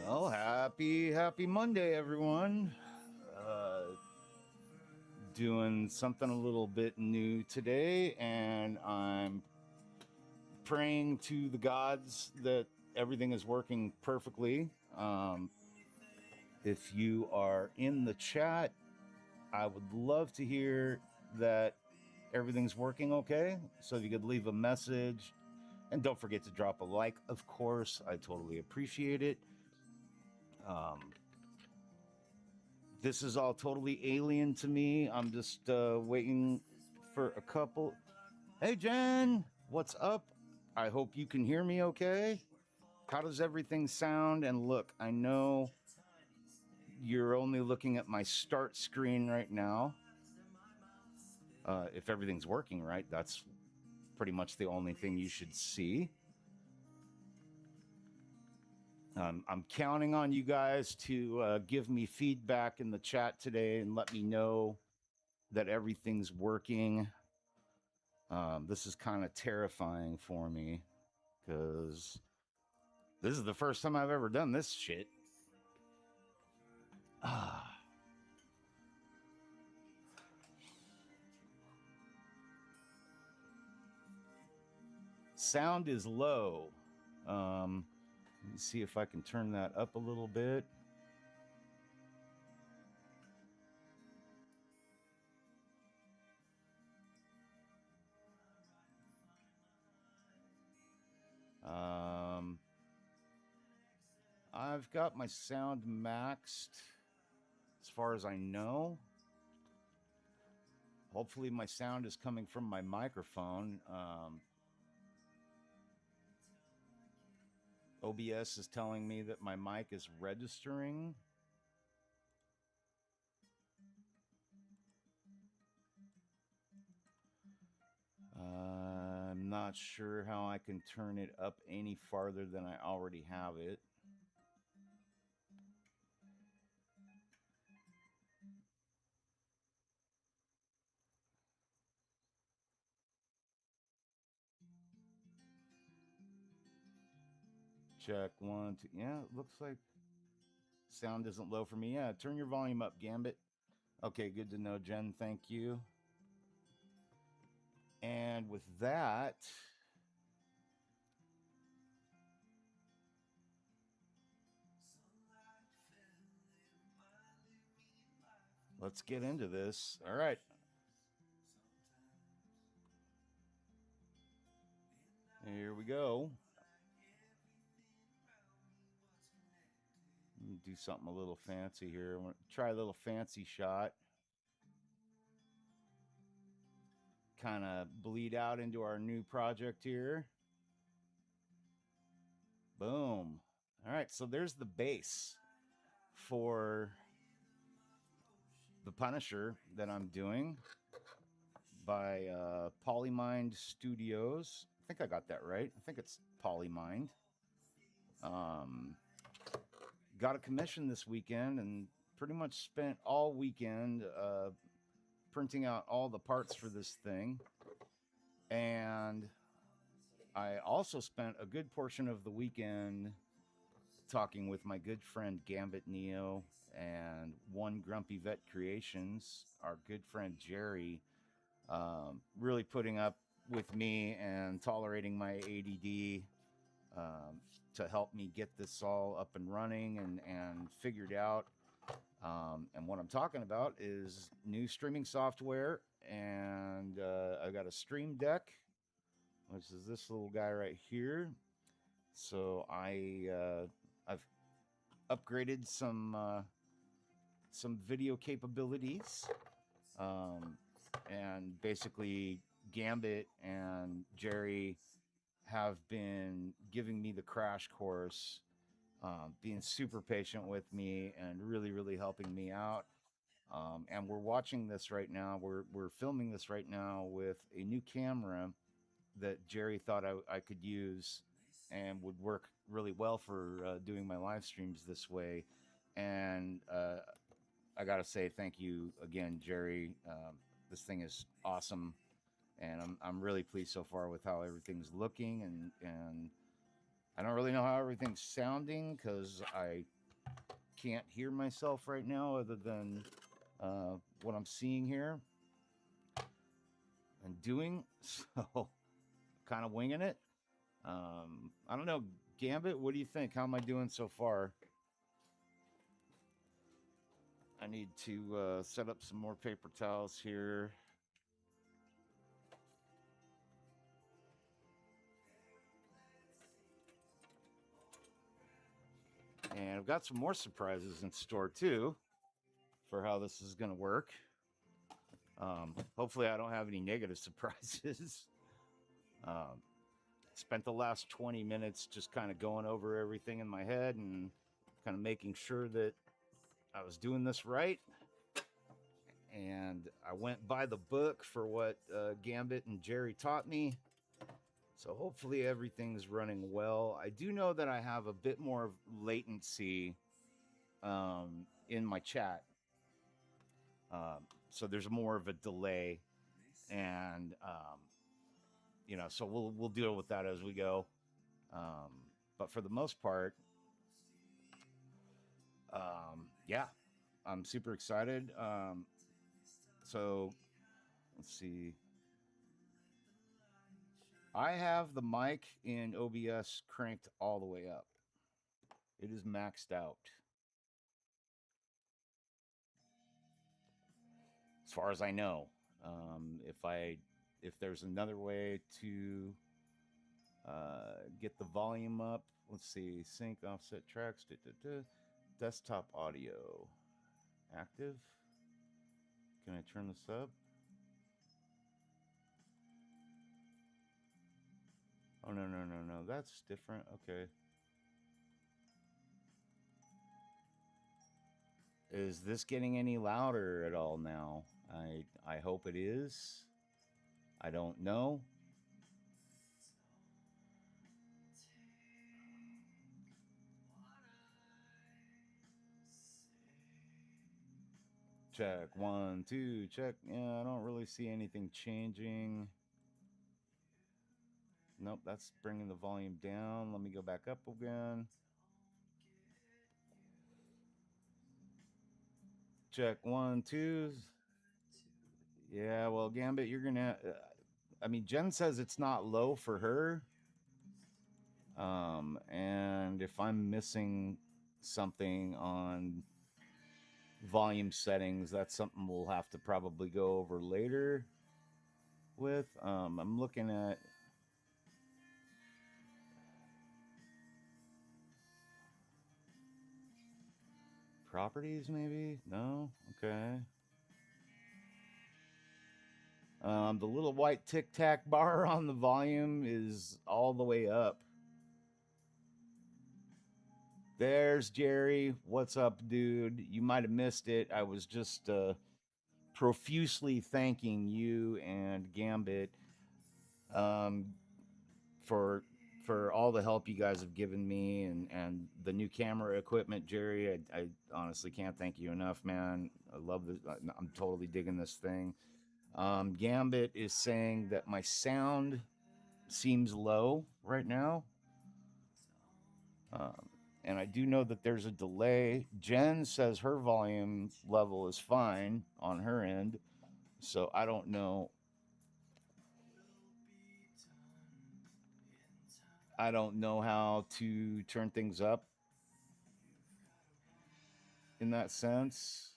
Well, happy Monday, everyone. Doing something a little bit new today, and I'm praying to the gods that everything is working perfectly. If you are in the chat, I would love to hear that everything's working okay. So if you could leave a message, and don't forget to drop a like, of course. I totally appreciate it. This is all totally alien to me. I'm just waiting for a couple. Hey, Jen, what's up? I hope you can hear me okay. How does everything sound and look? I know you're only looking at my start screen right now. If everything's working right, that's pretty much the only thing you should see. I'm counting on you guys to give me feedback in the chat today and let me know that everything's working. This is kind of terrifying for me because this is the first time I've ever done this shit. Sound is low. Let me see if I can turn that up a little bit. I've got my sound maxed as far as I know. Hopefully my sound is coming from my microphone. OBS is telling me that my mic is registering. I'm not sure how I can turn it up any farther than I already have it. Check 1, 2. Yeah, it looks like sound isn't low for me. Yeah, turn your volume up, Gambit. Okay, good to know, Jen. Thank you. And with that, let's get into this. All right. Here we go. Do something a little fancy here. I want to try a little fancy shot. Kind of bleed out into our new project here. Boom. All right, so there's the base for the Punisher that I'm doing by Polymind Studios. I think I got that right. I think it's Polymind. Got a commission this weekend and pretty much spent all weekend printing out all the parts for this thing. And I also spent a good portion of the weekend talking with my good friend Gambit Neo and One Grumpy Vet Creations, our good friend Jerry, really putting up with me and tolerating my ADD to help me get this all up and running and figured out. And what I'm talking about is new streaming software, and I got a Stream Deck, which is this little guy right here. So I've upgraded some video capabilities, and basically Gambit and Jerry have been giving me the crash course, being super patient with me and really helping me out. And we're watching this right now. We're filming this right now with a new camera that Jerry thought I could use and would work really well for doing my live streams this way. And I gotta say thank you again, Jerry. This thing is awesome. and I'm really pleased so far with how everything's looking, and I don't really know how everything's sounding because I can't hear myself right now other than what I'm seeing here and doing. So kind of winging it. I don't know, Gambit. What do you think? How am I doing so far? I need to set up some more paper towels here. And I've got some more surprises in store too for how this is going to work. Hopefully, I don't have any negative surprises. um, Spent the last 20 minutes just kind of going over everything in my head and kind of making sure that I was doing this right. And I went by the book for what Gambit and Jerry taught me. So hopefully everything's running well. I do know that I have a bit more latency in my chat. So there's more of a delay, and so we'll deal with that as we go. But for the most part, yeah, I'm super excited. So let's see. I have the mic in OBS cranked all the way up. It is maxed out. As far as I know. If there's another way to get the volume up, let's see, sync, offset tracks, desktop audio, active. Can I turn this up? Oh, no, that's different. Okay. Is this getting any louder at all now? I hope it is. I don't know. Check 1, 2, check. Yeah, I don't really see anything changing. Nope, that's bringing the volume down. Let me go back up again. Check 1, 2. Yeah, well, Gambit, you're gonna. I mean, Jen says it's not low for her. And if I'm missing something on volume settings, that's something we'll have to probably go over later with. I'm looking at. Properties, maybe? No? Okay. The little white tic tac bar on the volume is all the way up. There's Jerry. What's up, dude? You might have missed it. I was just profusely thanking you and Gambit for all the help you guys have given me and the new camera equipment, Jerry. I honestly can't thank you enough, man. I love this. I'm totally digging this thing. Gambit is saying that my sound seems low right now. And I do know that there's a delay. Jen says her volume level is fine on her end. So I don't know. I don't know how to turn things up in that sense.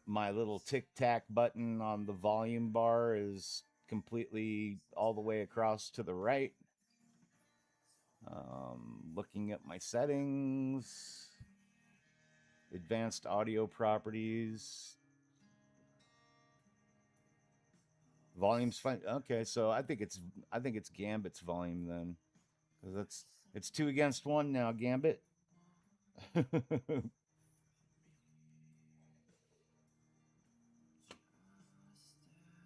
My little tic tac button on the volume bar is completely all the way across to the right. Looking at my settings, advanced audio properties, volume's fine. Okay, so I think it's Gambit's volume then, because it's 2 against 1 now, Gambit.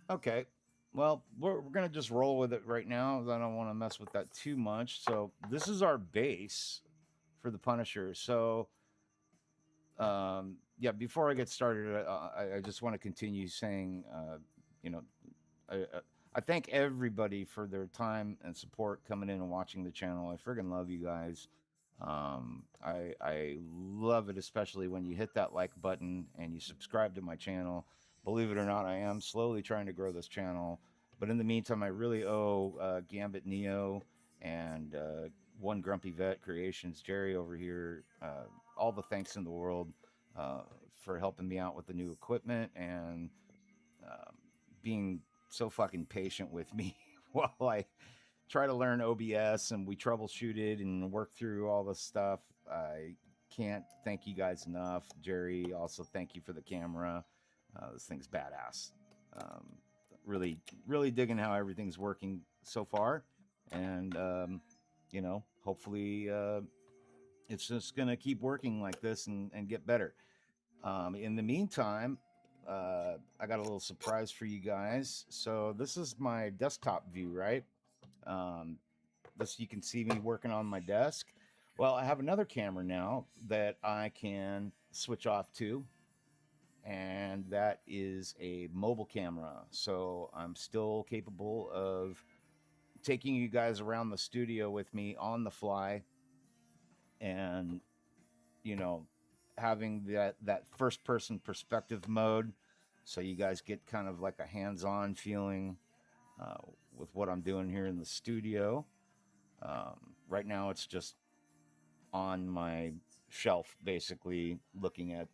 Okay. Well, we're going to just roll with it right now. I don't want to mess with that too much. So this is our base for the Punisher. So Yeah, before I get started, I just want to continue saying, you know, I thank everybody for their time and support coming in and watching the channel. I friggin' love you guys. I love it, especially when you hit that like button and you subscribe to my channel. Believe it or not, I am slowly trying to grow this channel. But in the meantime, I really owe Gambit Neo and One Grumpy Vet Creations, Jerry over here, all the thanks in the world uh, for helping me out with the new equipment and um, being so fucking patient with me while I try to learn OBS and we troubleshoot it and work through all the stuff. I can't thank you guys enough. Jerry, also thank you for the camera. This thing's badass. Um, really, really digging how everything's working so far. And, hopefully it's just going to keep working like this and get better. In the meantime, I got a little surprise for you guys. So this is my desktop view, right? Um, this you can see me working on my desk. Well, I have another camera now that I can switch off to, and that is a mobile camera. So I'm still capable of taking you guys around the studio with me on the fly and you know having that first person perspective mode, so you guys get kind of like a hands-on feeling uh, with what I'm doing here in the studio. Right now it's just on my shelf, basically looking at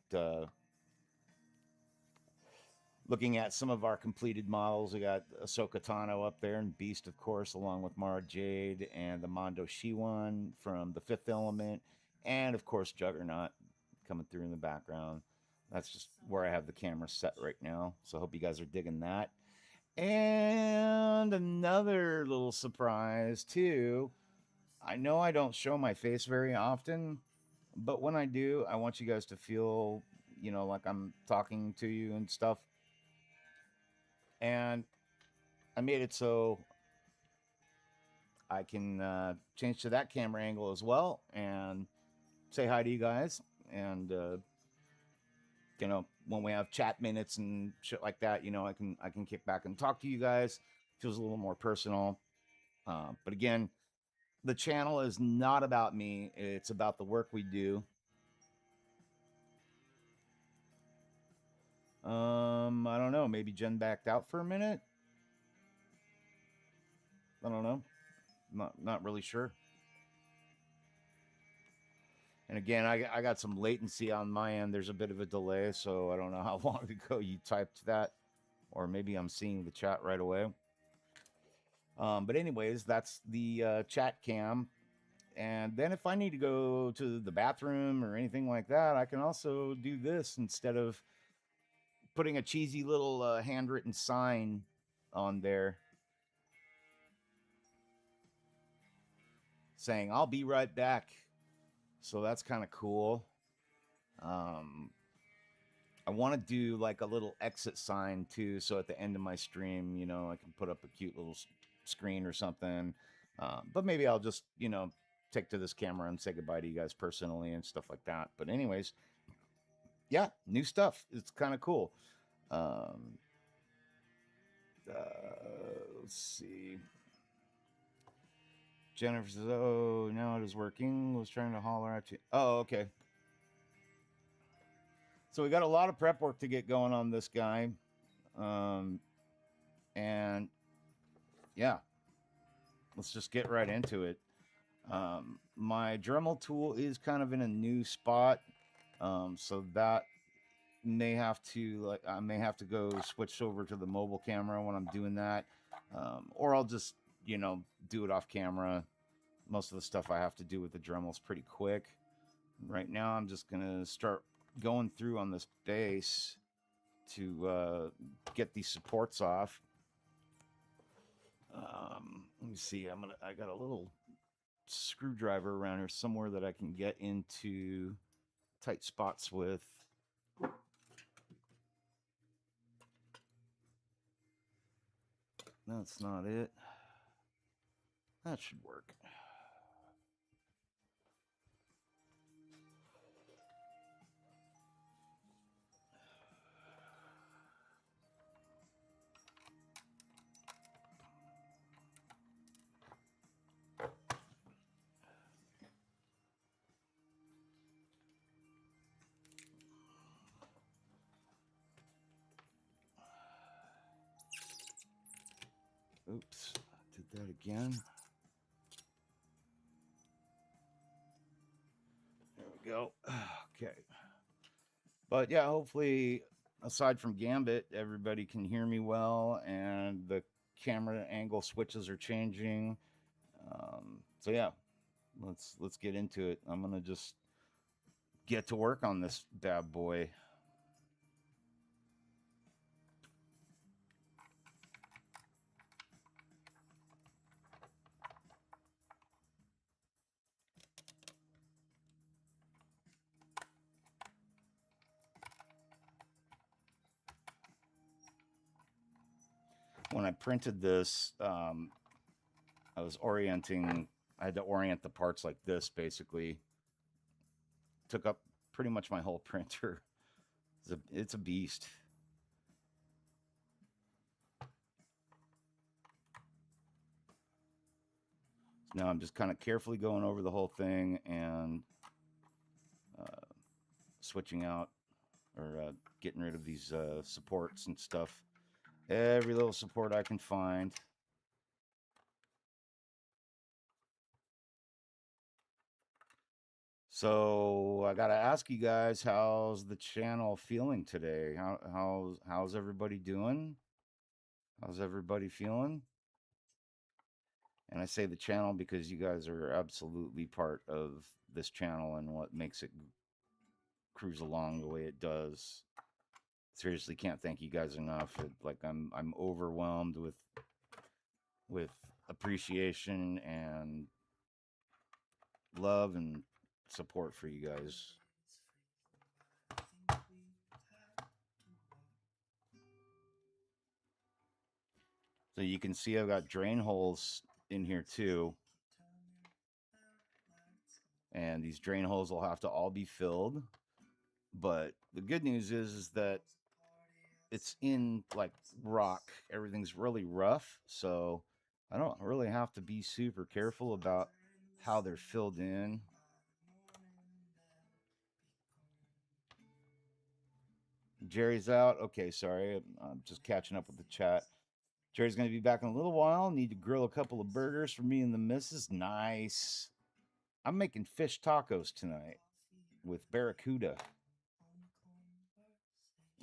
some of our completed models. We got Ahsoka Tano up there, and Beast, of course, along with Mara Jade and the Mondo Shiwan from the Fifth Element, and of course Juggernaut coming through in the background. That's just where I have the camera set right now. So I hope you guys are digging that. And another little surprise too. I know I don't show my face very often, but when I do, I want you guys to feel, like I'm talking to you and stuff. And I made it so I can change to that camera angle as well and say hi to you guys. And when we have chat minutes and shit like that, I can kick back and talk to you guys. Feels a little more personal. But again, the channel is not about me. It's about the work we do. I don't know. Maybe Jen backed out for a minute. I don't know. Not really sure. And again, I got some latency on my end. There's a bit of a delay, so I don't know how long ago you typed that, or maybe I'm seeing the chat right away. But anyways, that's the chat cam. And then if I need to go to the bathroom or anything like that, I can also do this instead of putting a cheesy little handwritten sign on there saying, I'll be right back. So that's kind of cool. I want to do like a little exit sign too. So at the end of my stream, I can put up a cute little screen or something. But maybe I'll just, take to this camera and say goodbye to you guys personally and stuff like that. But anyways, yeah, new stuff. It's kind of cool. Let's see. Jennifer says, "Oh, now it is working. Was trying to holler at you." Oh, okay. So we got a lot of prep work to get going on this guy, and yeah, let's just get right into it. My Dremel tool is kind of in a new spot, so that I may have to go switch over to the mobile camera when I'm doing that, or I'll just do it off camera. Most of the stuff I have to do with the Dremel is pretty quick. Right now, I'm just gonna start going through on this base to get these supports off. Let me see. I got a little screwdriver around here somewhere that I can get into tight spots with. That's not it. That should work. Oops, did that again. There we go. Okay. But yeah, hopefully, aside from Gambit, everybody can hear me well, and the camera angle switches are changing. So yeah, let's get into it. I'm gonna just get to work on this bad boy. When I printed this, I was orienting. I had to orient the parts like this. Basically, took up pretty much my whole printer. It's a beast. Now I'm just kind of carefully going over the whole thing and uh, switching out or getting rid of these supports and stuff. Every little support I can find. So I gotta ask you guys, how's the channel feeling today? How's everybody doing? How's everybody feeling? And I say the channel because you guys are absolutely part of this channel and what makes it cruise along the way it does. Seriously, can't thank you guys enough. Like I'm overwhelmed with appreciation and love and support for you guys. So you can see I've got drain holes in here too. And these drain holes will have to all be filled. But the good news is that it's in like rock. Everything's really rough. So I don't really have to be super careful about how they're filled in. Jerry's out. Okay, sorry. I'm just catching up with the chat. Jerry's going to be back in a little while. Need to grill a couple of burgers for me and the missus. Nice. I'm making fish tacos tonight with barracuda.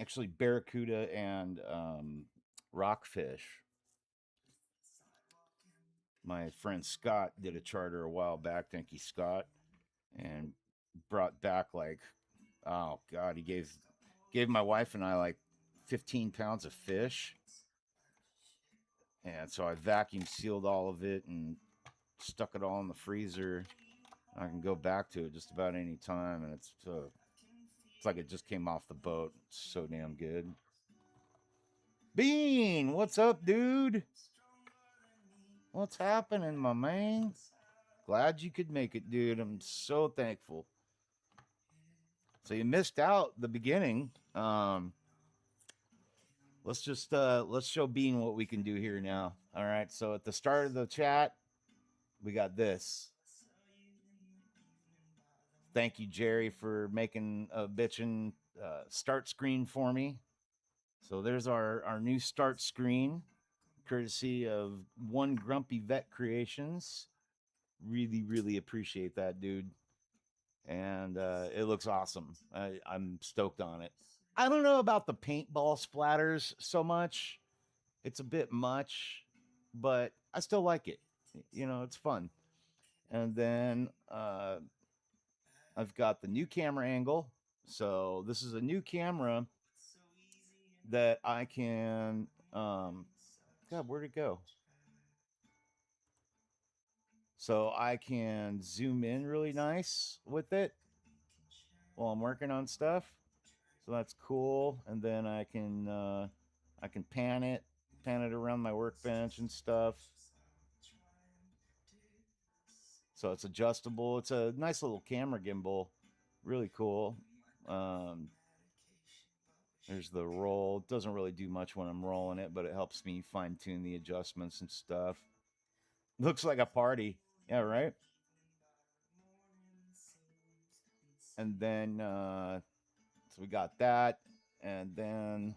Actually, barracuda and rockfish. My friend Scott did a charter a while back. Thank you, Scott, and brought back like, oh god, he gave my wife and I like 15 pounds of fish, and so I vacuum sealed all of it and stuck it all in the freezer. I can go back to it just about any time, and it's like it just came off the boat. It's so damn good. Bean, what's up, dude? What's happening, my man? Glad you could make it, dude. I'm so thankful. So you missed out the beginning. Let's just let's show Bean what we can do here now. All right. So at the start of the chat, we got this. Thank you, Jerry, for making a bitchin' start screen for me. So there's our new start screen, courtesy of One Grumpy Vet Creations. Really, really appreciate that, dude. And it looks awesome. I'm stoked on it. I don't know about the paintball splatters so much. It's a bit much, but I still like it. You know, it's fun. And then I've got the new camera angle. So this is a new camera that I can. God, where'd it go? So I can zoom in really nice with it while I'm working on stuff. So that's cool. And then I can pan it around my workbench and stuff. So it's adjustable. It's a nice little camera gimbal. Really cool. There's the roll. It doesn't really do much when I'm rolling it, but it helps me fine tune the adjustments and stuff. Looks like a party. Yeah, right? And then, so we got that. And then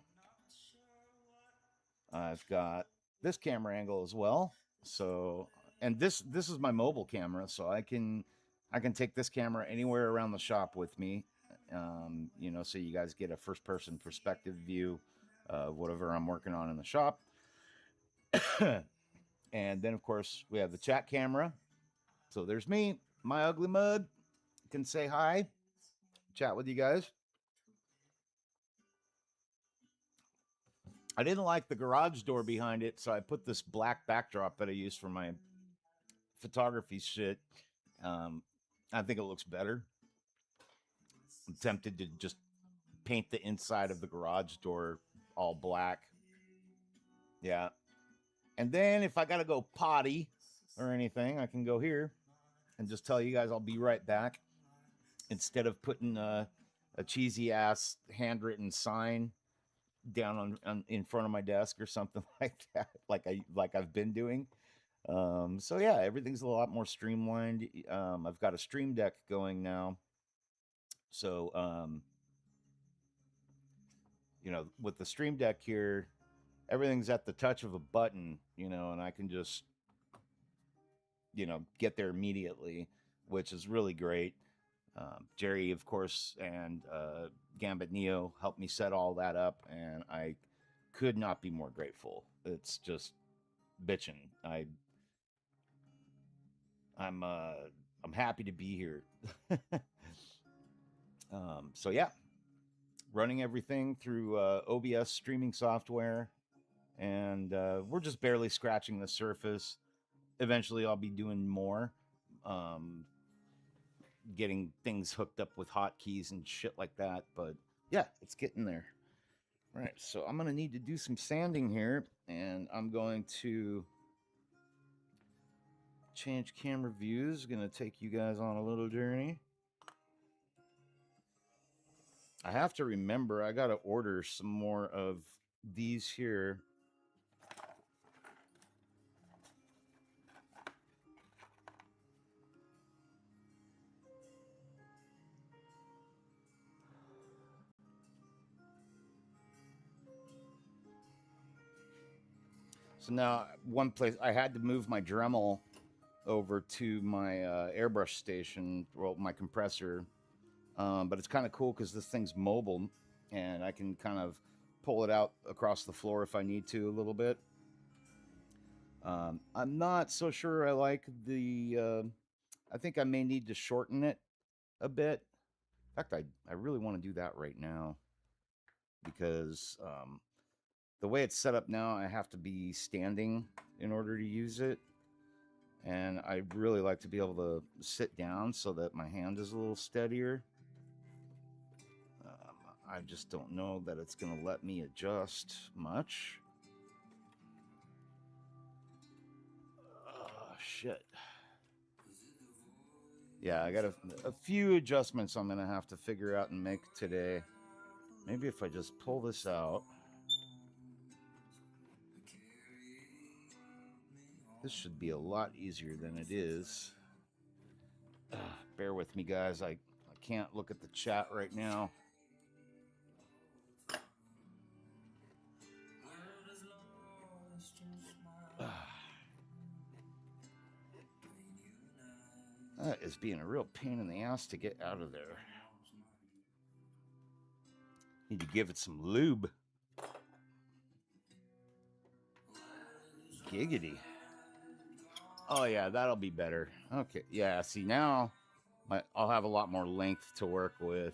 I've got this camera angle as well. So, and this is my mobile camera, so I can take this camera anywhere around the shop with me. You know, so you guys get a first person perspective view of whatever I'm working on in the shop. And then of course we have the chat camera. So there's me, my ugly mug. Can say hi, chat with you guys. I didn't like the garage door behind it, so I put this black backdrop that I use for my photography shit. Um, I think it looks better. I'm tempted to just paint the inside of the garage door all black. Yeah. And then if I got to go potty or anything, I can go here and just tell you guys I'll be right back instead of putting a cheesy ass handwritten sign down on in front of my desk or something like that, like I've been doing. So yeah, everything's a lot more streamlined. I've got a stream deck going now, so you know, with the stream deck here, everything's at the touch of a button, you know, and I can just, you know, get there immediately, which is really great. Jerry, of course, and Gambit Neo helped me set all that up, and I could not be more grateful. It's just bitching. I'm happy to be here. So yeah, running everything through OBS streaming software, and we're just barely scratching the surface. Eventually, I'll be doing more, getting things hooked up with hotkeys and shit like that. But yeah, it's getting there. Right, so I'm gonna need to do some sanding here, and I'm going to change camera views. Gonna take you guys on a little journey. I have to remember I gotta order some more of these here. So now, one place I had to move my Dremel over to my airbrush station, well, my compressor. But it's kind of cool because this thing's mobile, and I can kind of pull it out across the floor if I need to a little bit. I'm not so sure I like the. I think I may need to shorten it a bit. In fact, I really want to do that right now because the way it's set up now, I have to be standing in order to use it. And I really like to be able to sit down so that my hand is a little steadier. I just don't know that it's going to let me adjust much. Oh, shit. Yeah, I got a few adjustments I'm going to have to figure out and make today. Maybe if I just pull this out. This should be a lot easier than it is. Bear with me, guys. I can't look at the chat right now. That is being a real pain in the ass to get out of there. Need to give it some lube. Giggity. Oh yeah, that'll be better. Okay, yeah, see now I'll have a lot more length to work with.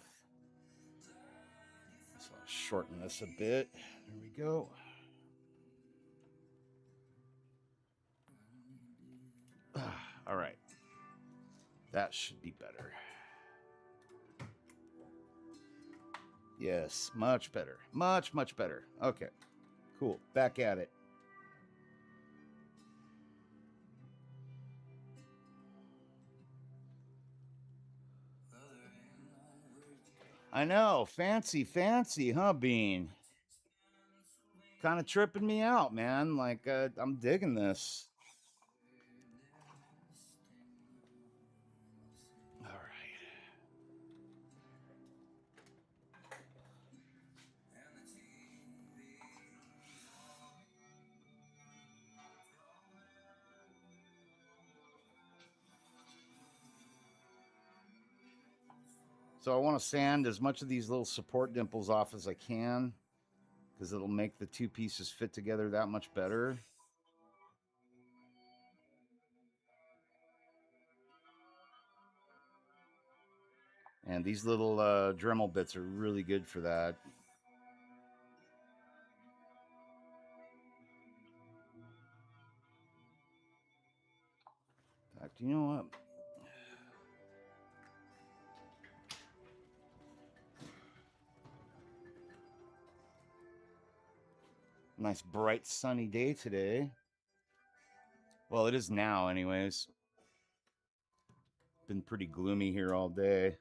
So I'll shorten this a bit. There we go. All right. That should be better. Yes, much better. Much, much better. Okay, cool. Back at it. I know. Fancy, fancy, huh, Bean? Kind of tripping me out, man. Like, I'm digging this. All right. So I want to sand as much of these little support dimples off as I can, because it'll make the two pieces fit together that much better. And these little Dremel bits are really good for that. In fact, you know what? Nice bright sunny day today. Well, it is now anyways. Been pretty gloomy here all day.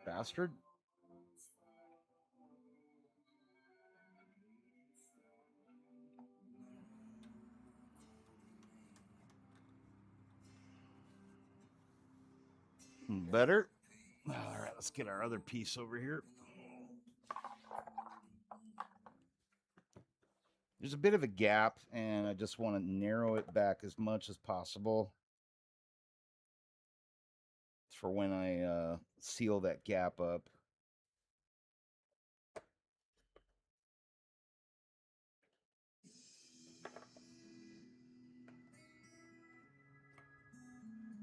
Bastard. Better. All right, let's get our other piece over here. There's a bit of a gap, and I just want to narrow it back as much as possible for when I seal that gap up.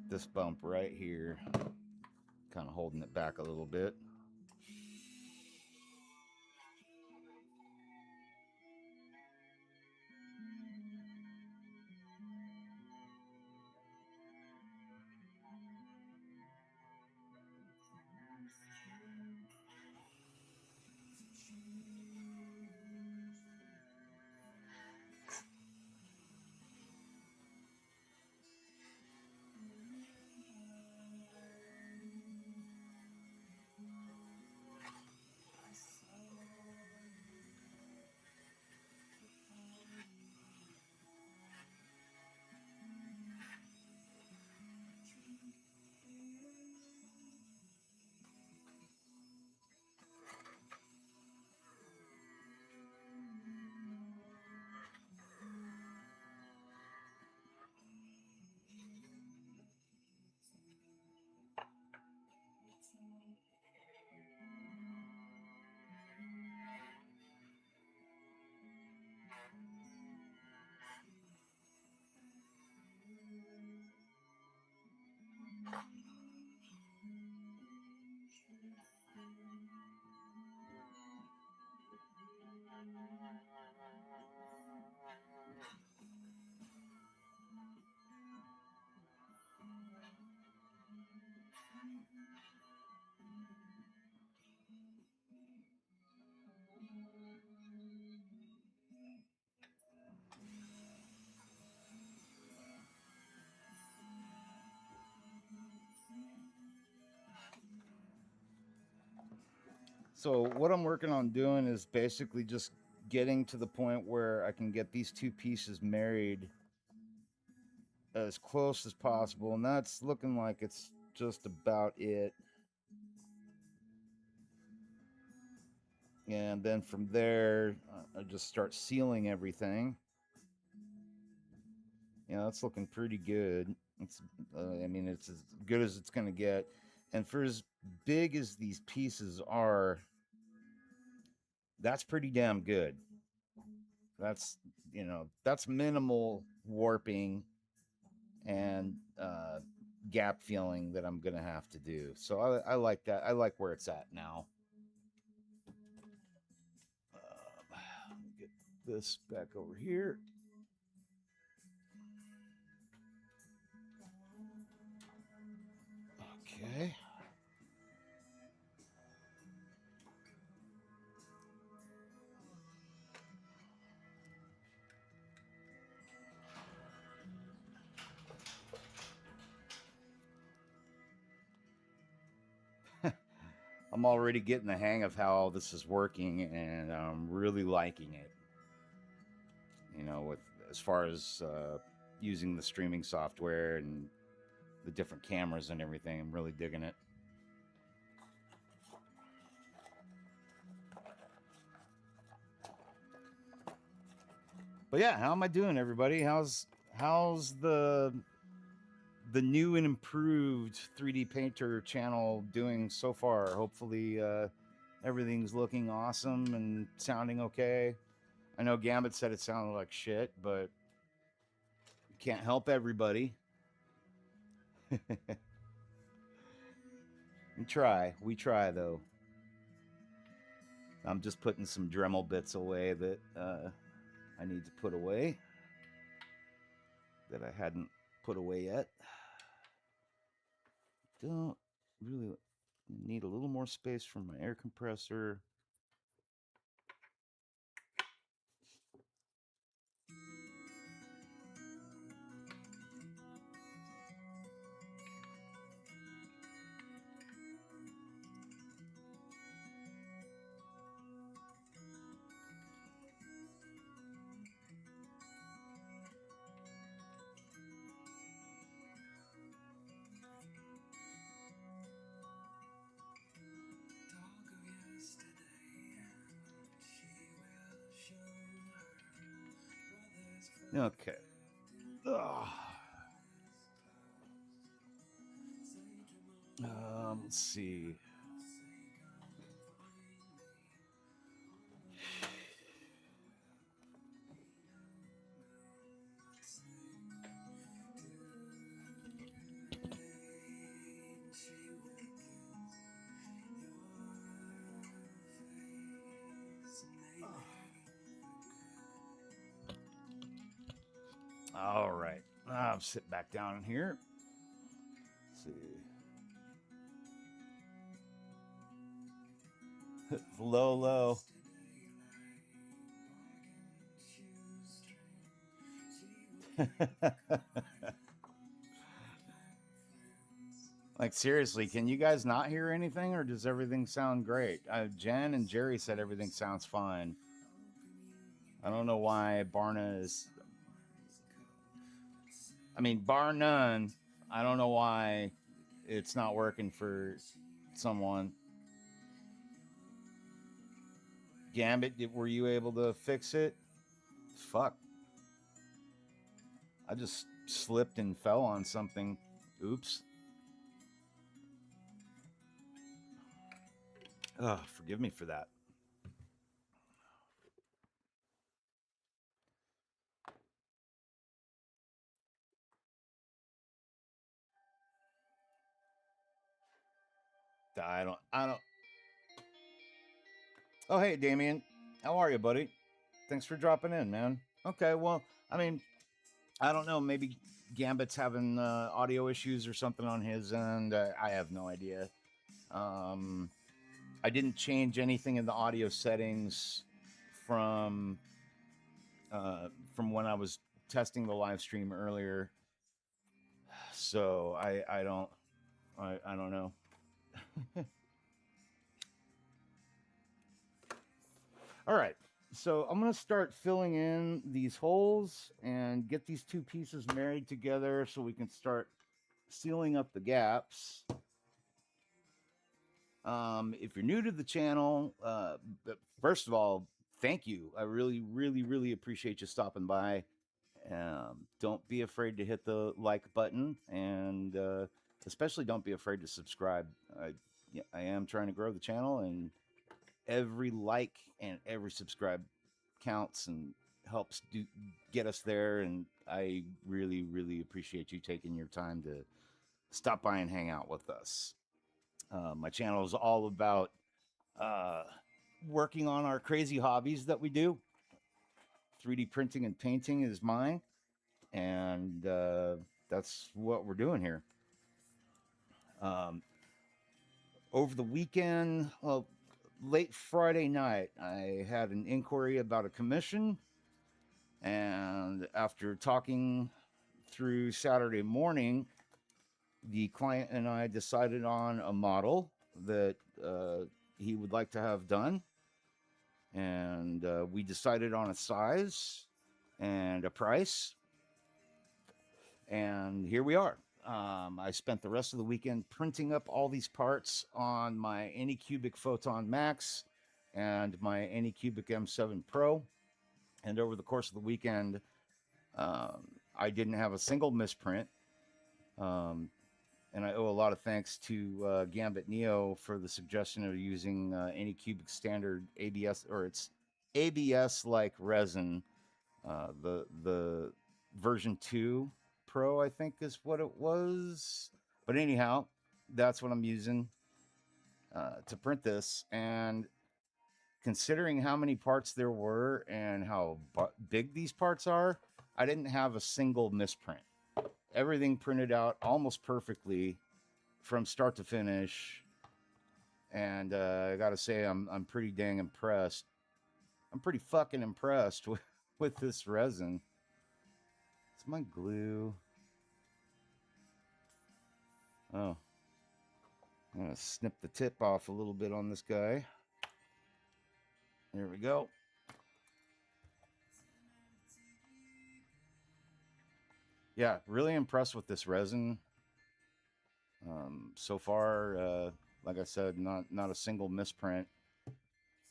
This bump right here, kind of holding it back a little bit. So what I'm working on doing is basically just getting to the point where I can get these two pieces married as close as possible, and that's looking like it's just about it. And then from there, I just start sealing everything. Yeah, that's looking pretty good. It's, I mean, it's as good as it's going to get. And for as big as these pieces are, that's pretty damn good. That's, that's minimal warping and gap feeling that I'm going to have to do. So I like that. I like where it's at now. Get this back over here. Okay. I'm already getting the hang of how this is working, and I'm really liking it. You know, with as far as using the streaming software and the different cameras and everything, I'm really digging it. But yeah, how am I doing, everybody? How's the new and improved 3D Painter channel doing so far? Hopefully, everything's looking awesome and sounding okay. I know Gambit said it sounded like shit, but can't help everybody. We try though. I'm just putting some Dremel bits away that I need to put away that I hadn't put away yet. Don't really need a little more space for my air compressor. Okay. Ugh. Let's see. All right. I'll sit back down in here. Let's see. Low, low. Like, seriously, can you guys not hear anything, or does everything sound great? Jen and Jerry said everything sounds fine. I don't know why Barna is. I mean, bar none, I don't know why it's not working for someone. Gambit, were you able to fix it? Fuck. I just slipped and fell on something. Oops. Oh, forgive me for that. I don't. Oh, hey, Damien. How are you, buddy? Thanks for dropping in, man. Okay, well, I mean, I don't know. Maybe Gambit's having audio issues or something on his end. I have no idea. Um, I didn't change anything in the audio settings from from when I was testing the live stream earlier. So I don't know. All right. So I'm going to start filling in these holes and get these two pieces married together so we can start sealing up the gaps. If you're new to the channel, first of all, thank you. I really, really, really appreciate you stopping by. Don't be afraid to hit the like button, and especially don't be afraid to subscribe. I am trying to grow the channel, and every like and every subscribe counts and helps get us there. And I really, really appreciate you taking your time to stop by and hang out with us. My channel is all about working on our crazy hobbies that we do. 3D printing and painting is mine, and that's what we're doing here. Over the weekend, well, late Friday night, I had an inquiry about a commission, and after talking through Saturday morning, the client and I decided on a model that he would like to have done, and we decided on a size and a price, and here we are. I spent the rest of the weekend printing up all these parts on my Anycubic Photon Max and my Anycubic M7 Pro. And over the course of the weekend, I didn't have a single misprint. And I owe a lot of thanks to Gambit Neo for the suggestion of using Anycubic standard ABS, or it's ABS like resin. The version 2 Pro, I think, is what it was. But anyhow, that's what I'm using to print this. And considering how many parts there were and how big these parts are, I didn't have a single misprint. Everything printed out almost perfectly from start to finish. And I gotta say, I'm pretty dang impressed. I'm pretty fucking impressed with this resin. It's my glue. Oh, I'm gonna snip the tip off a little bit on this guy. There we go. Yeah, really impressed with this resin. So far, like I said, not a single misprint.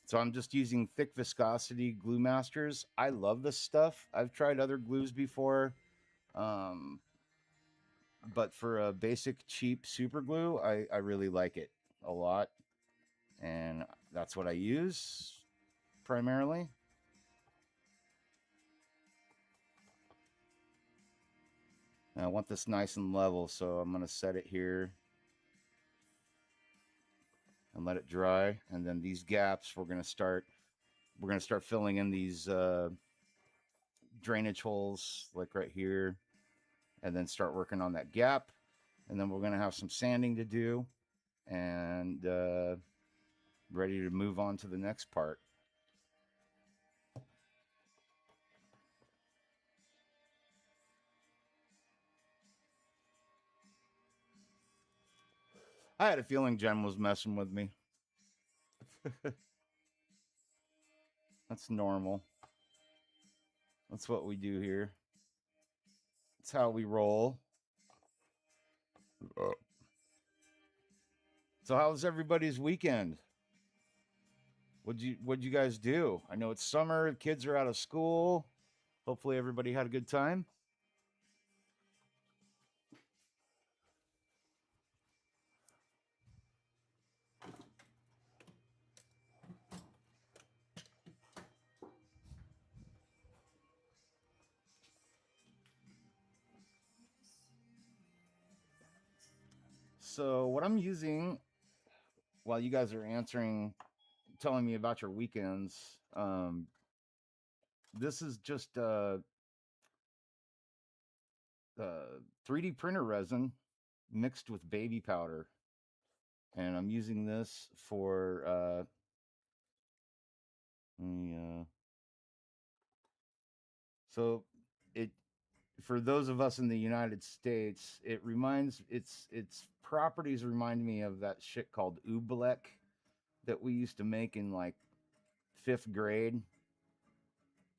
So I'm just using thick viscosity glue masters. I love this stuff. I've tried other glues before, but for a basic cheap super glue, I really like it a lot, and that's what I use primarily. And I want this nice and level, so I'm gonna set it here and let it dry. And then these gaps, we're gonna start filling in these drainage holes, like right here, and then start working on that gap. And then we're gonna have some sanding to do, and ready to move on to the next part. I had a feeling Jen was messing with me. That's normal. That's what we do here. It's how we roll. So how was everybody's weekend? What'd you guys do? I know it's summer, kids are out of school. Hopefully everybody had a good time. So what I'm using while you guys are telling me about your weekends, this is just 3D printer resin mixed with baby powder, and I'm using this for so it for those of us in the United States, its properties remind me of that shit called oobleck that we used to make in like 5th grade.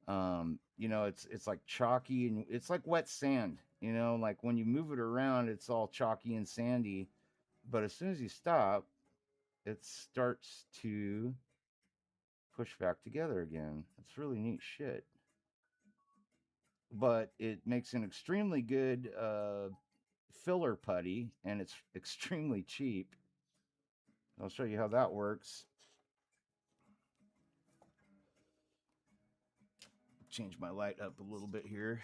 It's like chalky, and it's like wet sand. Like when you move it around, it's all chalky and sandy, but as soon as you stop, it starts to push back together again. It's really neat shit. But it makes an extremely good filler putty, and it's extremely cheap. I'll show you how that works. Change my light up a little bit here.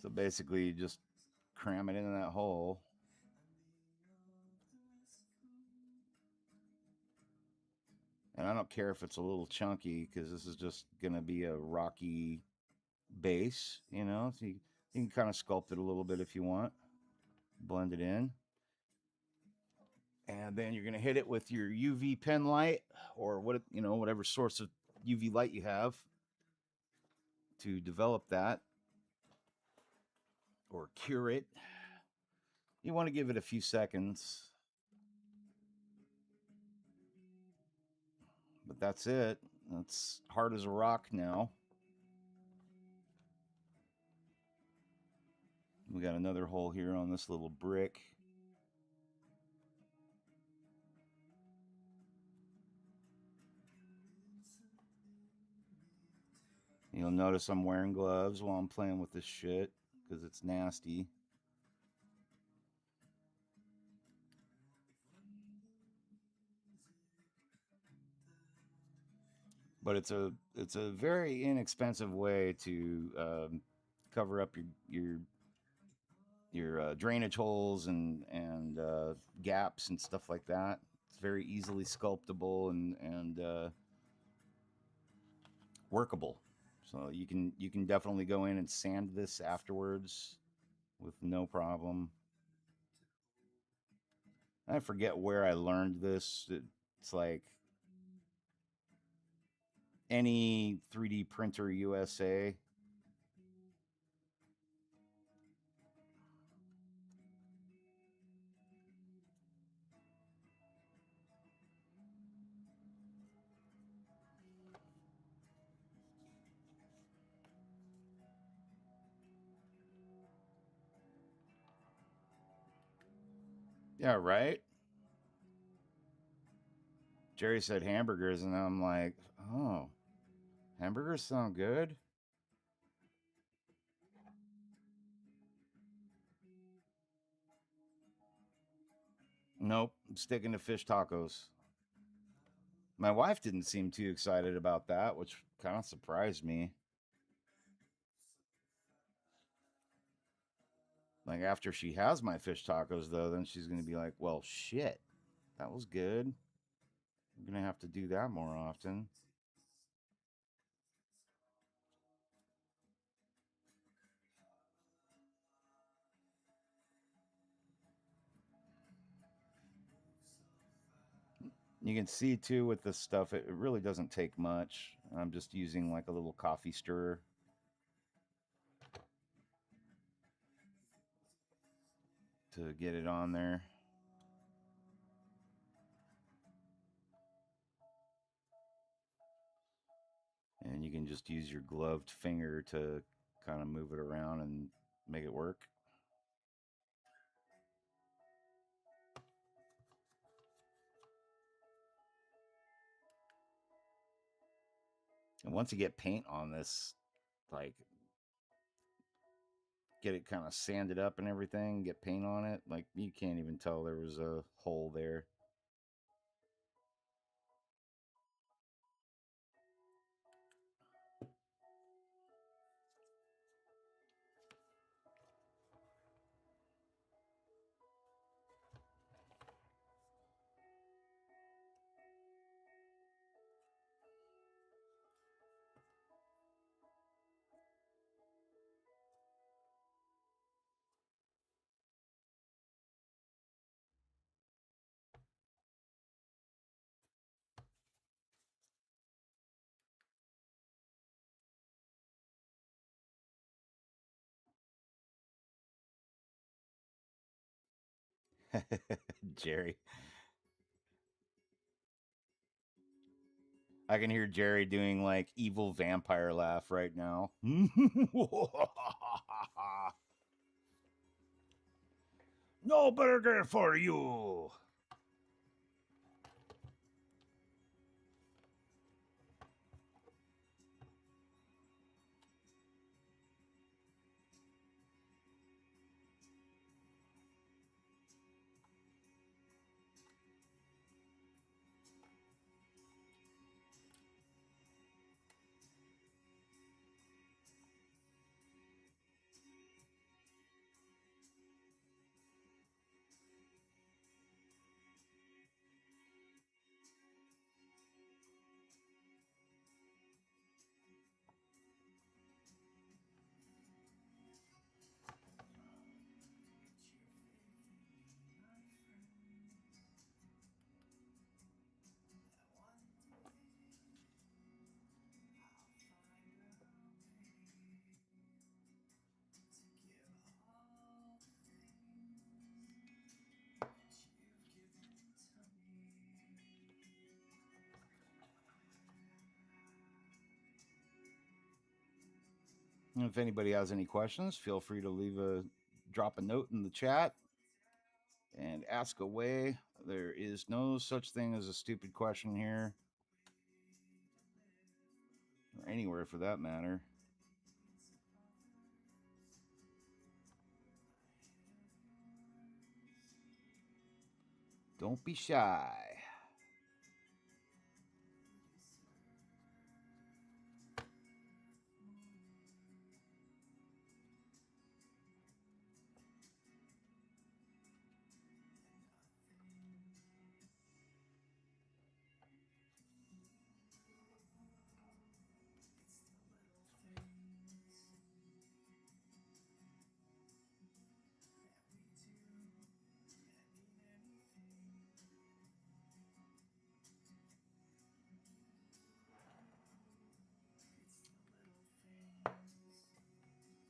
So basically, you just cram it into that hole. And I don't care if it's a little chunky, because this is just going to be a rocky base, so you can kind of sculpt it a little bit if you want. Blend it in. And then you're going to hit it with your UV pen light, or whatever source of UV light you have. to develop that or cure it. You want to give it a few seconds. But that's it. That's hard as a rock now. We got another hole here on this little brick. You'll notice I'm wearing gloves while I'm playing with this shit because it's nasty. But it's a very inexpensive way to cover up your drainage holes and gaps and stuff like that. It's very easily sculptable and workable. So you can definitely go in and sand this afterwards with no problem. I forget where I learned this. It's like any 3D printer USA. Yeah, right. Jerry said hamburgers, and I'm like, oh, hamburgers sound good. Nope, I'm sticking to fish tacos. My wife didn't seem too excited about that, which kind of surprised me. Like after she has my fish tacos, though, then she's gonna be like, "Well, shit, that was good. I'm gonna have to do that more often." You can see too with this stuff, it really doesn't take much. I'm just using like a little coffee stirrer to get it on there. And you can just use your gloved finger to kind of move it around and make it work. And once you get paint on this, like get it kind of sanded up and everything, get paint on it, like you can't even tell there was a hole there. Jerry. I can hear Jerry doing like evil vampire laugh right now. No burger for you. And if anybody has any questions, feel free to drop a note in the chat and ask away. There is no such thing as a stupid question here, or anywhere for that matter. Don't be shy.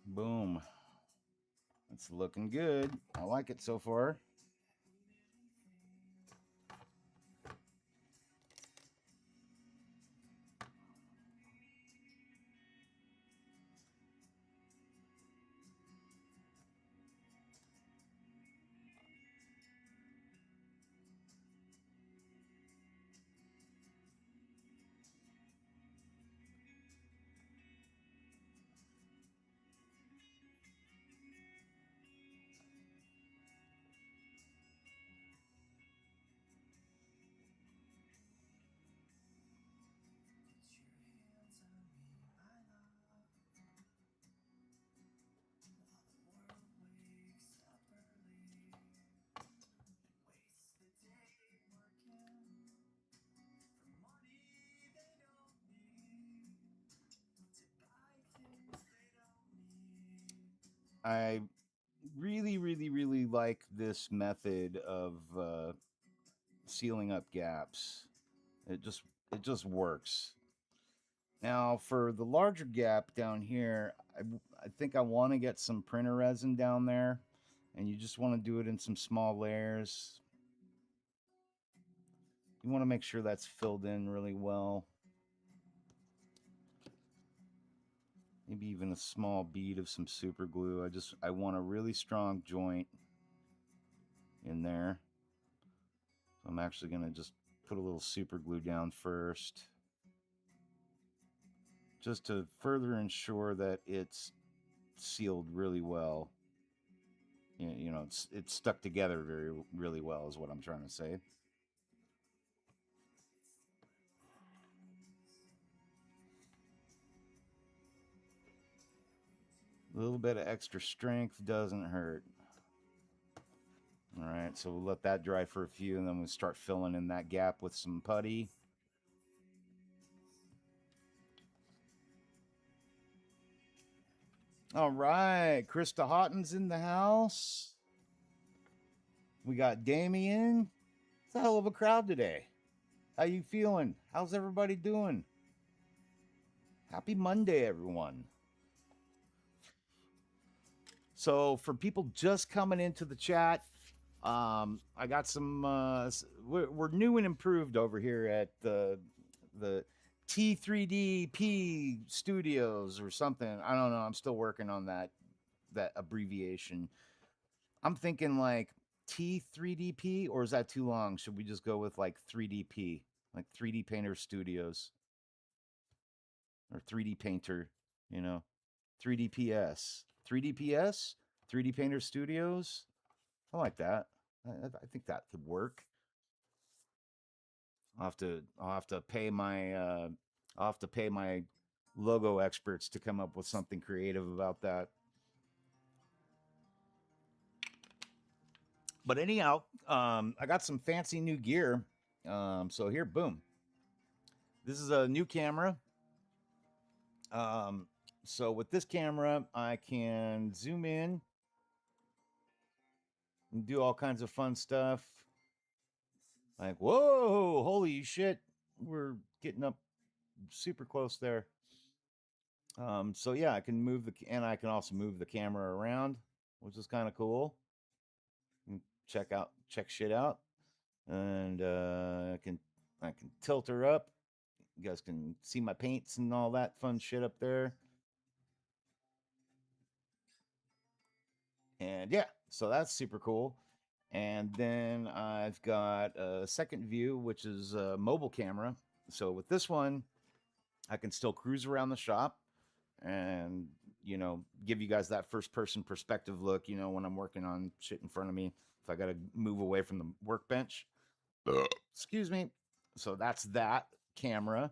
Boom. It's looking good. I like it so far. I really like this method of sealing up gaps. It just it just works. Now for the larger gap down here, I think I want to get some printer resin down there, and you just want to do it in some small layers. You want to make sure that's filled in really well. Maybe even a small bead of some super glue. I want a really strong joint in there. So I'm actually going to just put a little super glue down first, just to further ensure that it's sealed really well. You know, it's stuck together really well is what I'm trying to say. A little bit of extra strength doesn't hurt. All right, so we'll let that dry for a few, and then we'll start filling in that gap with some putty. All right, Krista Houghton's in the house. We got Damien. It's a hell of a crowd today. How you feeling? How's everybody doing? Happy Monday, everyone. So for people just coming into the chat, I got some. We're new and improved over here at the T3DP Studios or something. I don't know. I'm still working on that abbreviation. I'm thinking like T3DP, or is that too long? Should we just go with like 3DP, like 3D Painter Studios or 3D Painter? You know, 3DPS, 3DPS, 3D Painter Studios. I like that. I think that could work. I'll have to pay my I'll have to pay my logo experts to come up with something creative about that. But anyhow, I got some fancy new gear. So here, boom. This is a new camera. Um, so with this camera, I can zoom in and do all kinds of fun stuff. Like, whoa, holy shit, we're getting up super close there. So yeah, I can and I can also move the camera around, which is kind of cool. Check shit out, and I can tilt her up. You guys can see my paints and all that fun shit up there. And yeah, so that's super cool. And then I've got a second view, which is a mobile camera. So with this one, I can still cruise around the shop and, give you guys that first person perspective look, when I'm working on shit in front of me. If I got to move away from the workbench, excuse me. So that's that camera.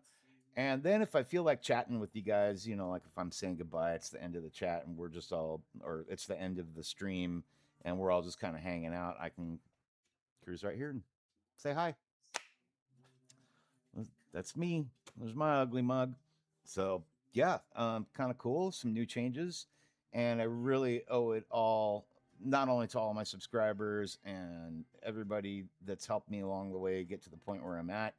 And then if I feel like chatting with you guys, like if I'm saying goodbye, it's the end of the chat and we're just all, or it's the end of the stream and we're all just kind of hanging out, I can cruise right here and say hi. That's me. There's my ugly mug. So yeah, kind of cool. Some new changes, and I really owe it all not only to all my subscribers and everybody that's helped me along the way get to the point where I'm at.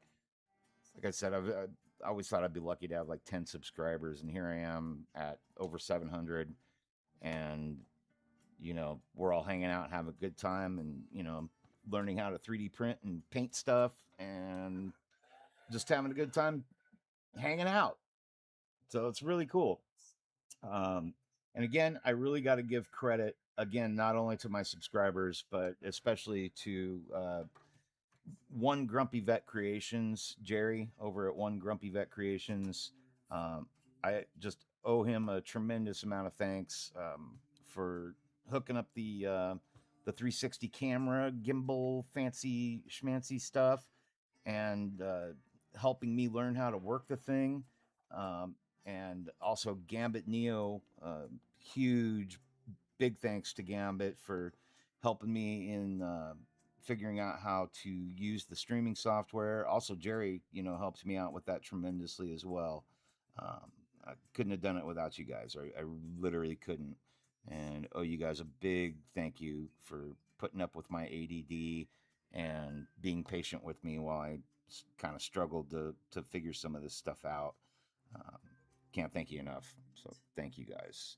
Like I said, I always thought I'd be lucky to have like 10 subscribers, and here I am at over 700, and we're all hanging out, having a good time, and learning how to 3D print and paint stuff, and just having a good time hanging out. So it's really cool. Um, and again, I really got to give credit again, not only to my subscribers, but especially to One Grumpy Vet Creations, Jerry over at One Grumpy Vet Creations. Um, I just owe him a tremendous amount of thanks for hooking up the 360 camera, gimbal, fancy schmancy stuff, and helping me learn how to work the thing. Um, and also Gambit Neo, huge, big thanks to Gambit for helping me in figuring out how to use the streaming software. Also, Jerry, helps me out with that tremendously as well. Um, I couldn't have done it without you guys. I literally couldn't. And owe you guys a big thank you for putting up with my ADD and being patient with me while I kind of struggled to figure some of this stuff out. Um, can't thank you enough. So thank you guys.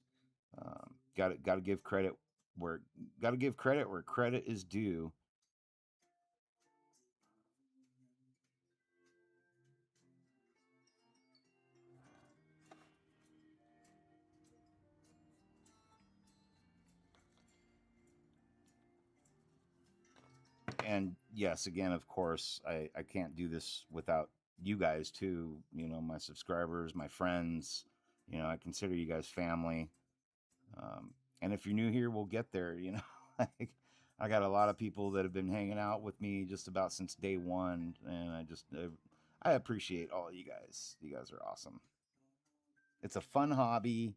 Got to give credit where credit is due. And yes, again, of course, I can't do this without you guys too. My subscribers, my friends. I consider you guys family. Um, and if you're new here, we'll get there. like, I got a lot of people that have been hanging out with me just about since day one, and I appreciate all of you guys. You guys are awesome. It's a fun hobby,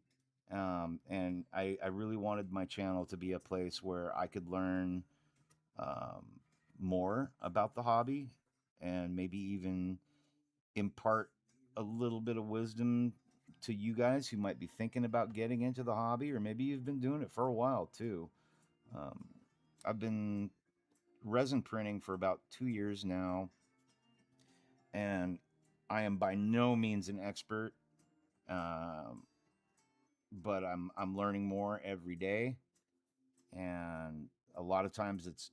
and I really wanted my channel to be a place where I could learn um, more about the hobby, and maybe even impart a little bit of wisdom to you guys who might be thinking about getting into the hobby, or maybe you've been doing it for a while too. Um, I've been resin printing for about 2 years now, and I am by no means an expert, um, but I'm learning more every day, and a lot of times it's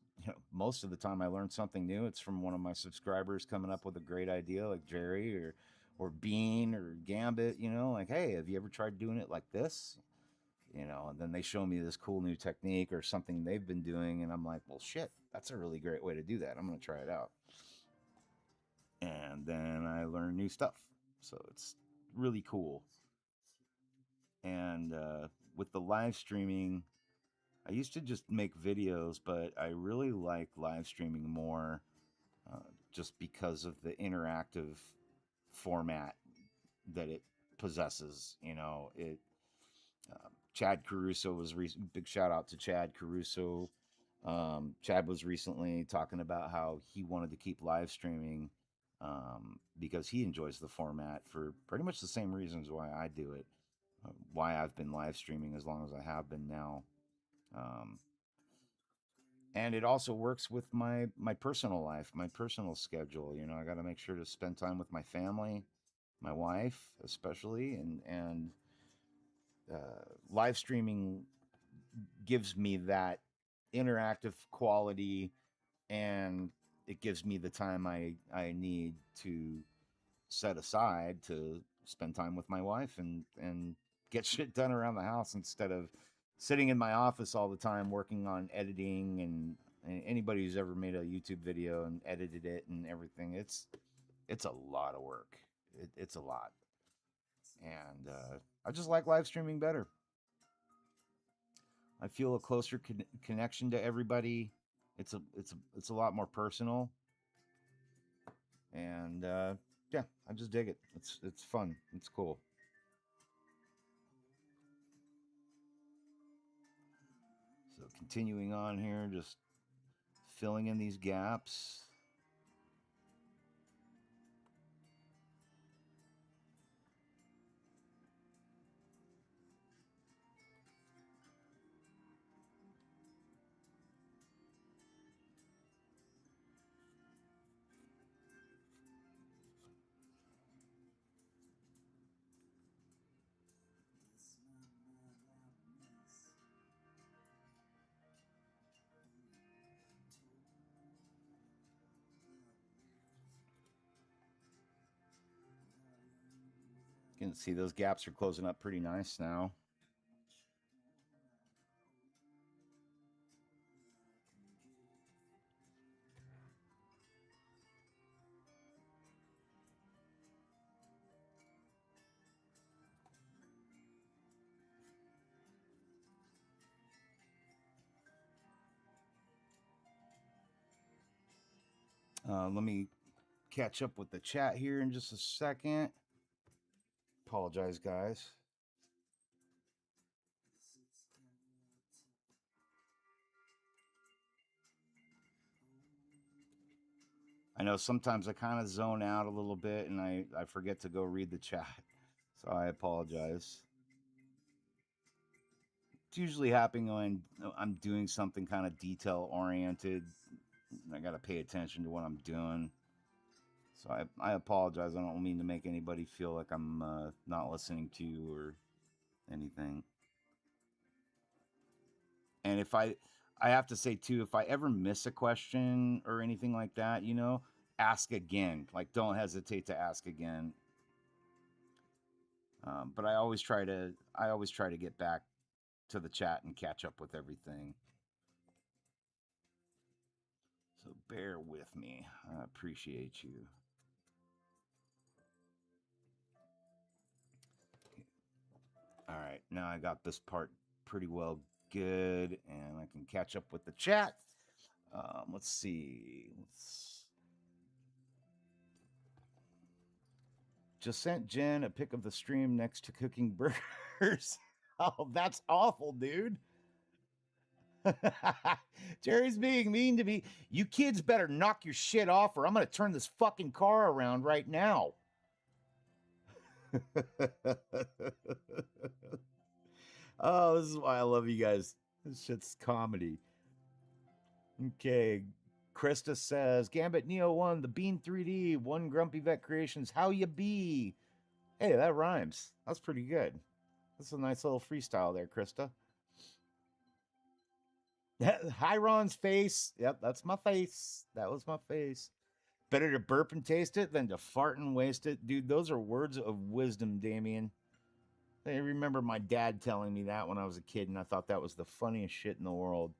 most of the time I learn something new. It's from one of my subscribers coming up with a great idea, like Jerry or Bean or Gambit. Like, hey, have you ever tried doing it like this? And then they show me this cool new technique or something they've been doing, and I'm like, well, shit, that's a really great way to do that. I'm gonna try it out, and then I learn new stuff. So it's really cool. And with the live streaming, I used to just make videos, but I really like live streaming more, uh, just because of the interactive format that it possesses. Chad Caruso big shout out to Chad Caruso. Chad was recently talking about how he wanted to keep live streaming because he enjoys the format for pretty much the same reasons why I do it, why I've been live streaming as long as I have been now. Um, and it also works with my personal life, my personal schedule. I got to make sure to spend time with my family, my wife especially, and live streaming gives me that interactive quality, and it gives me the time I need to set aside to spend time with my wife and get shit done around the house instead of sitting in my office all the time working on editing, and anybody who's ever made a YouTube video and edited it and everything, it's a lot of work. It's a lot, and I just like live streaming better. I feel a closer connection to everybody. It's a lot more personal, and yeah, I just dig it. It's fun. It's cool. So continuing on here, just filling in these gaps. You can see those gaps are closing up pretty nice now. Let me catch up with the chat here in just a second. Apologize, guys. I know sometimes I kind of zone out a little bit and I forget to go read the chat. So I apologize. It's usually happening when I'm doing something kind of detail oriented. I got to pay attention to what I'm doing. So I apologize. I don't mean to make anybody feel like I'm not listening to you or anything. And if I have to say too, if I ever miss a question or anything like that, ask again. Like, don't hesitate to ask again. But I always try to get back to the chat and catch up with everything. So bear with me. I appreciate you. All right, now I got this part pretty well good, and I can catch up with the chat. Let's see. Just sent Jen a pic of the stream next to cooking burgers. Oh, that's awful, dude. Jerry's being mean to me. You kids better knock your shit off, or I'm going to turn this fucking car around right now. Oh, this is why I love you guys. This shit's comedy. Okay. Krista says, Gambit Neo 1, the Bean 3D, 1 Grumpy Vet Creations, how you be? Hey, that rhymes. That's pretty good. That's a nice little freestyle there, Krista. Hiron's face. Yep, that's my face. That was my face. Better to burp and taste it than to fart and waste it. Dude, those are words of wisdom, Damien. I remember my dad telling me that when I was a kid, and I thought that was the funniest shit in the world.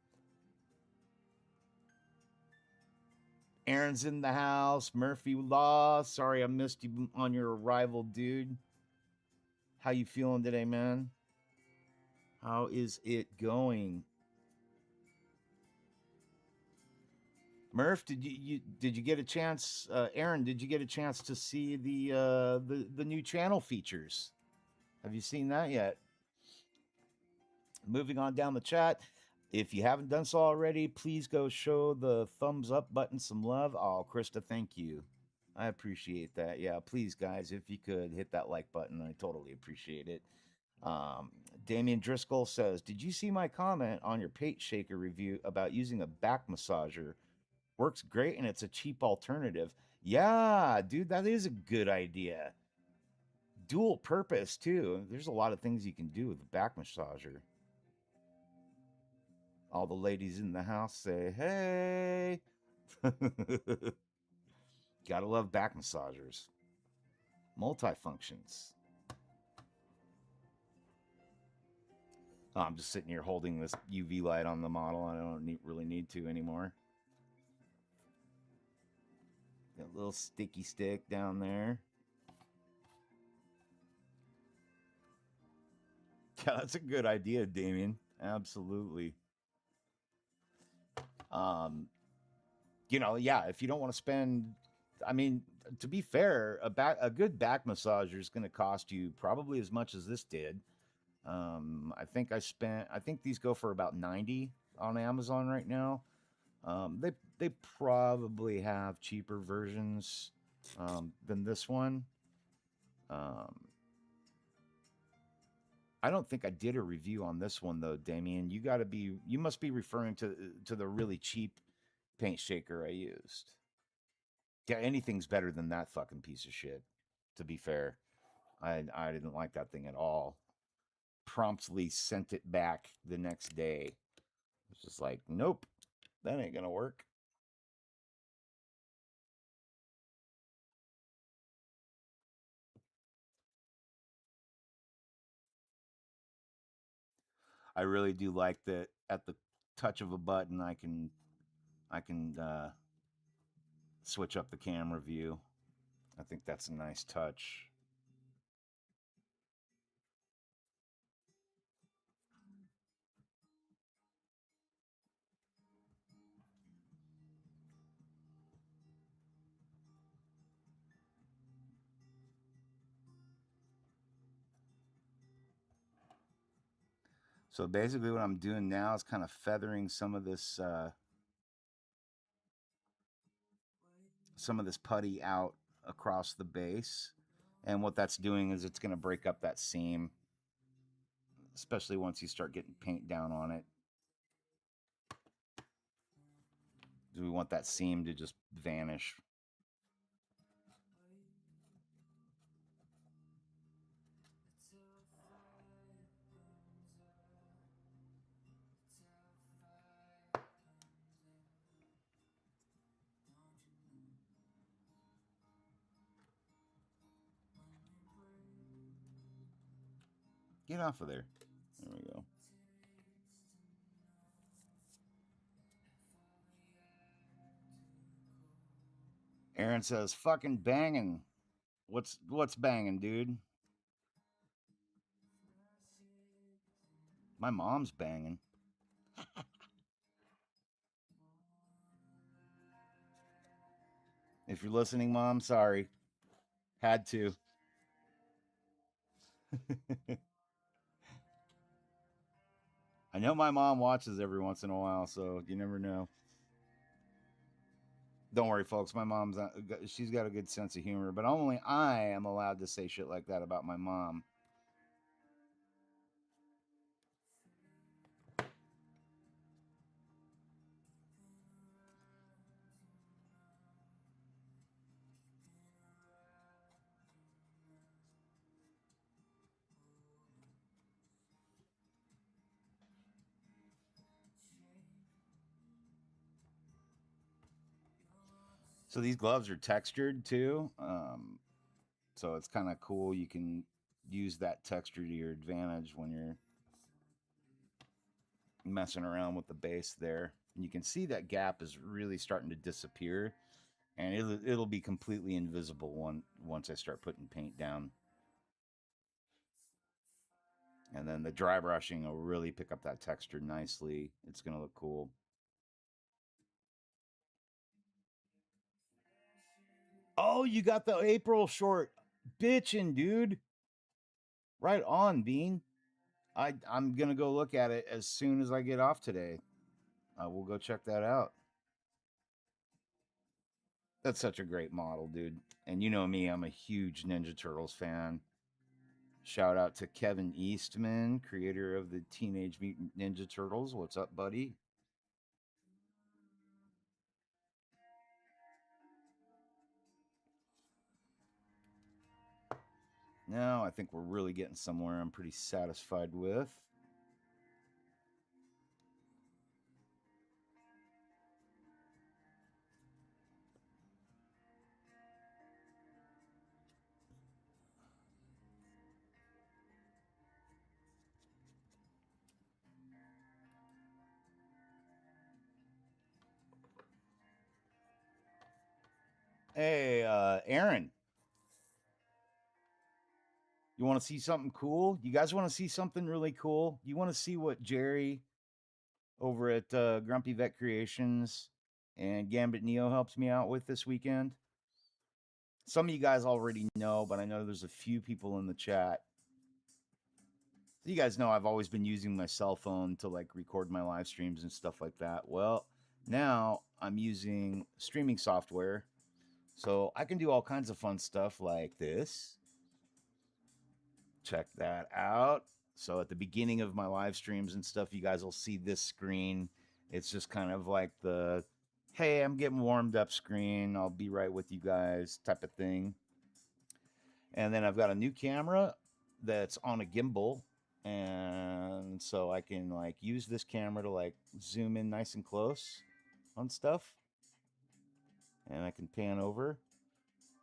Aaron's in the house. Murphy Law. Sorry I missed you on your arrival, dude. How you feeling today, man? How is it going? Murph, did you get a chance? Aaron, did you get a chance to see the new channel features? Have you seen that yet? Moving on down the chat. If you haven't done so already, please go show the thumbs up button some love. Oh, Krista, thank you. I appreciate that. Yeah, please, guys, if you could hit that like button, I totally appreciate it. Damien Driscoll says, did you see my comment on your pate shaker review about using a back massager? Works great and it's a cheap alternative. Yeah, dude, that is a good idea. Dual purpose, too. There's a lot of things you can do with a back massager. All the ladies in the house say, hey. Gotta love back massagers. Multifunctions. Oh, I'm just sitting here holding this UV light on the model. I don't really need to anymore. Got a little sticky stick down there. Yeah, that's a good idea, Damien. Absolutely. Um, yeah, if you don't want to spend, I mean, to be fair, a good back massager is going to cost you probably as much as this did. I think these go for about 90 on Amazon right now. They probably have cheaper versions than this one. Um, I don't think I did a review on this one though, Damien. You must be referring to the really cheap paint shaker I used. Yeah, anything's better than that fucking piece of shit. To be fair, I didn't like that thing at all. Promptly sent it back the next day. It's just like, nope, that ain't gonna work. I really do like that at the touch of a button I can switch up the camera view. I think that's a nice touch. So basically what I'm doing now is kind of feathering some of this putty out across the base. And what that's doing is it's going to break up that seam, especially once you start getting paint down on it. We want that seam to just vanish. Get off of there. There we go. Aaron says, "Fucking banging." What's banging, dude? My mom's banging. If you're listening, Mom, sorry. Had to. I know my mom watches every once in a while, so you never know. Don't worry, folks. My mom's she's got a good sense of humor, but only I am allowed to say shit like that about my mom. So these gloves are textured too. So it's kind of cool. You can use that texture to your advantage when you're messing around with the base there. And you can see that gap is really starting to disappear, and it'll be completely invisible once I start putting paint down. And then the dry brushing will really pick up that texture nicely. It's gonna look cool. Oh, you got the April short, bitchin', dude. Right on, Bean. I'm gonna go look at it as soon as I get off today. We'll go check that out. That's such a great model, dude. And you know me, I'm a huge Ninja Turtles fan. Shout out to Kevin Eastman, creator of the Teenage Mutant Ninja Turtles. What's up, buddy? Now I think we're really getting somewhere I'm pretty satisfied with. Hey, Aaron, you want to see something cool? You guys want to see something really cool? You want to see what Jerry over at Grumpy Vet Creations and Gambit Neo helps me out with this weekend? Some of you guys already know, but I know there's a few people in the chat. You guys know I've always been using my cell phone to like record my live streams and stuff like that. Well, now I'm using streaming software, so I can do all kinds of fun stuff like this. Check that out. So at the beginning of my live streams and stuff, you guys will see this screen. It's just kind of like the hey, I'm getting warmed up screen. I'll be right with you guys type of thing. And then I've got a new camera that's on a gimbal. And so I can like use this camera to like zoom in nice and close on stuff. And I can pan over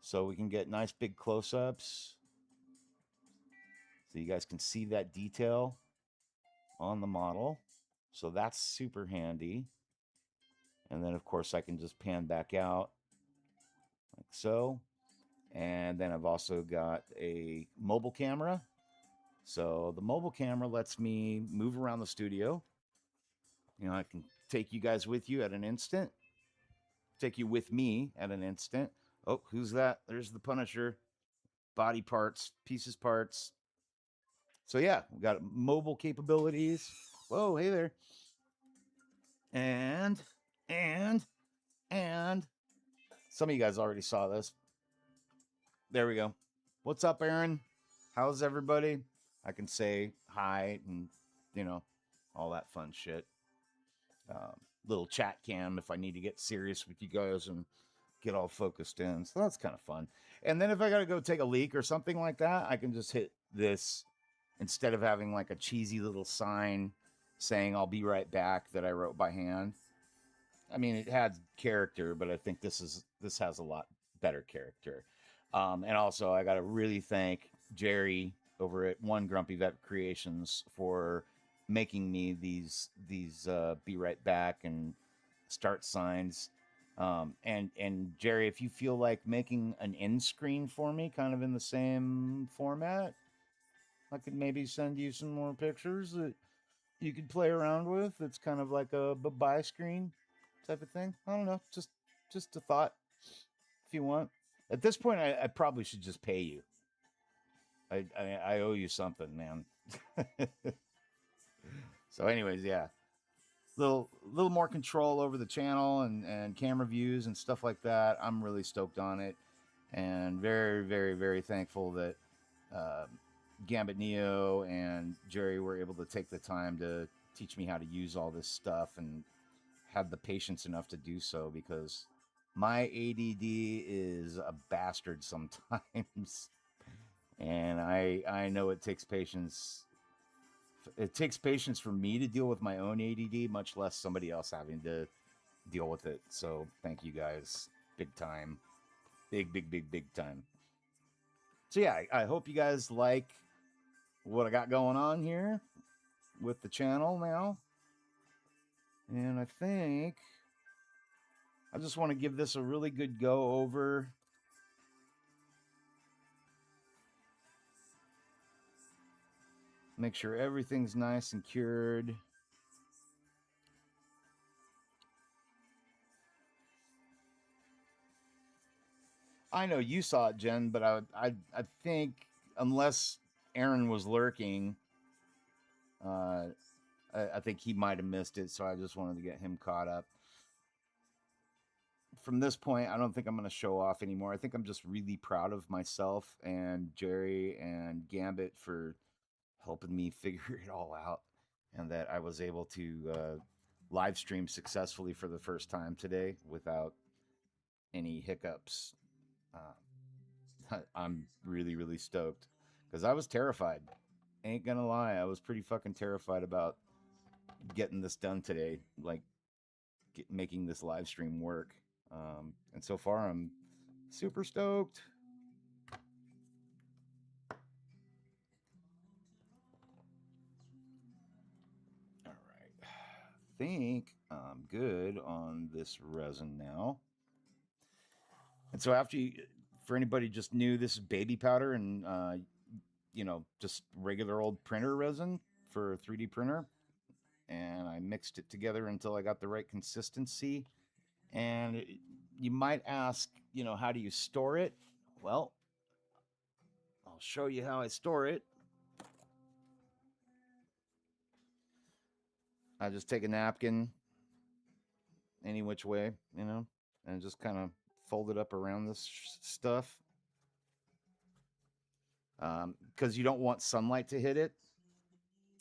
so we can get nice big close ups. So you guys can see that detail on the model. So that's super handy. And then, of course, I can just pan back out like so. And then I've also got a mobile camera. So the mobile camera lets me move around the studio. You know, I can take you guys with you at an instant, take you with me at an instant. Oh, who's that? There's the Punisher. Body parts, pieces, parts. So yeah, we got mobile capabilities. Whoa, hey there. And and and some of you guys already saw this. There we go. What's up, Aaron? How's everybody? I can say hi and you know all that fun shit. Little chat cam if I need to get serious with you guys and get all focused in. So that's kind of fun. And then if I got to go take a leak or something like that, I can just hit this instead of having like a cheesy little sign saying I'll be right back that I wrote by hand. I mean, it had character, but I think this has a lot better character. And also, I got to really thank Jerry over at One Grumpy Vet Creations for making me these be right back and start signs. And Jerry, if you feel like making an end screen for me, kind of in the same format, I could maybe send you some more pictures that you could play around with. It's kind of like a bye screen type of thing. I don't know, just a thought. If you want, at this point, I probably should just pay you. I owe you something, man. So, anyways, yeah, little more control over the channel and camera views and stuff like that. I'm really stoked on it, and very very very thankful that uh, Gambit Neo and Jerry were able to take the time to teach me how to use all this stuff and have the patience enough to do so, because my ADD is a bastard sometimes. And I know it takes patience. It takes patience for me to deal with my own ADD, much less somebody else having to deal with it. So thank you guys, big time, big time. So yeah, I hope you guys like what I got going on here with the channel now. And I think I just want to give this a really good go over. Make sure everything's nice and cured. I know you saw it, Jen, but I think unless Aaron was lurking, uh, I think he might have missed it. So I just wanted to get him caught up. From this point, I don't think I'm going to show off anymore. I think I'm just really proud of myself and Jerry and Gambit for helping me figure it all out, and that I was able to live stream successfully for the first time today without any hiccups. I'm really, really stoked because I was terrified. Ain't gonna lie, I was pretty fucking terrified about getting this done today, like making this live stream work. And so far, I'm super stoked. All right, think I'm good on this resin now. And so after you, for anybody just new, this is baby powder and just regular old printer resin for a 3D printer. And I mixed it together until I got the right consistency. And you might ask, how do you store it? Well, I'll show you how I store it. I just take a napkin, any which way, and just kind of fold it up around this stuff. Because you don't want sunlight to hit it.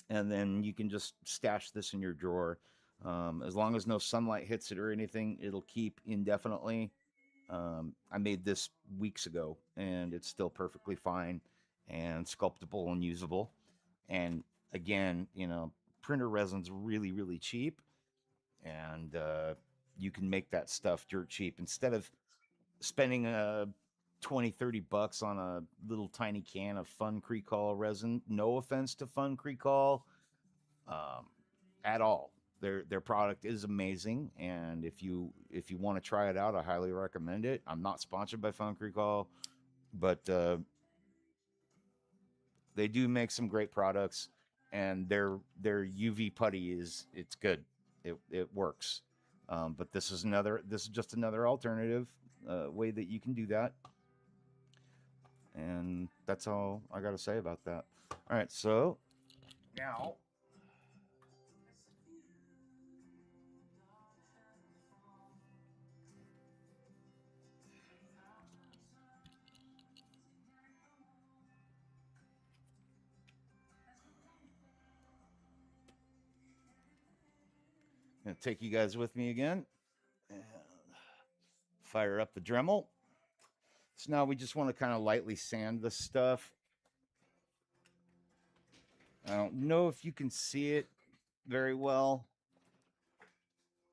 And then you can just stash this in your drawer. As long as no sunlight hits it or anything, it'll keep indefinitely. I made this weeks ago, and it's still perfectly fine and sculptable and usable. And again, printer resin's really, really cheap, and you can make that stuff dirt cheap instead of spending 20-30 bucks on a little tiny can of Fun Crecol resin. No offense to Fun Crecol, um, at all. Their product is amazing, and if you want to try it out, I highly recommend it. I'm not sponsored by Fun Crecol, but they do make some great products, and their UV putty it's good. It works. But this is just another alternative way that you can do that. And that's all I got to say about that. All right, so now I'm gonna take you guys with me again and fire up the Dremel. So now we just want to kind of lightly sand this stuff. I don't know if you can see it very well,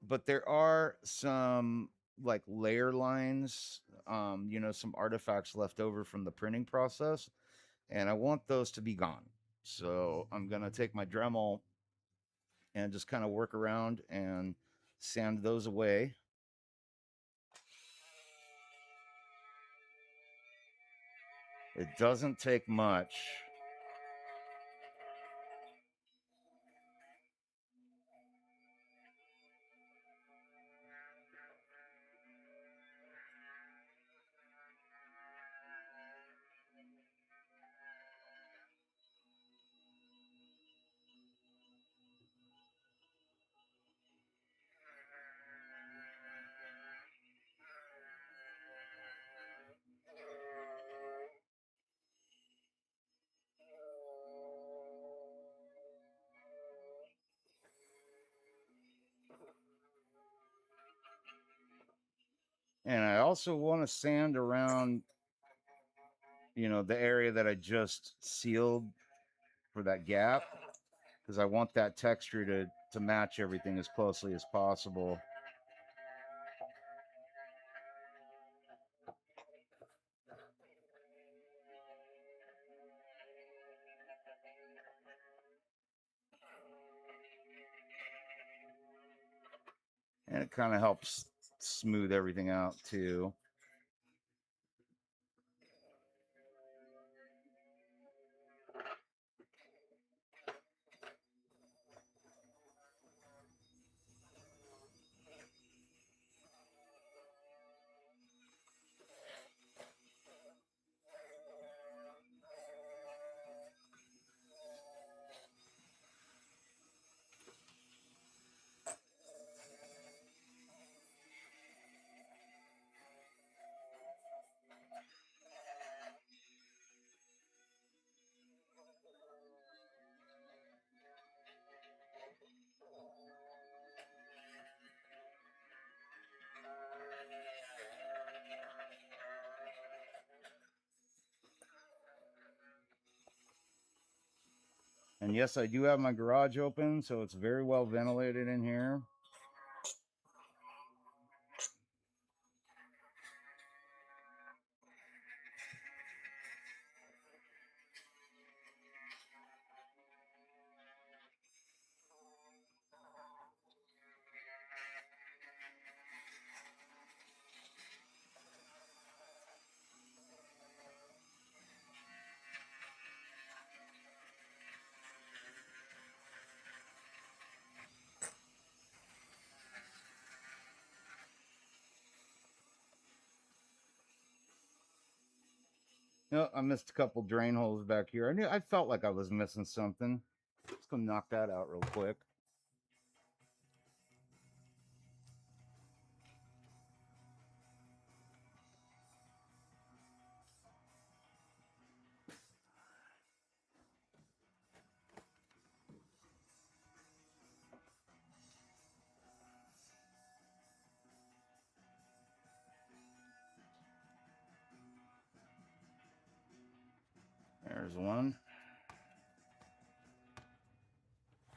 but there are some like layer lines, some artifacts left over from the printing process, and I want those to be gone. So I'm gonna take my Dremel and just kind of work around and sand those away. It doesn't take much. And I also want to sand around, the area that I just sealed for that gap, because I want that texture to match everything as closely as possible. And it kind of helps smooth everything out too. And yes, I do have my garage open, so it's very well ventilated in here. No, I missed a couple drain holes back here. I felt like I was missing something. Let's go knock that out real quick. There's one.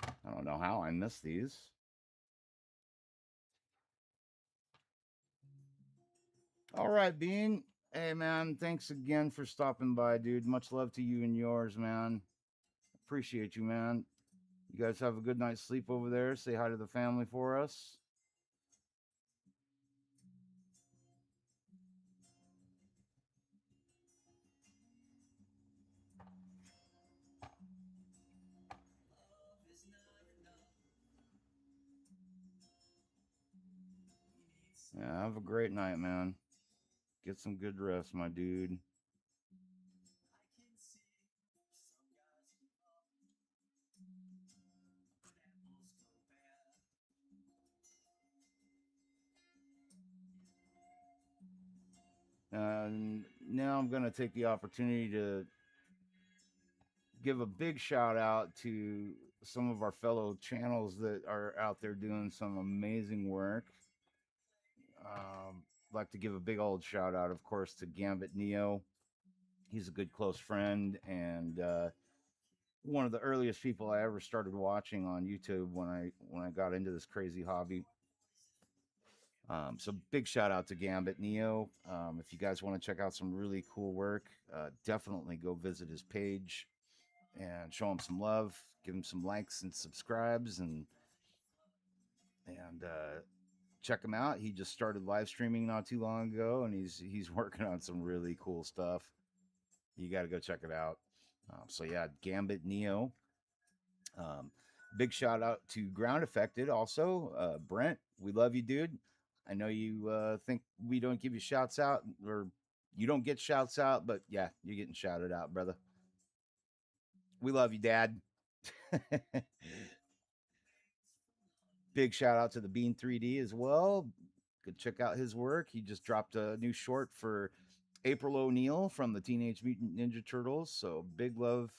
I don't know how I missed these. All right, Bean. Hey, man, thanks again for stopping by, dude. Much love to you and yours, man. Appreciate you, man. You guys have a good night's sleep over there. Say hi to the family for us. Yeah, have a great night, man. Get some good rest, my dude. And now I'm going to take the opportunity to give a big shout out to some of our fellow channels that are out there doing some amazing work. Like to give a big old shout out, of course, to Gambit Neo. He's a good close friend and one of the earliest people I ever started watching on YouTube when I got into this crazy hobby. So big shout out to Gambit Neo. If you guys want to check out some really cool work, definitely go visit his page and show him some love. Give him some likes and subscribes, and check him out. He just started live streaming not too long ago, and he's working on some really cool stuff. You got to go check it out. So yeah, Gambit Neo. Um, Big shout out to Ground Affected also. Brent, we love you, dude. I know you think we don't give you shouts out, or you don't get shouts out, but yeah, you're getting shouted out, brother. We love you, Dad. Big shout out to the Bean 3D as well. Go check out his work. He just dropped a new short for April O'Neil from the Teenage Mutant Ninja Turtles. So big love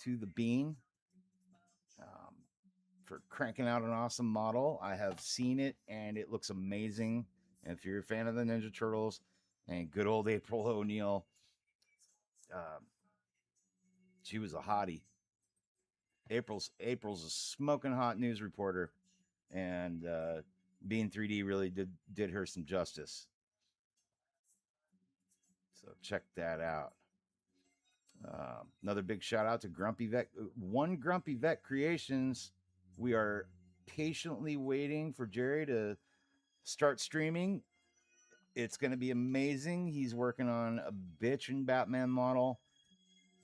to the Bean. Um, for cranking out an awesome model. I have seen it and it looks amazing. And if you're a fan of the Ninja Turtles and good old April O'Neil, uh, she was a hottie. April's a smoking hot news reporter, and Being 3D really did her some justice. So check that out. Another big shout out to Grumpy Vet, One Grumpy Vet Creations. We are patiently waiting for Jerry to start streaming. It's going to be amazing. He's working on a bitchin' Batman model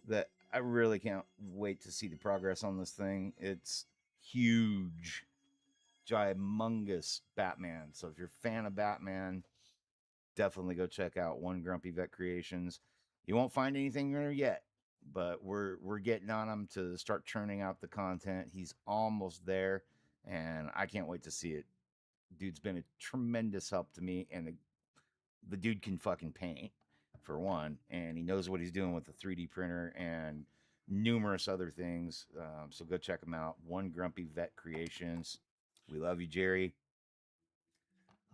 that I really can't wait to see the progress on this thing. It's huge, humongous Batman. So if you're a fan of Batman, definitely go check out One Grumpy Vet Creations. You won't find anything there yet, but we're getting on him to start churning out the content. He's almost there, and I can't wait to see it. Dude's been a tremendous help to me, and the dude can fucking paint for one, and he knows what he's doing with the 3D printer and numerous other things. So go check him out. One Grumpy Vet Creations. We love you, Jerry.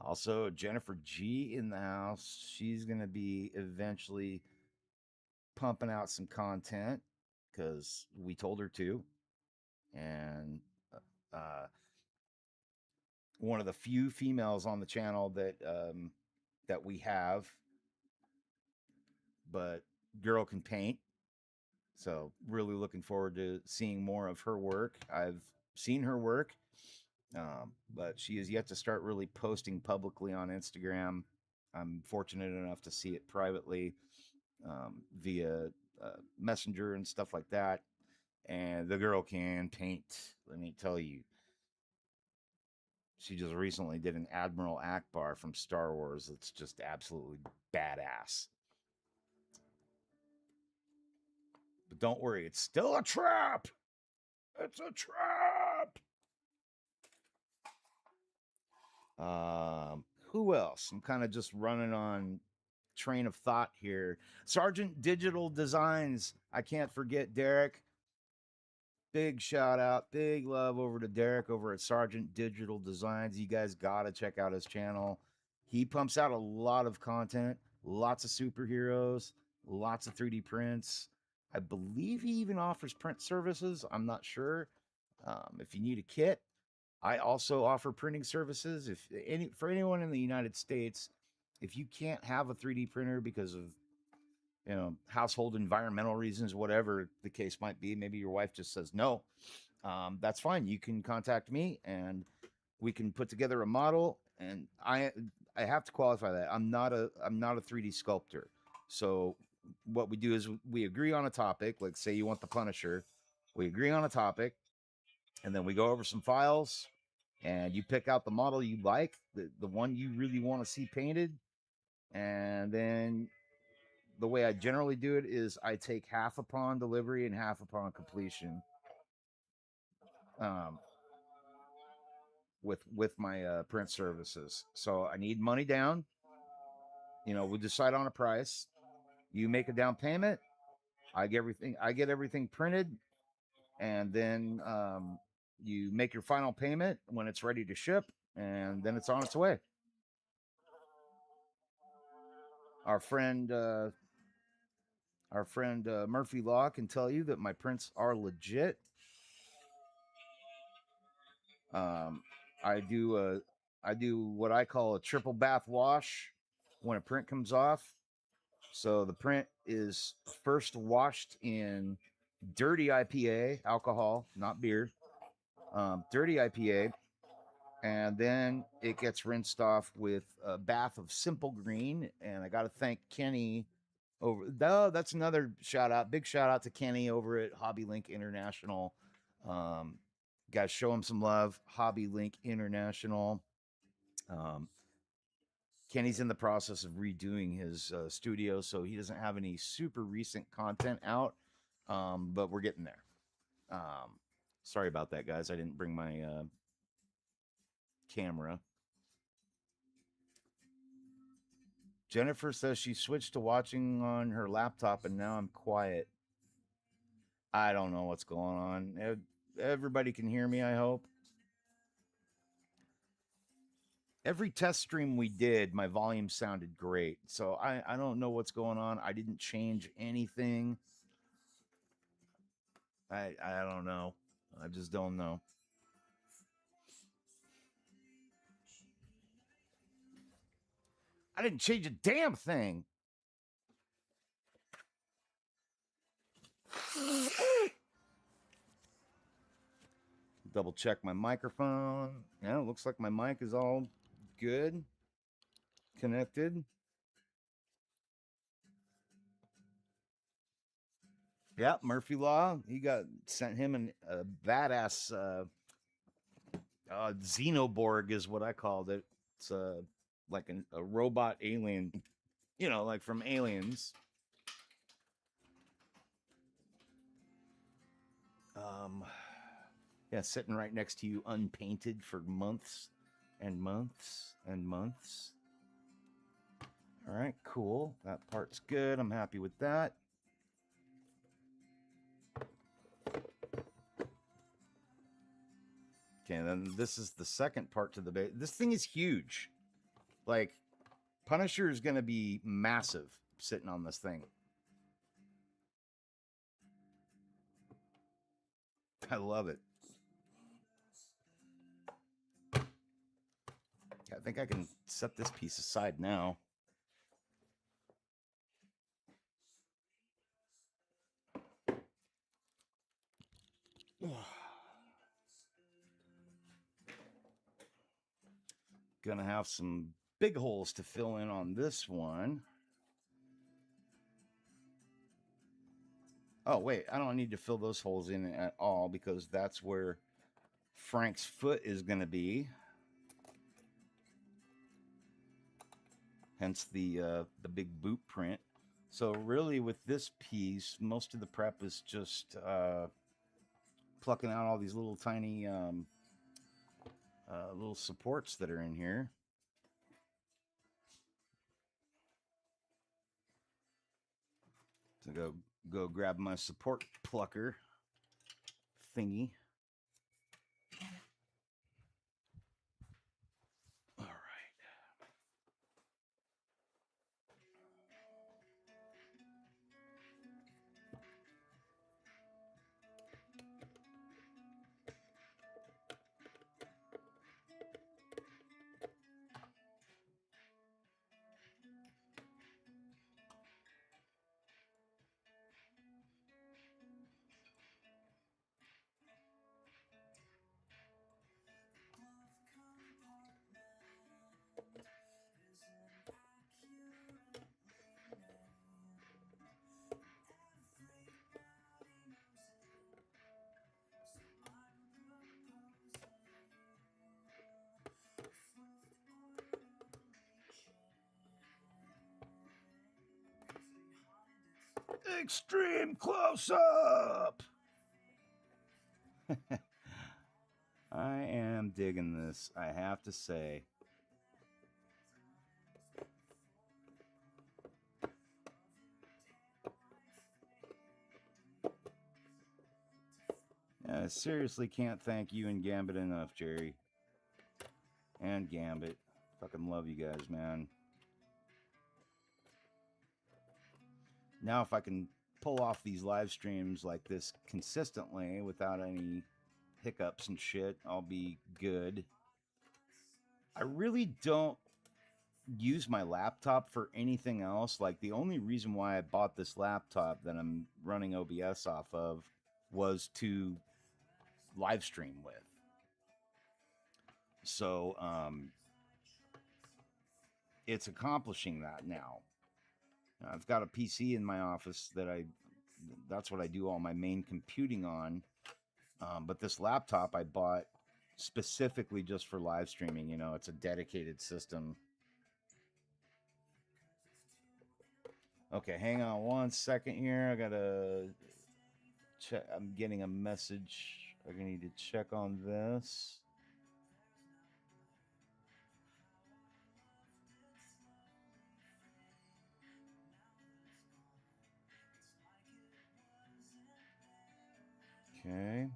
Also, Jennifer G in the house. She's gonna be eventually pumping out some content because we told her to, and uh, one of the few females on the channel that we have, but girl can paint. So really looking forward to seeing more of her work. I've seen her work, but she is yet to start really posting publicly on Instagram. I'm fortunate enough to see it privately via Messenger and stuff like that. And the girl can paint. Let me tell you, she just recently did an Admiral Akbar from Star Wars. It's just absolutely badass. Don't worry, it's still a trap. It's a trap. Who else? I'm kind of just running on train of thought here. Sergeant Digital Designs. I can't forget Derek. Big shout out, big love over to Derek over at Sergeant Digital Designs. You guys got to check out his channel. He pumps out a lot of content, lots of superheroes, lots of 3D prints. I believe he even offers print services. I'm not sure. If you need a kit, I also offer printing services. For anyone in the United States, if you can't have a 3D printer because of household environmental reasons, whatever the case might be, maybe your wife just says no, that's fine. You can contact me and we can put together a model. And I have to qualify that I'm not a 3D sculptor. So what we do is we agree on a topic. Like, say you want the Punisher, we agree on a topic, and then we go over some files, and you pick out the model you like, the one you really want to see painted, and then the way I generally do it is I take half upon delivery and half upon completion. With my print services. So I need money down. We decide on a price. You make a down payment. I get everything printed, and then you make your final payment when it's ready to ship, and then it's on its way. Our friend Murphy Law can tell you that my prints are legit. I do what I call a triple bath wash when a print comes off. So the print is first washed in dirty IPA, alcohol, not beer, dirty IPA, and then it gets rinsed off with a bath of Simple Green. And I got to thank Kenny that's another shout out. Big shout out to Kenny over at Hobby Link International. Guys, show him some love. Hobby Link International. Kenny's in the process of redoing his studio, so he doesn't have any super recent content out, but we're getting there. Sorry about that, guys. I didn't bring my camera. Jennifer says she switched to watching on her laptop, and now I'm quiet. I don't know what's going on. Everybody can hear me, I hope. Every test stream we did, my volume sounded great. So I don't know what's going on. I didn't change anything. I don't know. I just don't know. I didn't change a damn thing. Double check my microphone. Yeah, it looks like my mic is all good. Connected. Yeah, Murphy Law. He sent him a badass Xenoborg is what I called it. It's like a robot alien, like from Aliens. Yeah, sitting right next to you, unpainted for months and months and months. All right, cool. That part's good. I'm happy with that. Okay, then this is the second part to the base. This thing is huge. Like, Punisher is going to be massive sitting on this thing. I love it. I think I can set this piece aside now. Gonna have some big holes to fill in on this one. Oh, wait, I don't need to fill those holes in at all because that's where Frank's foot is going to be. Hence the big boot print. So really with this piece, most of the prep is just plucking out all these little tiny little supports that are in here. So go grab my support plucker thingy. All right. Extreme close up. I am digging this, I have to say. I seriously can't thank you and Gambit enough, Jerry. And Gambit. Fucking love you guys, man. Now, if I can pull off these live streams like this consistently without any hiccups and shit, I'll be good. I really don't use my laptop for anything else. Like, the only reason why I bought this laptop that I'm running OBS off of was to live stream with. So it's accomplishing that now. I've got a PC in my office that's what I do all my main computing on. But this laptop I bought specifically just for live streaming. You know, it's a dedicated system. Okay, hang on one second here. I gotta check. I'm getting a message. I need to check on this. Okay.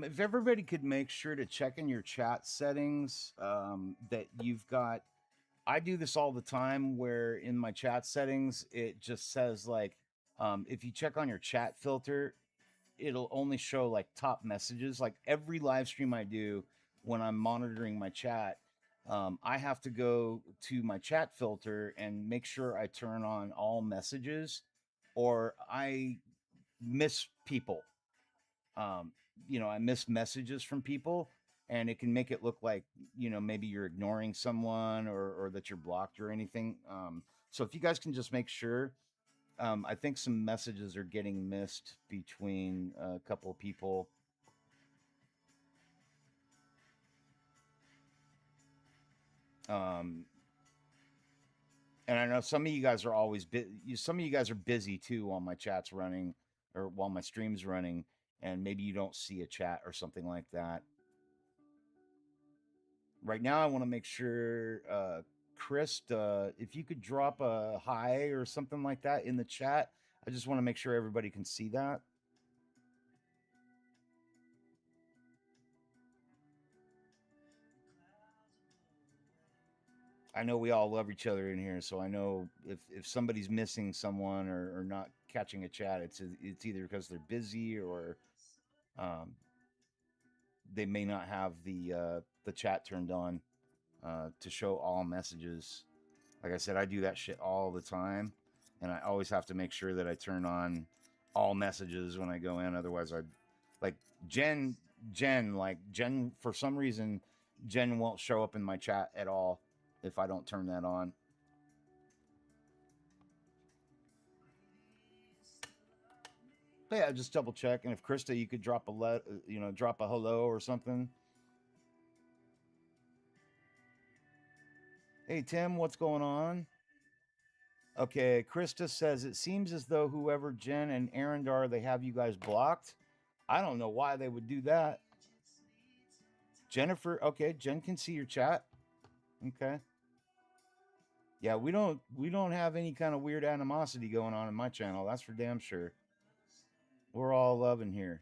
If everybody could make sure to check in your chat settings, that you've got, I do this all the time where in my chat settings, it just says like, if you check on your chat filter, it'll only show like top messages. Like every live stream I do when I'm monitoring my chat, I have to go to my chat filter and make sure I turn on all messages or I miss people. I miss messages from people and it can make it look like, maybe you're ignoring someone or that you're blocked or anything. So if you guys can just make sure, I think some messages are getting missed between a couple of people. And I know some of you guys are always some of you guys are busy too while my chat's running or while my stream's running, and maybe you don't see a chat or something like that. Right now, I want to make sure, Chris, if you could drop a hi or something like that in the chat. I just want to make sure everybody can see that. I know we all love each other in here, so I know if somebody's missing someone or not catching a chat, it's either because they're busy or um, they may not have the chat turned on to show all messages. Like I said, I do that shit all the time, and I always have to make sure that I turn on all messages when I go in. Otherwise, like Jen, for some reason, Jen won't show up in my chat at all if I don't turn that on. But yeah, just double check, and if Krista, you could drop drop a hello or something. Hey Tim, what's going on? Okay, Krista says it seems as though whoever Jen and Aaron are, they have you guys blocked. I don't know why they would do that. Jennifer, okay, Jen can see your chat. Okay. Yeah, we don't have any kind of weird animosity going on in my channel. That's for damn sure. We're all loving here.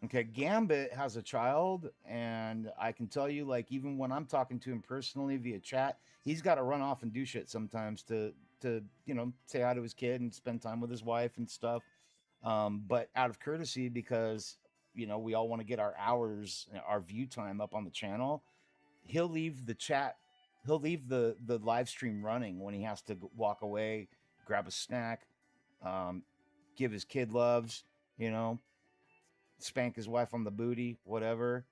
Okay, Gambit has a child, and I can tell you, like, even when I'm talking to him personally via chat, he's got to run off and do shit sometimes to say hi to his kid and spend time with his wife and stuff. But out of courtesy, because we all want to get our hours, our view time up on the channel, he'll leave the chat, he'll leave the live stream running when he has to walk away, grab a snack, um, give his kid loves, you know, spank his wife on the booty, whatever.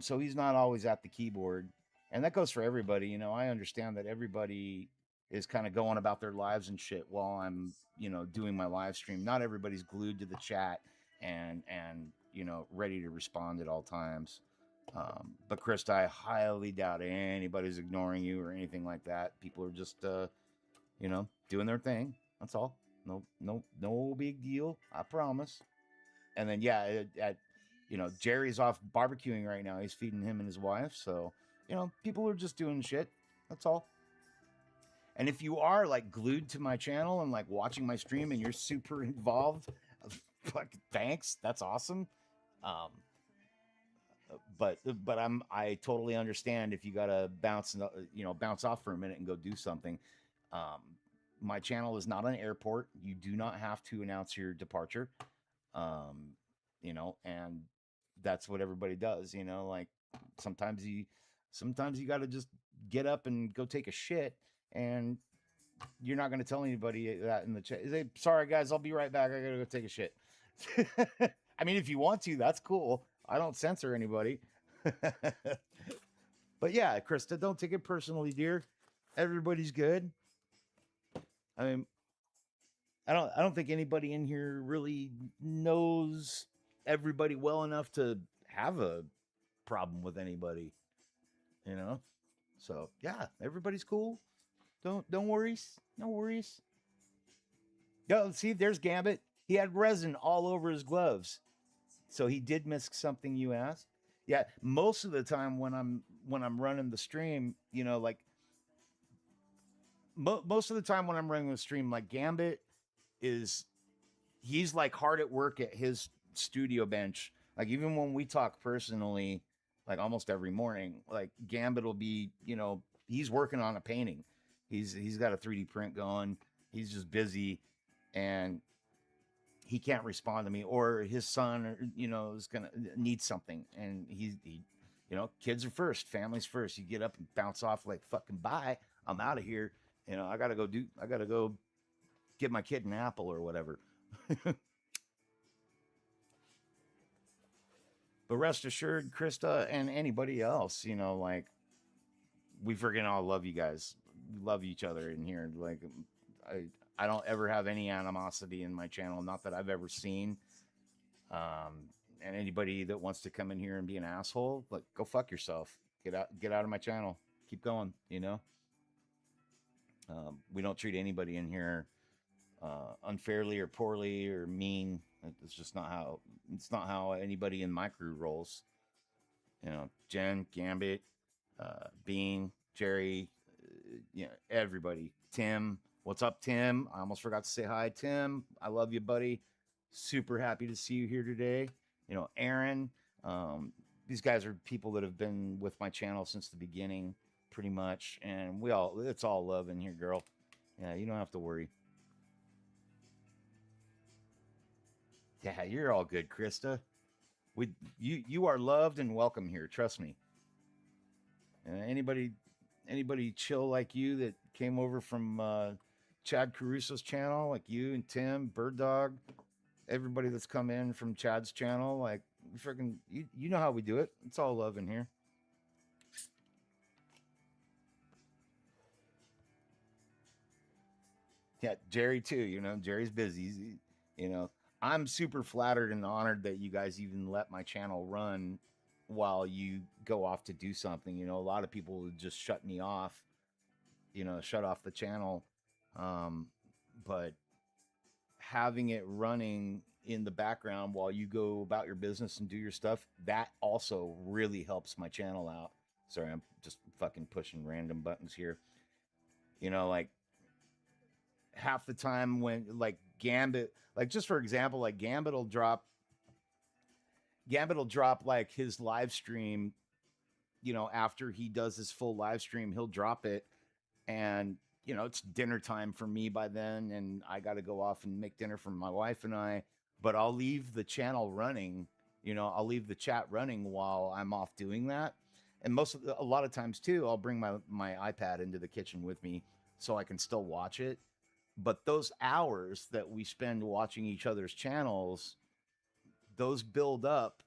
So he's not always at the keyboard, and that goes for everybody. I understand that everybody is kind of going about their lives and shit while I'm, doing my live stream. Not everybody's glued to the chat and ready to respond at all times. But Krista, I highly doubt anybody's ignoring you or anything like that. People are just, doing their thing. That's all. No, no, no big deal. I promise. And then yeah, Jerry's off barbecuing right now. He's feeding him and his wife. So people are just doing shit. That's all. And if you are like glued to my channel and like watching my stream and you're super involved, fuck, thanks. That's awesome. Um, but I totally understand if you gotta bounce off for a minute and go do something. Um, my channel is not an airport. You do not have to announce your departure. Um, and that's what everybody does. Like sometimes you got to just get up and go take a shit, and you're not going to tell anybody that in the chat. Say, sorry guys, I'll be right back. I gotta go take a shit. I mean, if you want to, that's cool. I don't censor anybody. But yeah, Krista, don't take it personally, dear. Everybody's good. I mean, I don't think anybody in here really knows everybody well enough to have a problem with anybody, you know? So yeah, everybody's cool. Don't worries. No worries. Yo, see, there's Gambit. He had resin all over his gloves. So he did miss something you asked. Yeah, most of the time when I'm running the stream, like most of the time when I'm running the stream, like Gambit is he's like hard at work at his studio bench. Like even when we talk personally, like almost every morning, like Gambit will be, he's working on a painting. He's got a 3D print going. He's just busy, and he can't respond to me, or his son, or, is gonna need something, and he kids are first, families first. You get up and bounce off like fucking bye. I'm out of here. I gotta go get my kid an apple or whatever. But rest assured, Krista and anybody else, like we freaking all love you guys. We love each other in here. Like I I don't ever have any animosity in my channel, not that I've ever seen. And anybody that wants to come in here and be an asshole, like go fuck yourself. Get out of my channel. Keep going, We don't treat anybody in here unfairly or poorly or mean. It's just not how. It's not how anybody in my crew rolls. Jen, Gambit, Bean, Jerry, everybody. Tim, what's up, Tim? I almost forgot to say hi, Tim. I love you, buddy. Super happy to see you here today. Aaron. These guys are people that have been with my channel since the beginning, pretty much, and it's all love in here, girl. Yeah, you don't have to worry. Yeah, you're all good, Krista. You are loved and welcome here. Trust me. Anybody chill like you that came over from Chad Caruso's channel, like you and Tim, Bird Dog, everybody that's come in from Chad's channel, like freaking, you know how we do it. It's all love in here. Yeah, Jerry too. You know, Jerry's busy. You know, I'm super flattered and honored that you guys even let my channel run while you go off to do something. You know, a lot of people would just shut me off. You know, shut off the channel. Um, but having it running in the background while you go about your business and do your stuff, that also really helps my channel out. Sorry, I'm just fucking pushing random buttons here. You know, like half the time when like Gambit, like just for example, like Gambit will drop like his live stream, you know, after he does his full live stream, he'll drop it, and you know it's dinner time for me by then, and I got to go off and make dinner for my wife and I. But I'll leave the channel running, you know, I'll leave the chat running while I'm off doing that. And a lot of times too, I'll bring my iPad into the kitchen with me so I can still watch it. But those hours that we spend watching each other's channels, those build up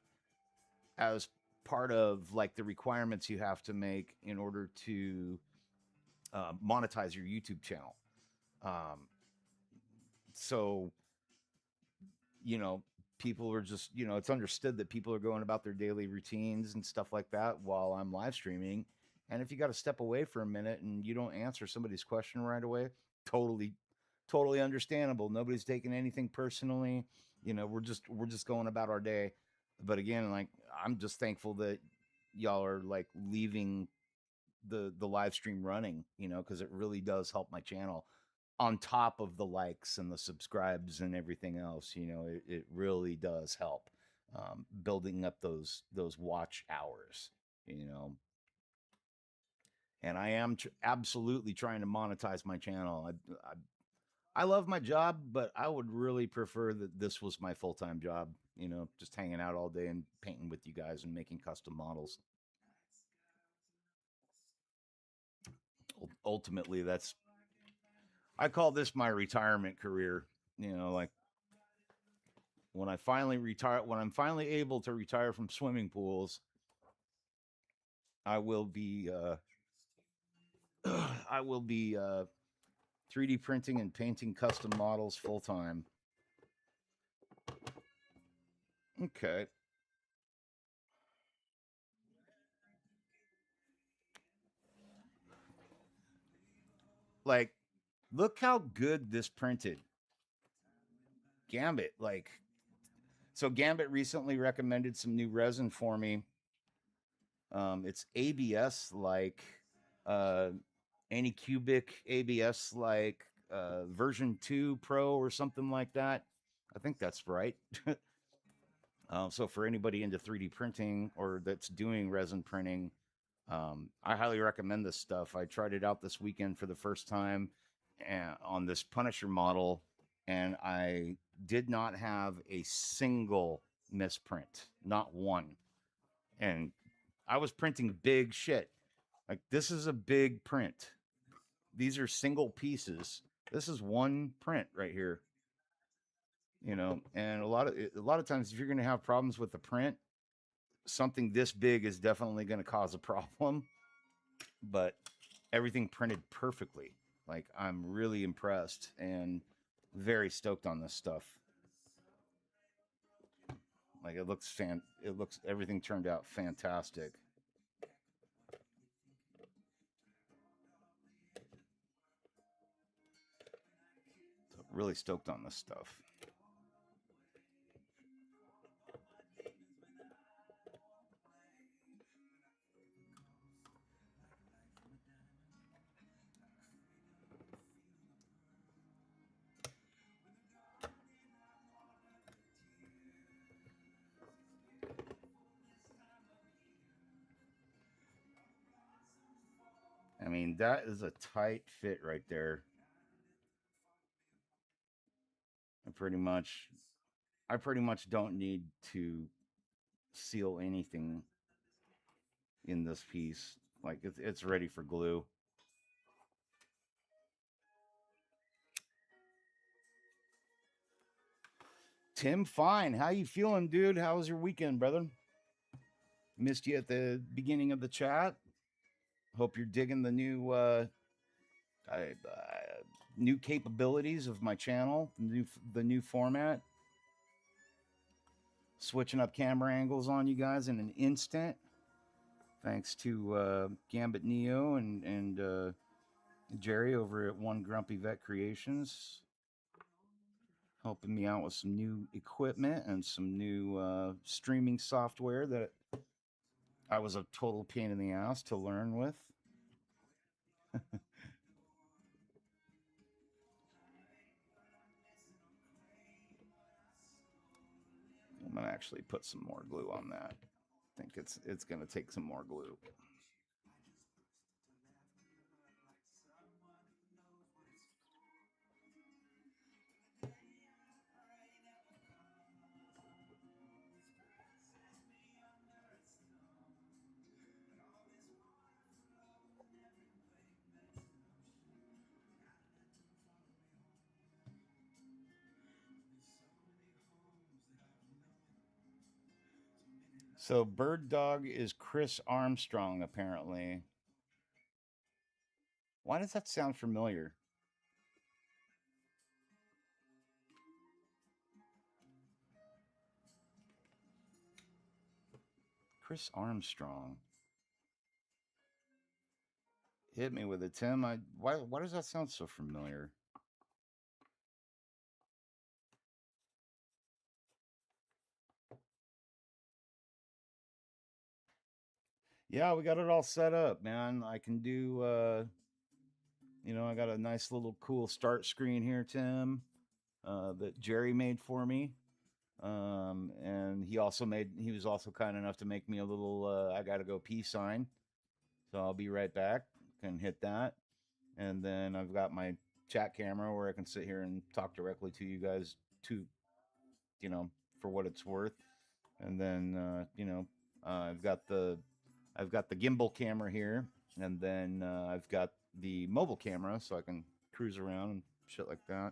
as part of like the requirements you have to make in order to monetize your YouTube channel. Um, so, you know, people are just, you know, it's understood that people are going about their daily routines and stuff like that while I'm live streaming. And if you got to step away for a minute and you don't answer somebody's question right away, totally, totally understandable. Nobody's taking anything personally. You know, we're just going about our day. But again, like I'm just thankful that y'all are like leaving the live stream running, you know, because it really does help my channel on top of the likes and the subscribes and everything else. You know, it really does help building up those watch hours, you know. And I am absolutely trying to monetize my channel. I love my job, but I would really prefer that this was my full time job. You know, just hanging out all day and painting with you guys and making custom models. Ultimately, that's I call this my retirement career. You know, like when I finally retire, when I'm finally able to retire from swimming pools, I will be, I will be 3D printing and painting custom models full time. Okay, like look how good this printed. Gambit, like so Gambit recently recommended some new resin for me. It's ABS like uh, any cubic ABS like version 2 Pro or something like that. I think that's right. So for anybody into 3D printing or that's doing resin printing, I highly recommend this stuff. I tried it out this weekend for the first time on this Punisher model, and I did not have a single misprint, not one. And I was printing big shit. Like this is a big print. These are single pieces. This is one print right here, you know. And a lot of times if you're going to have problems with the print, something this big is definitely going to cause a problem, but everything printed perfectly. Like I'm really impressed and very stoked on this stuff. Like it looks everything turned out fantastic. So really stoked on this stuff. I mean, that is a tight fit right there. I pretty much I pretty much don't need to seal anything in this piece. Like it's ready for glue. Tim, fine. How you feeling, dude? How was your weekend, brother? Missed you at the beginning of the chat. Hope you're digging the new capabilities of my channel, the new format. Switching up camera angles on you guys in an instant, thanks to Gambit Neo and Jerry over at One Grumpy Vet Creations, helping me out with some new equipment and some new streaming software that I was a total pain in the ass to learn with. I'm gonna actually put some more glue on that. I think it's gonna take some more glue. So Bird Dog is Chris Armstrong, apparently. Why does that sound familiar? Chris Armstrong. Hit me with it, Tim. Why does that sound so familiar? Yeah, we got it all set up, man. I can do I got a nice little cool start screen here, Tim, that Jerry made for me. And he was also kind enough to make me a little I gotta go pee sign. So I'll be right back. Can hit that. And then I've got my chat camera where I can sit here and talk directly to you guys to, for what it's worth. And then, I've got the gimbal camera here, and then I've got the mobile camera so I can cruise around and shit like that.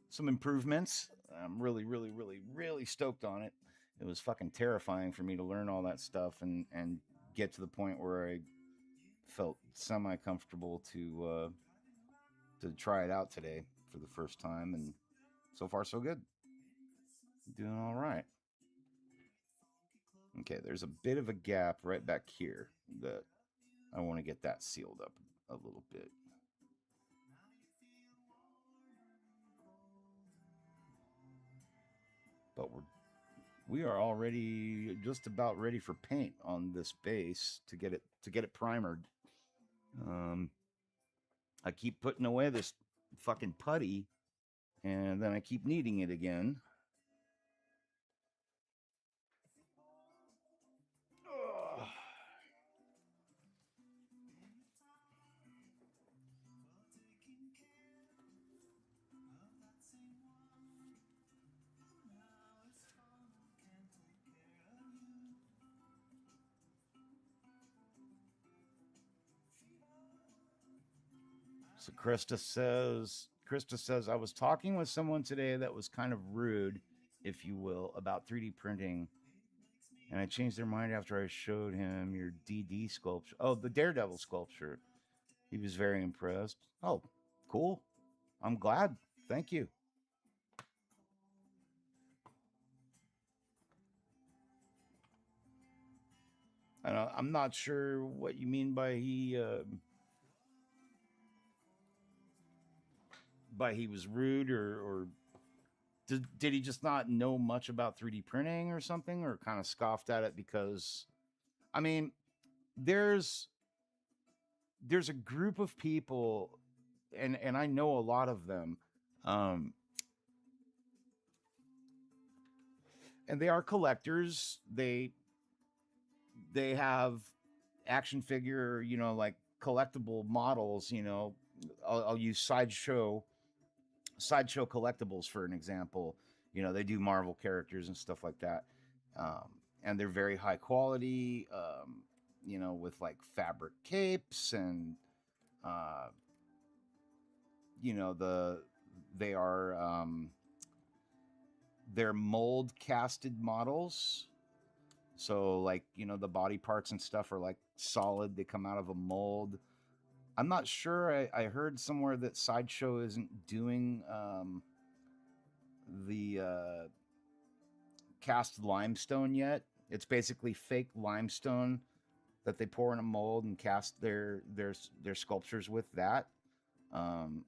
Some improvements. I'm really, really, really, really stoked on it. It was fucking terrifying for me to learn all that stuff and get to the point where I felt semi comfortable to try it out today for the first time, and so far so good. Doing all right. Okay, there's a bit of a gap right back here that I want to get that sealed up a little bit. But we are already just about ready for paint on this base to get it primered. I keep putting away this fucking putty, and then I keep needing it again. Ugh. So Krista says, I was talking with someone today that was kind of rude, if you will, about 3D printing. And I changed their mind after I showed him your DD sculpture. Oh, the Daredevil sculpture. He was very impressed. Oh, cool. I'm glad. Thank you. I'm not sure what you mean by he was rude, or did he just not know much about 3D printing or something, or kind of scoffed at it because, I mean, there's a group of people, and I know a lot of them, and they are collectors. They have action figure, like collectible models. I'll use sideshow collectibles for an example. They do Marvel characters and stuff like that, and they're very high quality. With like fabric capes and they are they're mold casted models. So like, the body parts and stuff are like solid. They come out of a mold. I'm not sure. I heard somewhere that Sideshow isn't doing the cast limestone yet. It's basically fake limestone that they pour in a mold and cast their sculptures with that. Um,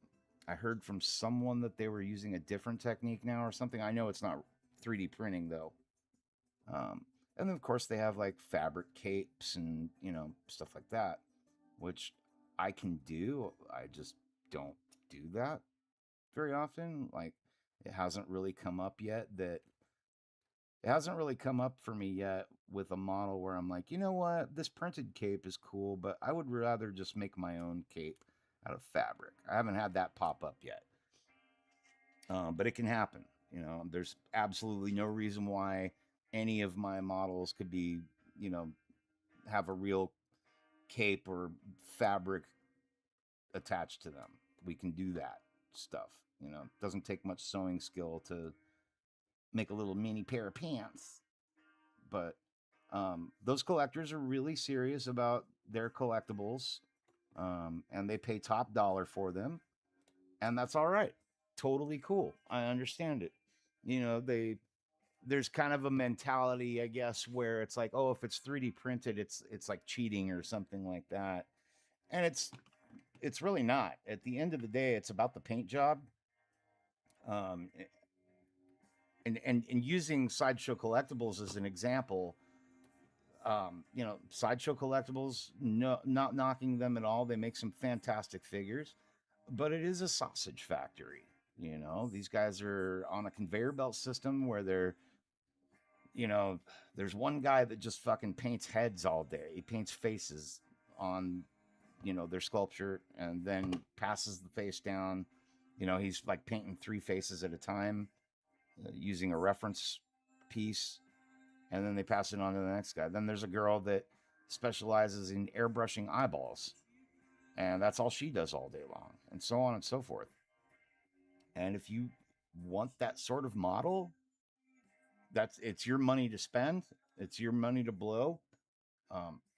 I heard from someone that they were using a different technique now or something. I know it's not 3D printing though. Um, and then of course they have like fabric capes and stuff like that, which I can do. I just don't do that very often. Like it hasn't really come up yet that it hasn't really come up for me yet with a model where I'm like, you know what, this printed cape is cool, but I would rather just make my own cape out of fabric. I haven't had that pop up yet, but it can happen. There's absolutely no reason why any of my models could be, you know, have a real cape or fabric attached to them. We can do that stuff. It doesn't take much sewing skill to make a little mini pair of pants. But those collectors are really serious about their collectibles, and they pay top dollar for them, and that's all right. Totally cool. I understand it. They there's kind of a mentality, I guess, where it's like, oh, if it's 3D printed, it's like cheating or something like that, and it's really not. At the end of the day, it's about the paint job. Um, and using Sideshow Collectibles as an example, Sideshow Collectibles, no, not knocking them at all. They make some fantastic figures, but it is a sausage factory. These guys are on a conveyor belt system where you know, there's one guy that just fucking paints heads all day. He paints faces on, their sculpture and then passes the face down. He's like painting 3 faces at a time using a reference piece, and then they pass it on to the next guy. Then there's a girl that specializes in airbrushing eyeballs, and that's all she does all day long, and so on and so forth. And if you want that sort of model, it's your money to spend. It's your money to blow.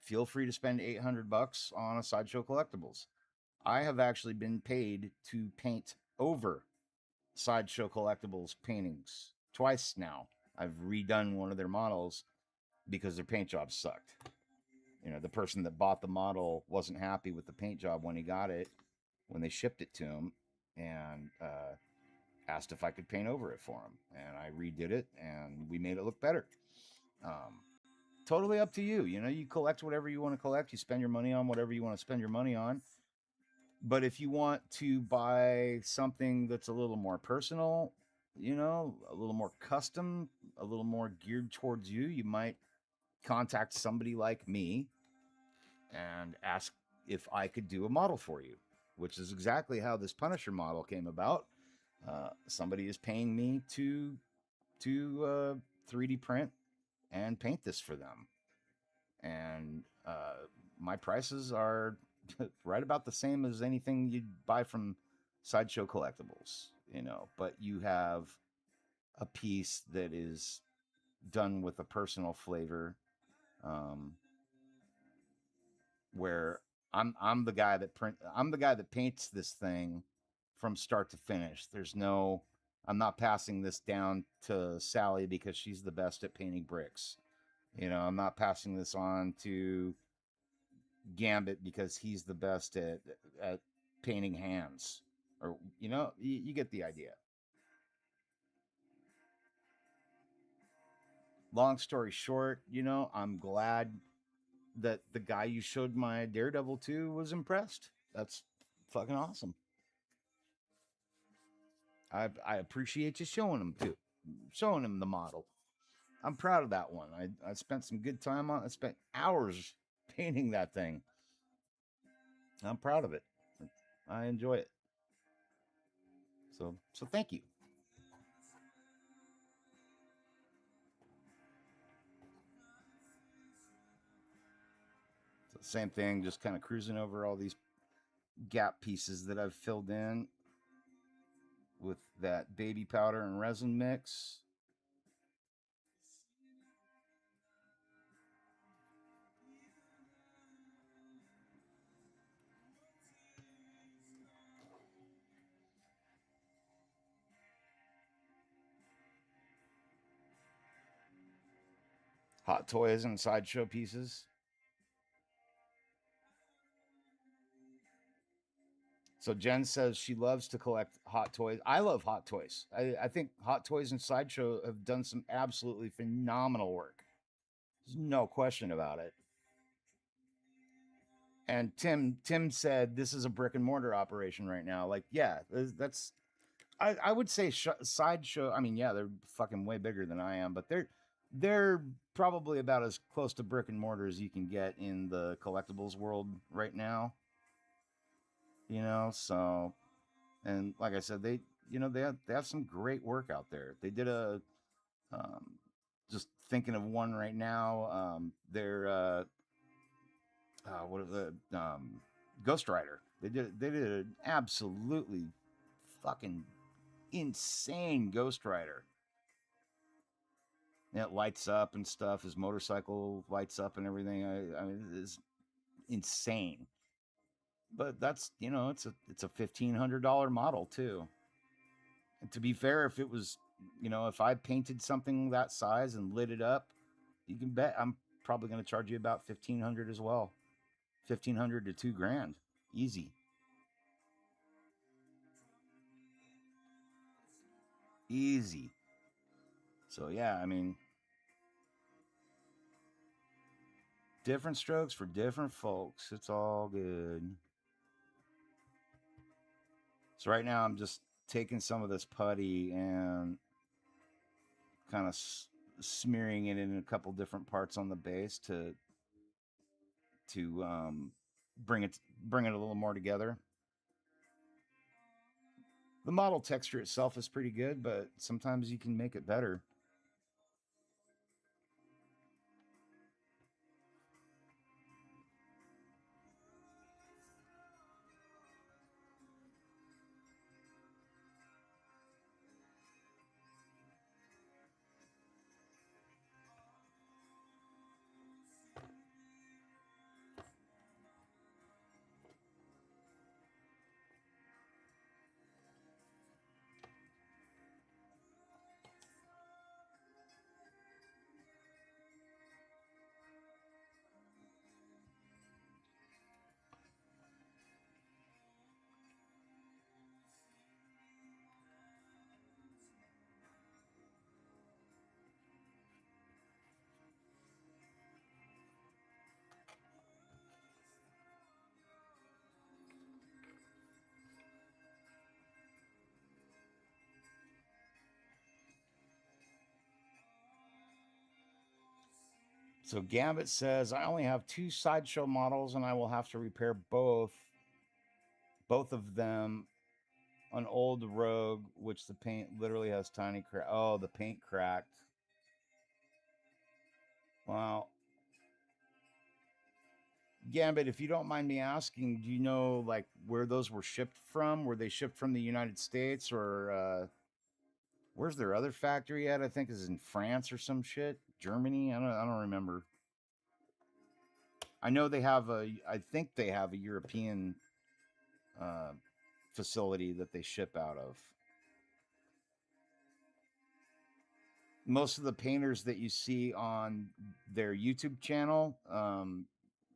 Feel free to spend $800 on a Sideshow Collectibles. I have actually been paid to paint over Sideshow Collectibles paintings twice now. I've redone one of their models because their paint job sucked. The person that bought the model wasn't happy with the paint job when he got it, when they shipped it to him, and asked if I could paint over it for him. And I redid it, and we made it look better. Totally up to you. You collect whatever you want to collect. You spend your money on whatever you want to spend your money on. But if you want to buy something that's a little more personal, a little more custom, a little more geared towards you, you might contact somebody like me and ask if I could do a model for you, which is exactly how this Punisher model came about. Somebody is paying me to 3D print and paint this for them. And my prices are right about the same as anything you'd buy from Sideshow Collectibles, but you have a piece that is done with a personal flavor, where I'm the guy that paints this thing from start to finish. I'm not passing this down to Sally because she's the best at painting bricks. I'm not passing this on to Gambit because he's the best at painting hands, or you get the idea. Long story short, I'm glad that the guy you showed my Daredevil to was impressed. That's fucking awesome. I appreciate you showing him the model. I'm proud of that one. I spent some good time on it. I spent hours painting that thing. I'm proud of it. I enjoy it. So thank you. So same thing, just kind of cruising over all these gap pieces that I've filled in with that baby powder and resin mix. Hot toys and sideshow pieces. So Jen says she loves to collect hot toys. I love hot toys. I think hot toys and sideshow have done some absolutely phenomenal work. There's no question about it. And Tim said this is a brick and mortar operation right now. Like, yeah, that's I would say sideshow. I mean, yeah, they're fucking way bigger than I am, but they're probably about as close to brick and mortar as you can get in the collectibles world right now. So and like I said, they have some great work out there. They did um, just thinking of one right now. They're what are the Ghost Rider. They did an absolutely fucking insane Ghost Rider. And it lights up and stuff. His motorcycle lights up and everything. I mean, it's insane. But that's it's a $1,500 model too. And to be fair, if it was if I painted something that size and lit it up, you can bet I'm probably going to charge you about 1,500 as well. 1,500 to $2,000, easy. Easy. So yeah, I mean, different strokes for different folks. It's all good. So right now I'm just taking some of this putty and kind of smearing it in a couple different parts on the base to bring it a little more together. The model texture itself is pretty good, but sometimes you can make it better. So Gambit says I only have two sideshow models and I will have to repair both of them. An old Rogue, which the paint literally has tiny crack. Oh, the paint cracked. Well, Gambit, if you don't mind me asking, do you know like where those were shipped from? Were they shipped from the United States or where's their other factory at? I think is in France or some shit. Germany? I don't remember. I know they have I think they have a European uh, facility that they ship out of. Most of the painters that you see on their YouTube channel,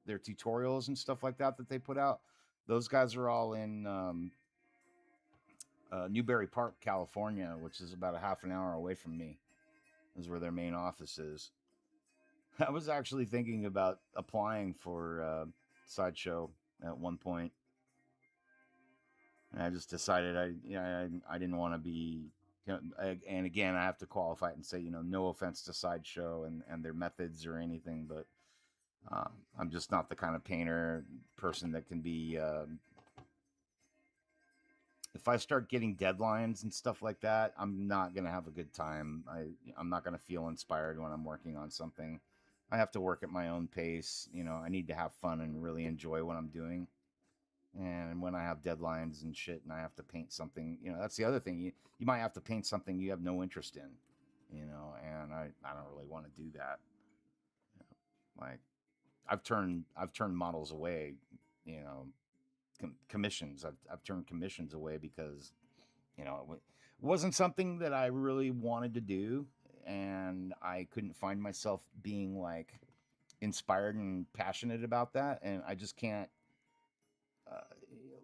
their tutorials and stuff like that they put out, those guys are all in Newberry Park, California, which is about a half an hour away from me. Is where their main office is. I was actually thinking about applying for Sideshow at one point, and I just decided I didn't want to be. And again, I have to qualify it and say, no offense to Sideshow and their methods or anything, but I'm just not the kind of painter person that can be. If I start getting deadlines and stuff like that, I'm not gonna have a good time. I'm not gonna feel inspired when I'm working on something. I have to work at my own pace. I need to have fun and really enjoy what I'm doing. And when I have deadlines and shit, and I have to paint something, that's the other thing. You might have to paint something you have no interest in, and I don't really want to do that. Like I've turned models away, you know, commissions. I've turned commissions away because it wasn't something that I really wanted to do, and I couldn't find myself being like inspired and passionate about that, and I just can't. Uh,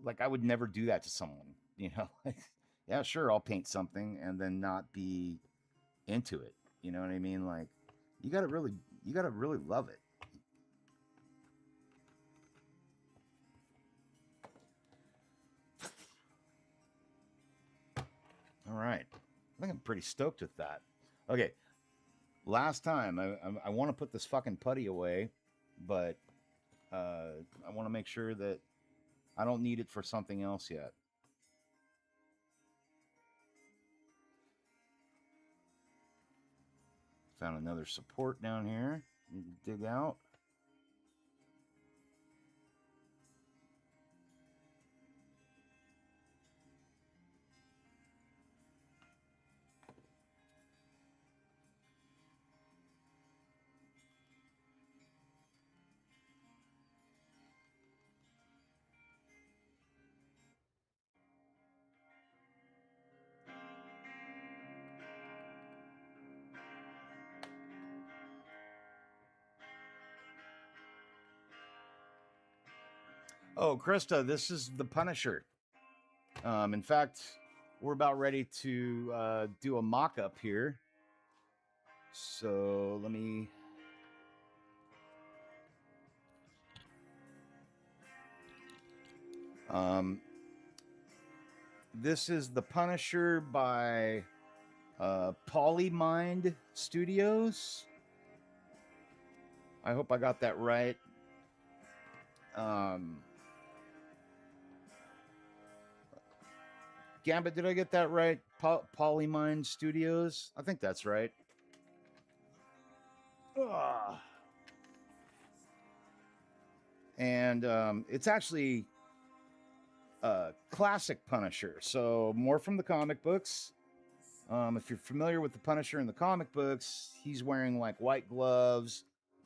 like I would never do that to someone, you know. Like, yeah, sure, I'll paint something and then not be into it. You know what I mean? Like, you gotta really, you gotta really love it. All right, I think I'm pretty stoked with that. Okay, last time I want to put this fucking putty away, but I want to make sure that I don't need it for something else yet. Found another support down here. Need to dig out. Oh, Krista, this is the Punisher. In fact, we're about ready to do a mock up here. So let me. Um, this is the Punisher by Polymind Studios. I hope I got that right. Um, Gambit, did I get that right? Polymind Studios? I think that's right. Ugh. And it's actually classic Punisher, so more from the comic books. If you're familiar with the Punisher in the comic books, he's wearing like white gloves.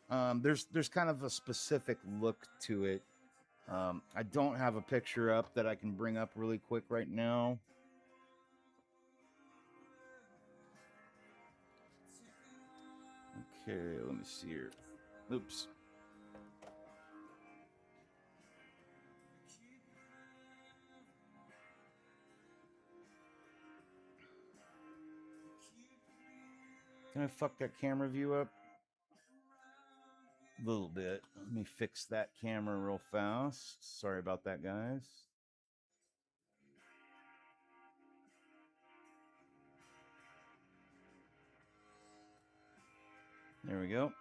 There's kind of a specific look to it. I don't have a picture up that I can bring up really quick right now. Okay, let me see here. Oops. Can I fuck that camera view up? A little bit. Let me fix that camera real fast. Sorry about that, guys. There we go.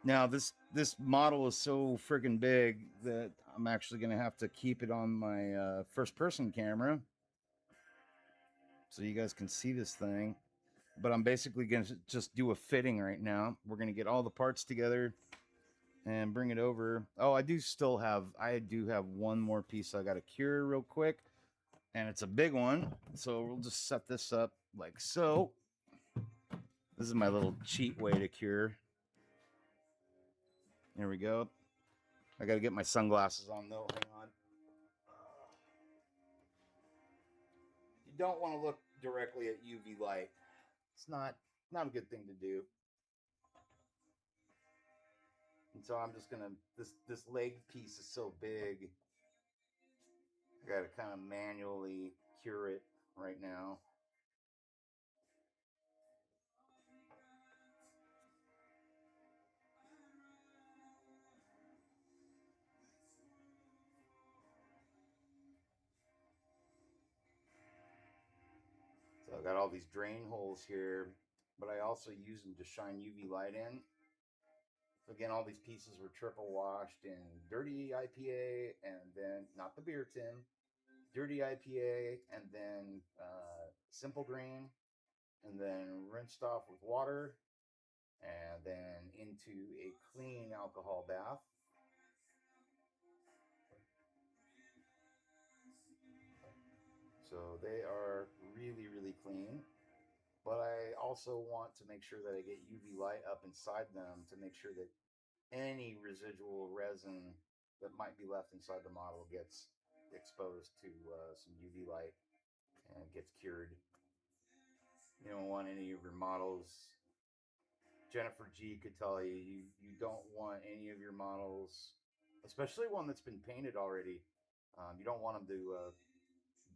Now this model is so freaking big that I'm actually gonna have to keep it on my first person camera so you guys can see this thing. But I'm basically gonna just do a fitting right now. We're gonna get all the parts together and bring it over. Oh, I do have one more piece I gotta cure real quick, and it's a big one. So we'll just set this up like so. This is my little cheat way to cure. There we go. I gotta get my sunglasses on though. Hang on. You don't want to look directly at UV light. It's not a good thing to do. And so I'm just gonna this leg piece is so big. I gotta kind of manually cure it right now. So I've got all these drain holes here, but I also use them to shine UV light in. So again, all these pieces were triple washed in dirty IPA, and then not the beer tin, dirty IPA, and then simple green, and then rinsed off with water, and then into a clean alcohol bath. So they are really, really clean. But I also want to make sure that I get UV light up inside them to make sure that any residual resin that might be left inside the model gets exposed to some UV light and gets cured. You don't want any of your models. Jennifer G could tell you, you don't want any of your models, especially one that's been painted already. You don't want them to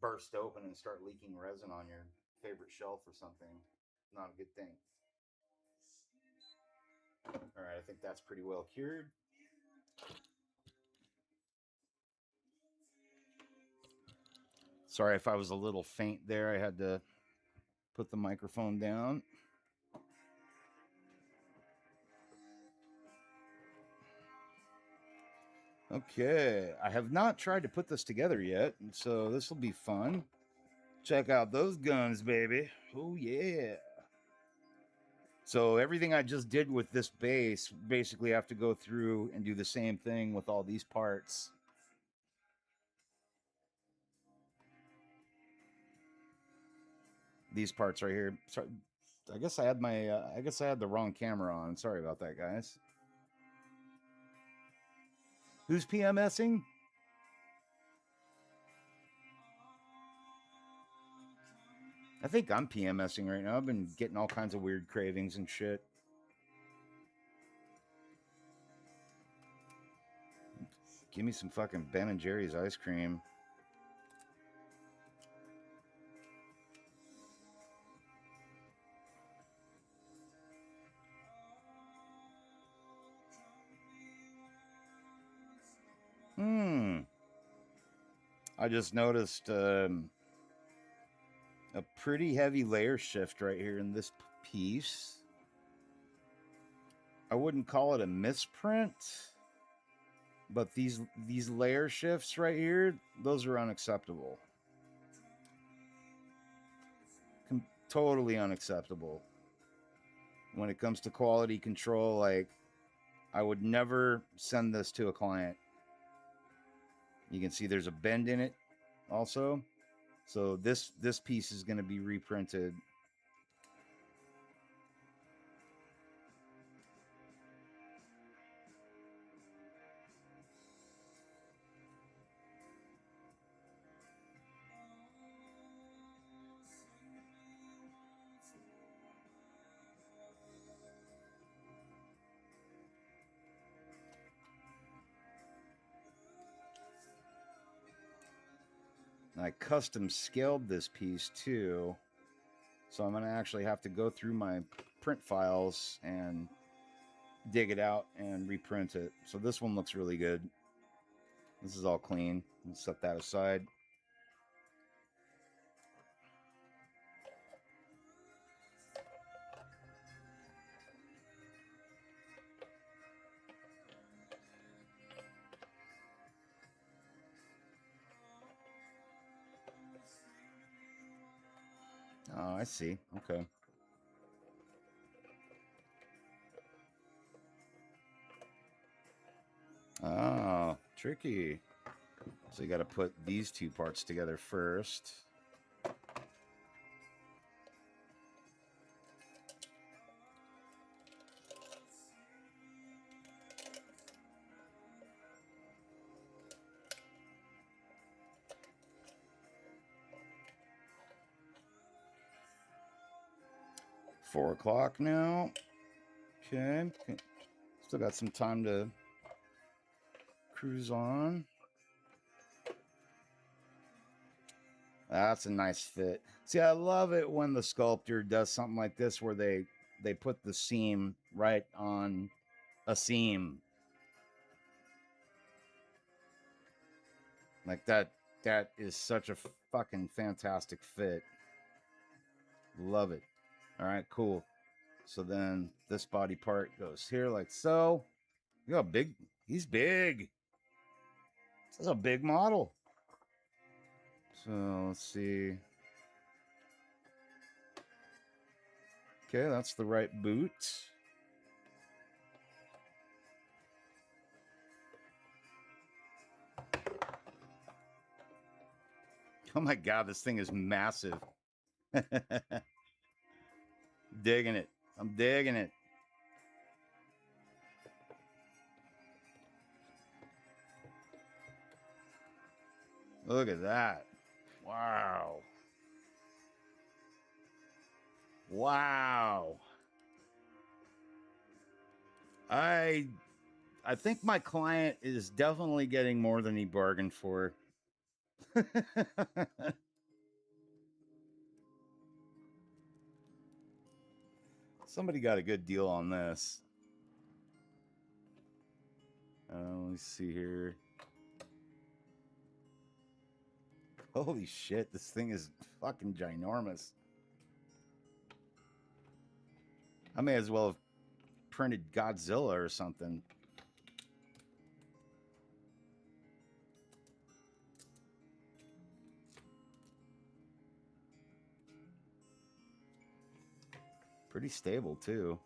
burst open and start leaking resin on your favorite shelf or something. Not a good thing. All right, I think that's pretty well cured. Sorry if I was a little faint there. I had to put the microphone down. Okay, I have not tried to put this together yet, so this will be fun. Check out those guns, baby. Oh, yeah. So everything I just did with this base, basically have to go through and do the same thing with all these parts. These parts right here. Sorry, I guess I had my, I guess I had the wrong camera on. Sorry about that, guys. Who's PMSing? I think I'm PMSing right now. I've been getting all kinds of weird cravings and shit. Give me some fucking Ben and Jerry's ice cream. I just noticed a pretty heavy layer shift right here in this piece. I wouldn't call it a misprint, but these layer shifts right here, those are unacceptable. Totally unacceptable. When it comes to quality control, like, I would never send this to a client. You can see there's a bend in it also. So this piece is going to be reprinted. I custom scaled this piece too. So I'm going to actually have to go through my print files and dig it out and reprint it. So this one looks really good. This is all clean. Let's set that aside. Oh, I see. Okay. Oh, tricky. So you got to put these two parts together first. Four o'clock now. Okay. Still got some time to cruise on. That's a nice fit. See, I love it when the sculptor does something like this where they put the seam right on a seam. Like that is such a fucking fantastic fit. Love it. All right, cool. So then this body part goes here like so. Look how big. He's big. This is a big model. So let's see. Okay, that's the right boot. Oh my God, this thing is massive. Digging it. I'm digging it. Look at that. Wow. Wow. I think my client is definitely getting more than he bargained for. Somebody got a good deal on this. Let me see here. Holy shit, this thing is fucking ginormous. I may as well have printed Godzilla or something. Pretty stable, too.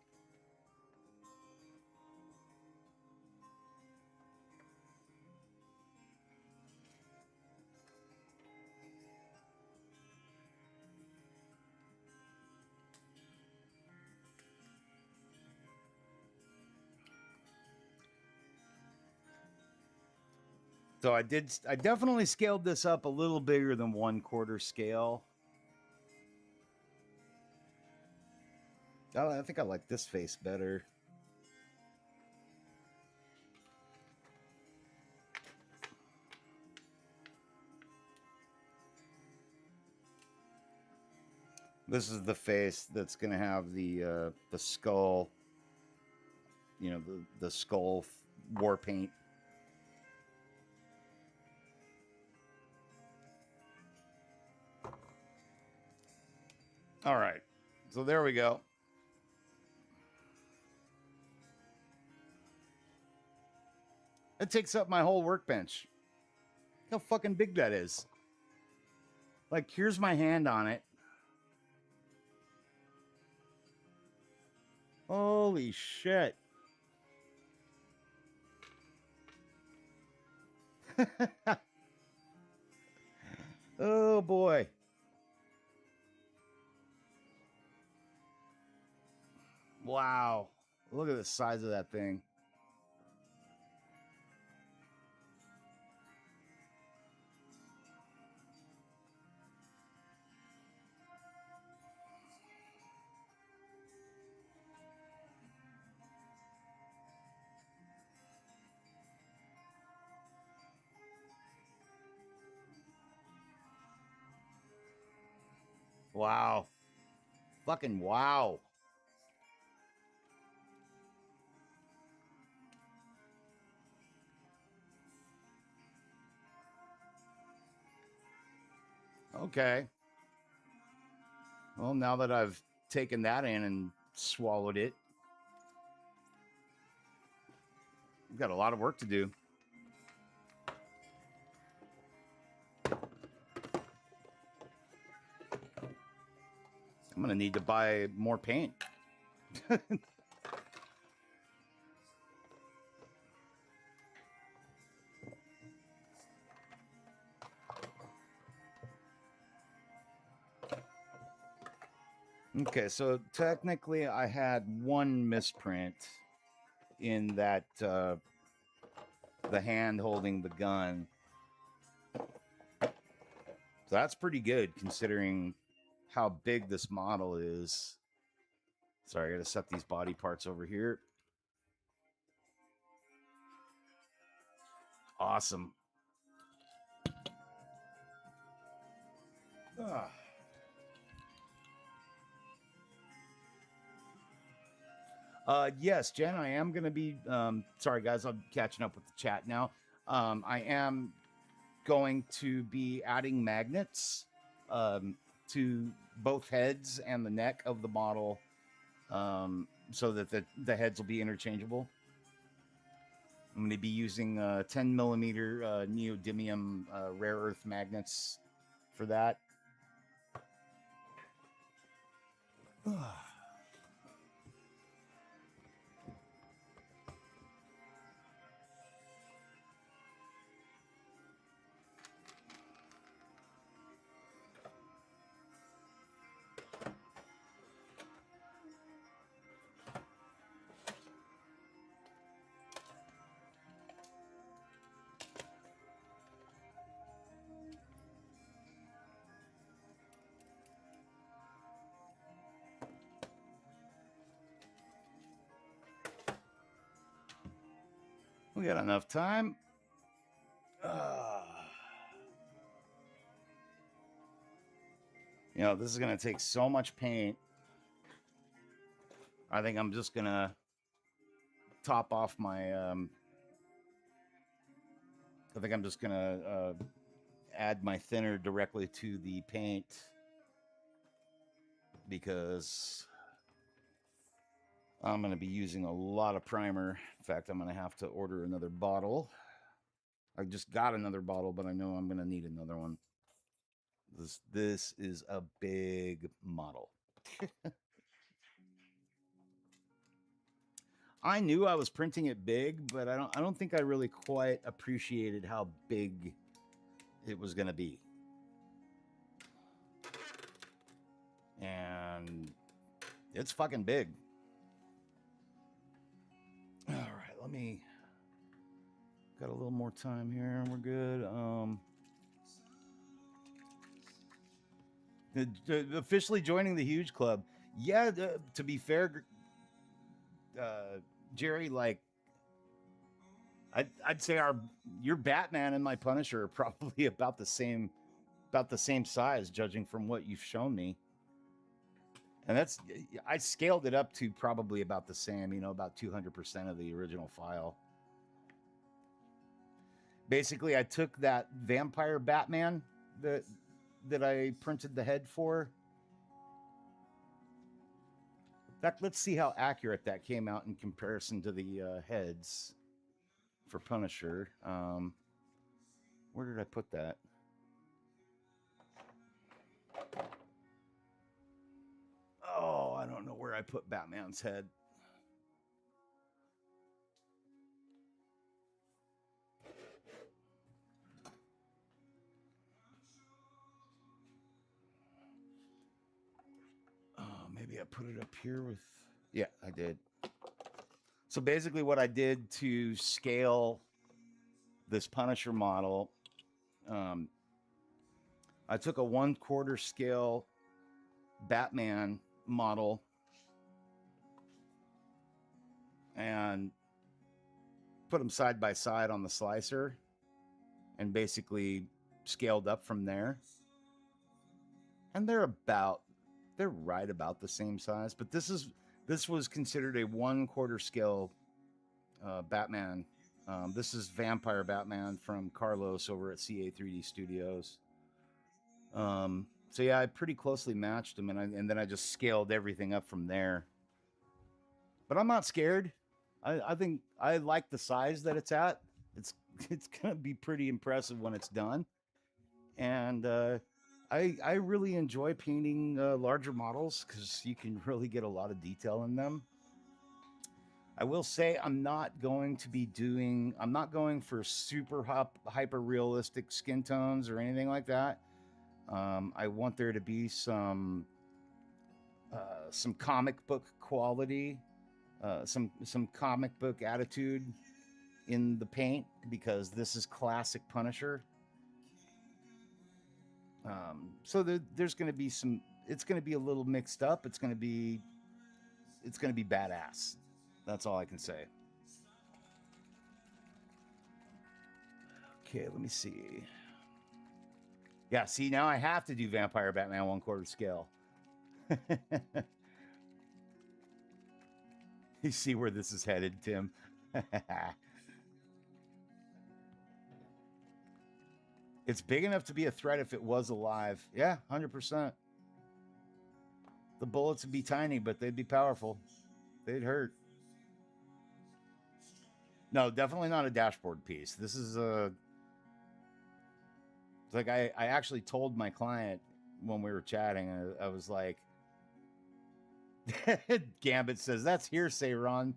So I definitely scaled this up a little bigger than 1/4 scale. Oh, I think I like this face better. This is the face that's going to have the skull, you know, the skull war paint. All right. So there we go. It takes up my whole workbench. Look how fucking big that is. Like, here's my hand on it. Holy shit. Oh boy. Wow. Look at the size of that thing. Wow. Fucking wow. Okay. Well, now that I've taken that in and swallowed it, we've got a lot of work to do. I'm going to need to buy more paint. Okay, so technically I had one misprint in that the hand holding the gun. So that's pretty good considering how big this model is. Sorry, I got to set these body parts over here. Awesome. Yes, Jen, I am going to be, sorry guys, I'm catching up with the chat now. I am going to be adding magnets to both heads and the neck of the model so that the heads will be interchangeable. I'm going to be using 10 millimeter neodymium rare earth magnets for that. We got enough time. You know, this is going to take so much paint. I think I'm just going to top off my, I think I'm just going to add my thinner directly to the paint because I'm going to be using a lot of primer. In fact, I'm going to have to order another bottle. I just got another bottle, but I know I'm going to need another one. This is a big model. I knew I was printing it big, but I don't think I really quite appreciated how big it was going to be. And it's fucking big. All right, let me got a little more time here and we're good. Officially joining the huge club. Yeah, to be fair, Jerry, like I'd say your Batman and my Punisher are probably about the same size, judging from what you've shown me. And I scaled it up to probably about the same, you know, about 200% of the original file. Basically, I took that vampire Batman that I printed the head for. In fact, let's see how accurate that came out in comparison to the heads for Punisher. Where did I put that? Oh, I don't know where I put Batman's head. Maybe I put it up here with... Yeah, I did. So basically what I did to scale this Punisher model, I took a 1/4 scale Batman model and put them side by side on the slicer and basically scaled up from there. And they're right about the same size, but this was considered a 1/4 scale Batman. This is Vampire Batman from Carlos over at CA3D Studios. So yeah, I pretty closely matched him, and then I just scaled everything up from there. But I'm not scared. I think I like the size that it's at. It's gonna be pretty impressive when it's done, and I really enjoy painting larger models because you can really get a lot of detail in them. I will say I'm not going for super hyper realistic skin tones or anything like that. I want there to be some comic book quality, some comic book attitude in the paint because this is classic Punisher. So there's going to be it's going to be a little mixed up. It's going to be badass. That's all I can say. Okay, let me see. Yeah, see, now I have to do Vampire Batman 1/4 scale. You see where this is headed, Tim. It's big enough to be a threat if it was alive. Yeah, 100%. The bullets would be tiny, but they'd be powerful. They'd hurt. No, definitely not a dashboard piece. This is like I actually told my client when we were chatting, I was like, Gambit says, that's hearsay, Ron.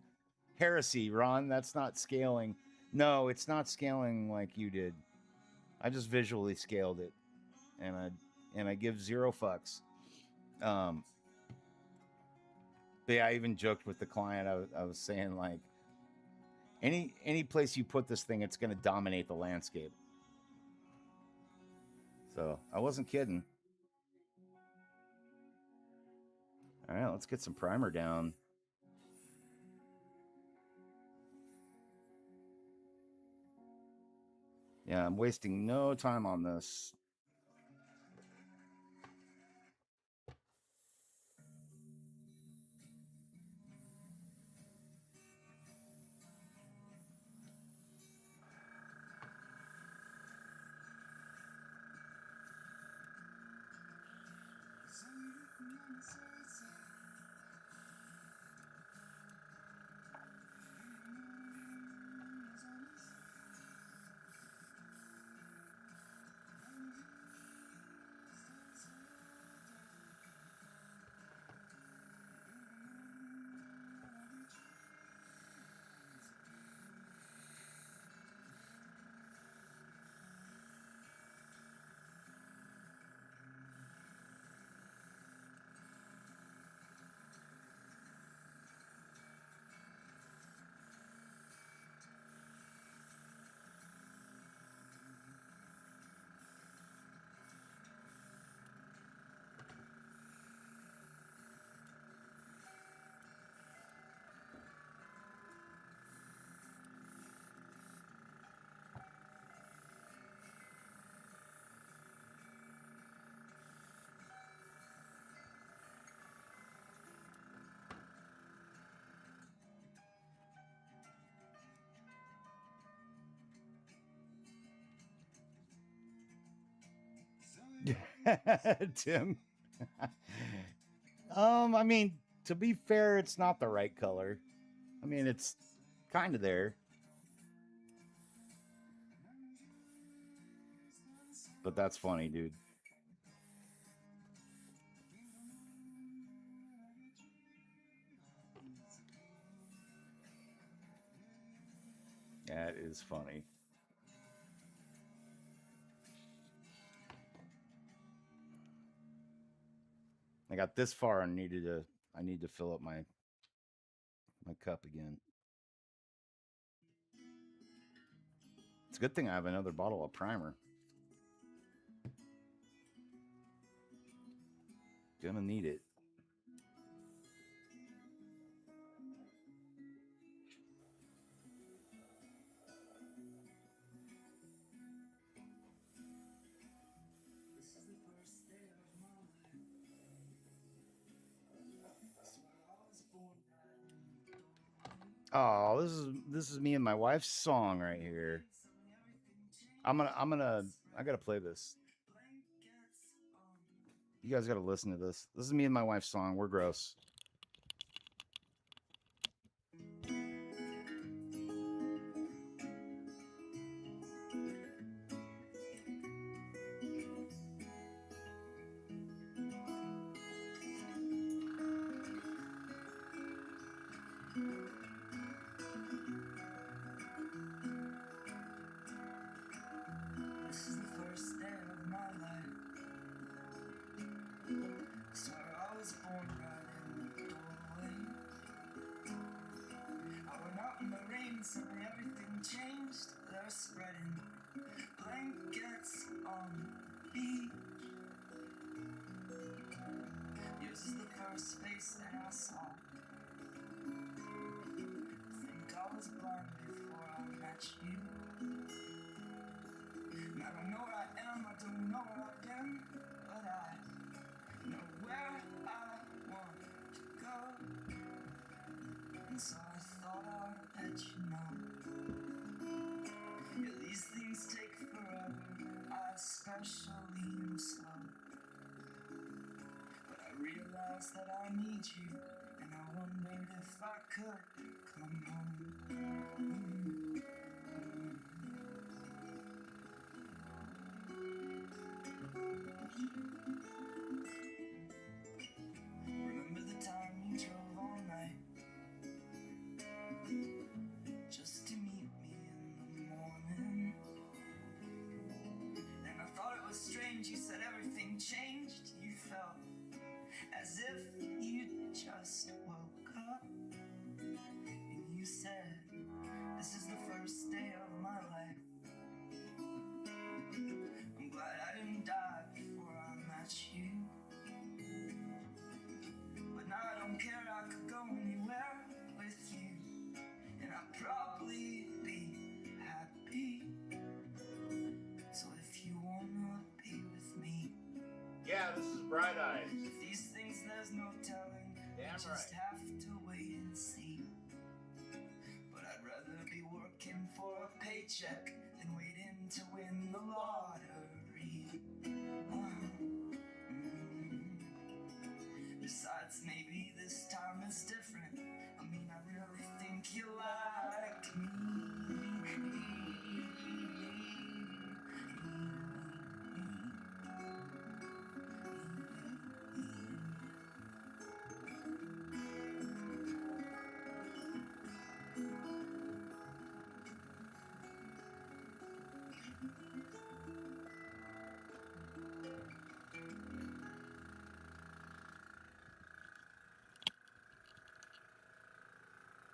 Heresy, Ron. That's not scaling. No, it's not scaling like you did. I just visually scaled it, and I give 0 fucks. But yeah, I even joked with the client. I was saying, like, any place you put this thing, it's going to dominate the landscape. So I wasn't kidding. All right, let's get some primer down. Yeah, I'm wasting no time on this. Tim. I mean, to be fair, it's not the right color. I mean, it's kind of there. But that's funny, dude. That is funny. I got this far and I need to fill up my cup again. It's a good thing I have another bottle of primer. Gonna need it. Oh, this is me and my wife's song right here. I gotta play this. You guys gotta listen to this. This is me and my wife's song. We're gross. This is the first day of my life. So I was born right in the doorway. I went out in the rain, suddenly everything changed. They're spreading blankets on the beach. Yours is the first face that I saw. I think I was blind before I met you. And I don't know where I am, I don't know where I've been, but I know where I want to go. And so I thought I'd let you know. Yeah, these things take forever, I especially am slow. But I realized that I need you, and I wondered if I could come home. Remember the time you drove all night just to meet me in the morning? And I thought it was strange, you said everything changed. You felt as if you just woke up. And you said, this is the first day of my life. I'm glad I didn't die before I met Yeah, this is Bright Eyes. These things there's no telling. Damn Just right. have to wait and see. But I'd rather be working for a paycheck than waiting to win the lottery. Besides, maybe this time is different. I mean, I really think you like me.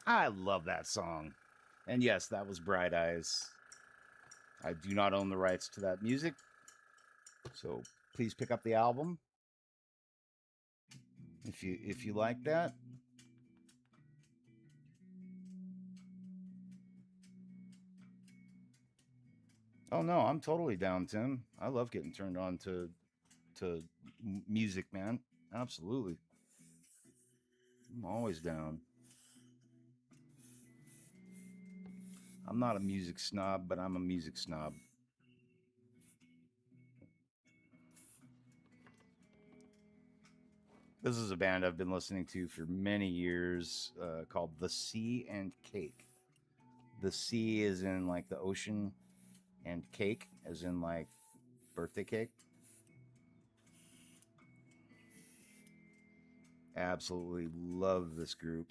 I love that song. And yes, that was Bright Eyes. I do not own the rights to that music. So please pick up the album if you like that. Oh no, I'm totally down, Tim. I love getting turned on to music, man. Absolutely. I'm always down. I'm not a music snob, but I'm a music snob. This is a band I've been listening to for many years called The Sea and Cake. The sea is in like the ocean, and cake as in like birthday cake. Absolutely love this group.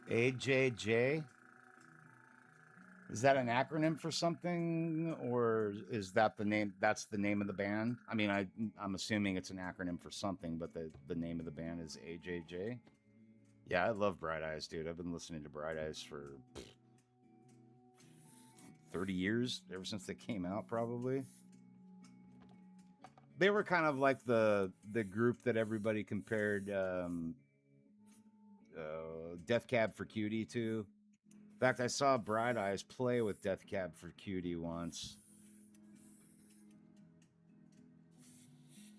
AJJ. Is that an acronym for something, or is that the name? That's the name of the band. I mean, I'm assuming it's an acronym for something, but the name of the band is AJJ. Yeah, I love Bright Eyes, dude. I've been listening to Bright Eyes for 30 years, ever since they came out, probably. They were kind of like the group that everybody compared Death Cab for Cutie to. In fact, I saw Bright Eyes play with Death Cab for Cutie once.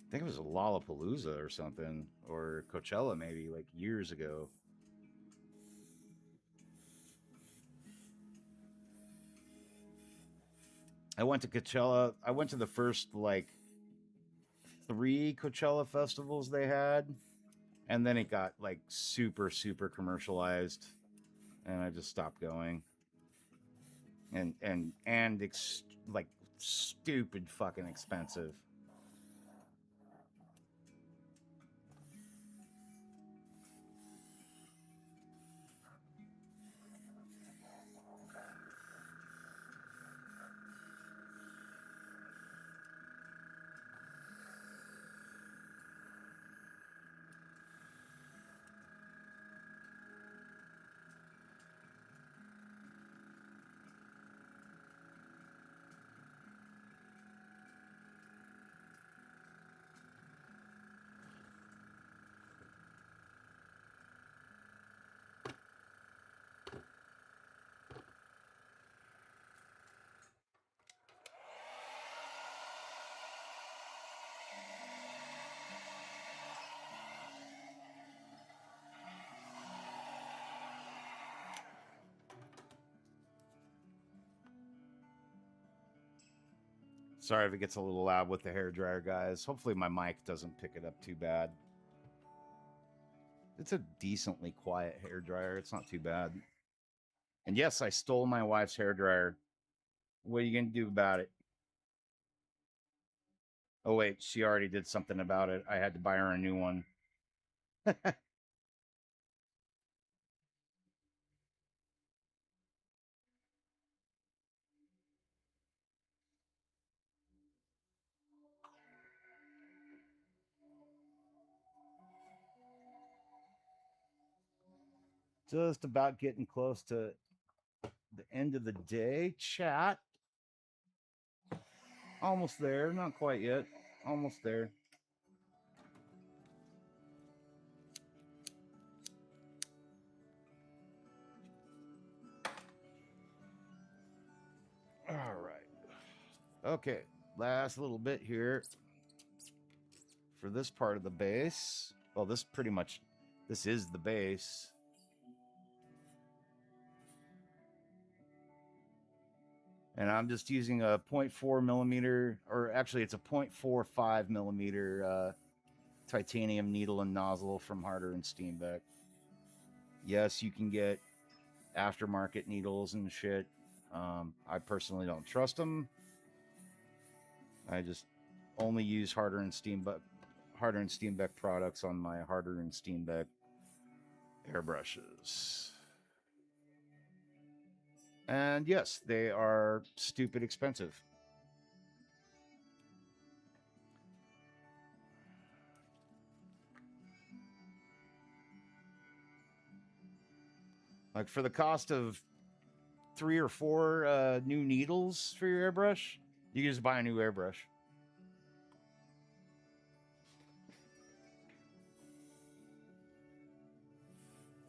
I think it was a Lollapalooza or something, or Coachella maybe, like years ago. I went to Coachella. I went to the first like three Coachella festivals they had, and then it got like super commercialized, and I just stopped going. And like stupid fucking expensive. Sorry if it gets a little loud with the hair dryer, guys. Hopefully my mic doesn't pick it up too bad. It's a decently quiet hair dryer. It's not too bad. And yes, I stole my wife's hair dryer What are you gonna do about it? Oh wait, she already did something about it. I had to buy her a new one. Just about getting close to the end of the day, chat. Almost there, not quite yet. Almost there. All right. Okay, last little bit here for this part of the base. Well, this pretty much, this is the base. And I'm just using a 0.4 millimeter, or actually it's a 0.45 millimeter titanium needle and nozzle from Harder and Steenbeck. Yes, you can get aftermarket needles and shit. I personally don't trust them. I just only use Harder and Steenbeck products on my Harder and Steenbeck airbrushes. And yes, they are stupid expensive. Like for the cost of 3 or 4 new needles for your airbrush, you can just buy a new airbrush.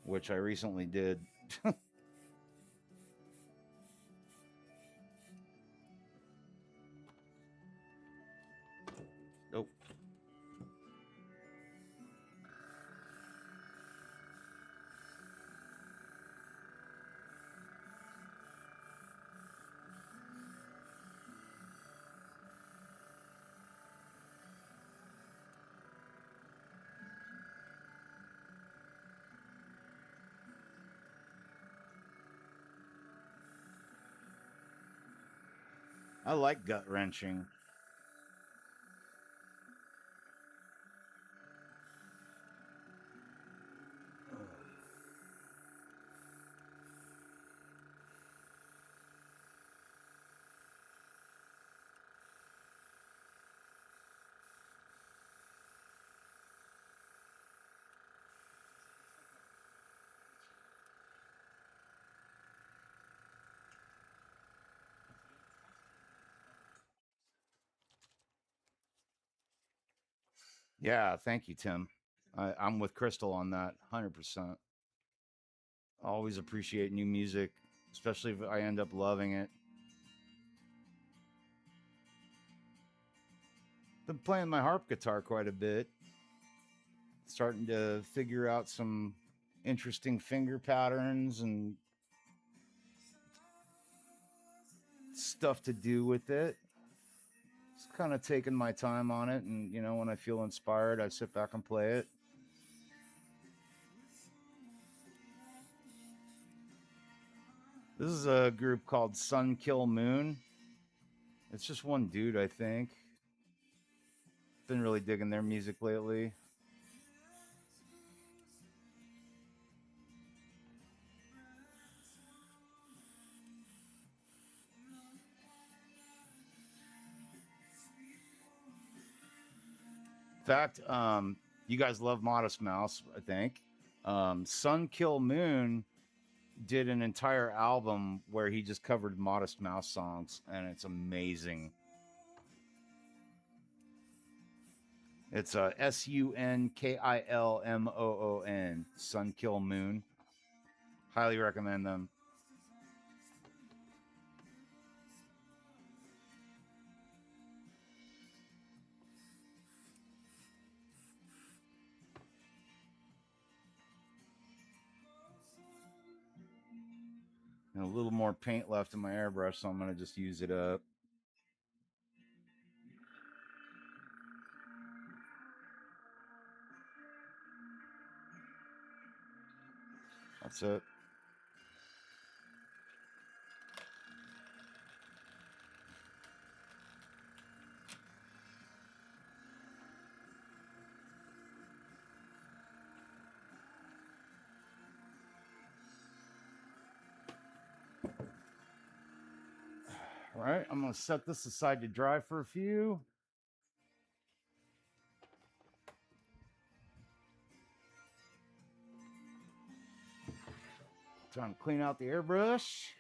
Which I recently did. Nope. I like gut wrenching. Yeah, thank you, Tim. I'm with Crystal on that 100%. Always appreciate new music, especially if I end up loving it. Been playing my harp guitar quite a bit. Starting to figure out some interesting finger patterns and stuff to do with it. Just kind of taking my time on it, and when I feel inspired, I sit back and play it. This is a group called Sun Kill Moon. It's just one dude, I think. Been really digging their music lately. In fact, you guys love Modest Mouse, I think. Sun Kill Moon did an entire album where he just covered Modest Mouse songs, and it's amazing. It's Sunkilmoon, Sun Kill Moon. Highly recommend them. And a little more paint left in my airbrush, so I'm going to just use it up. That's it. All right, I'm going to set this aside to dry for a few. Time to clean out the airbrush.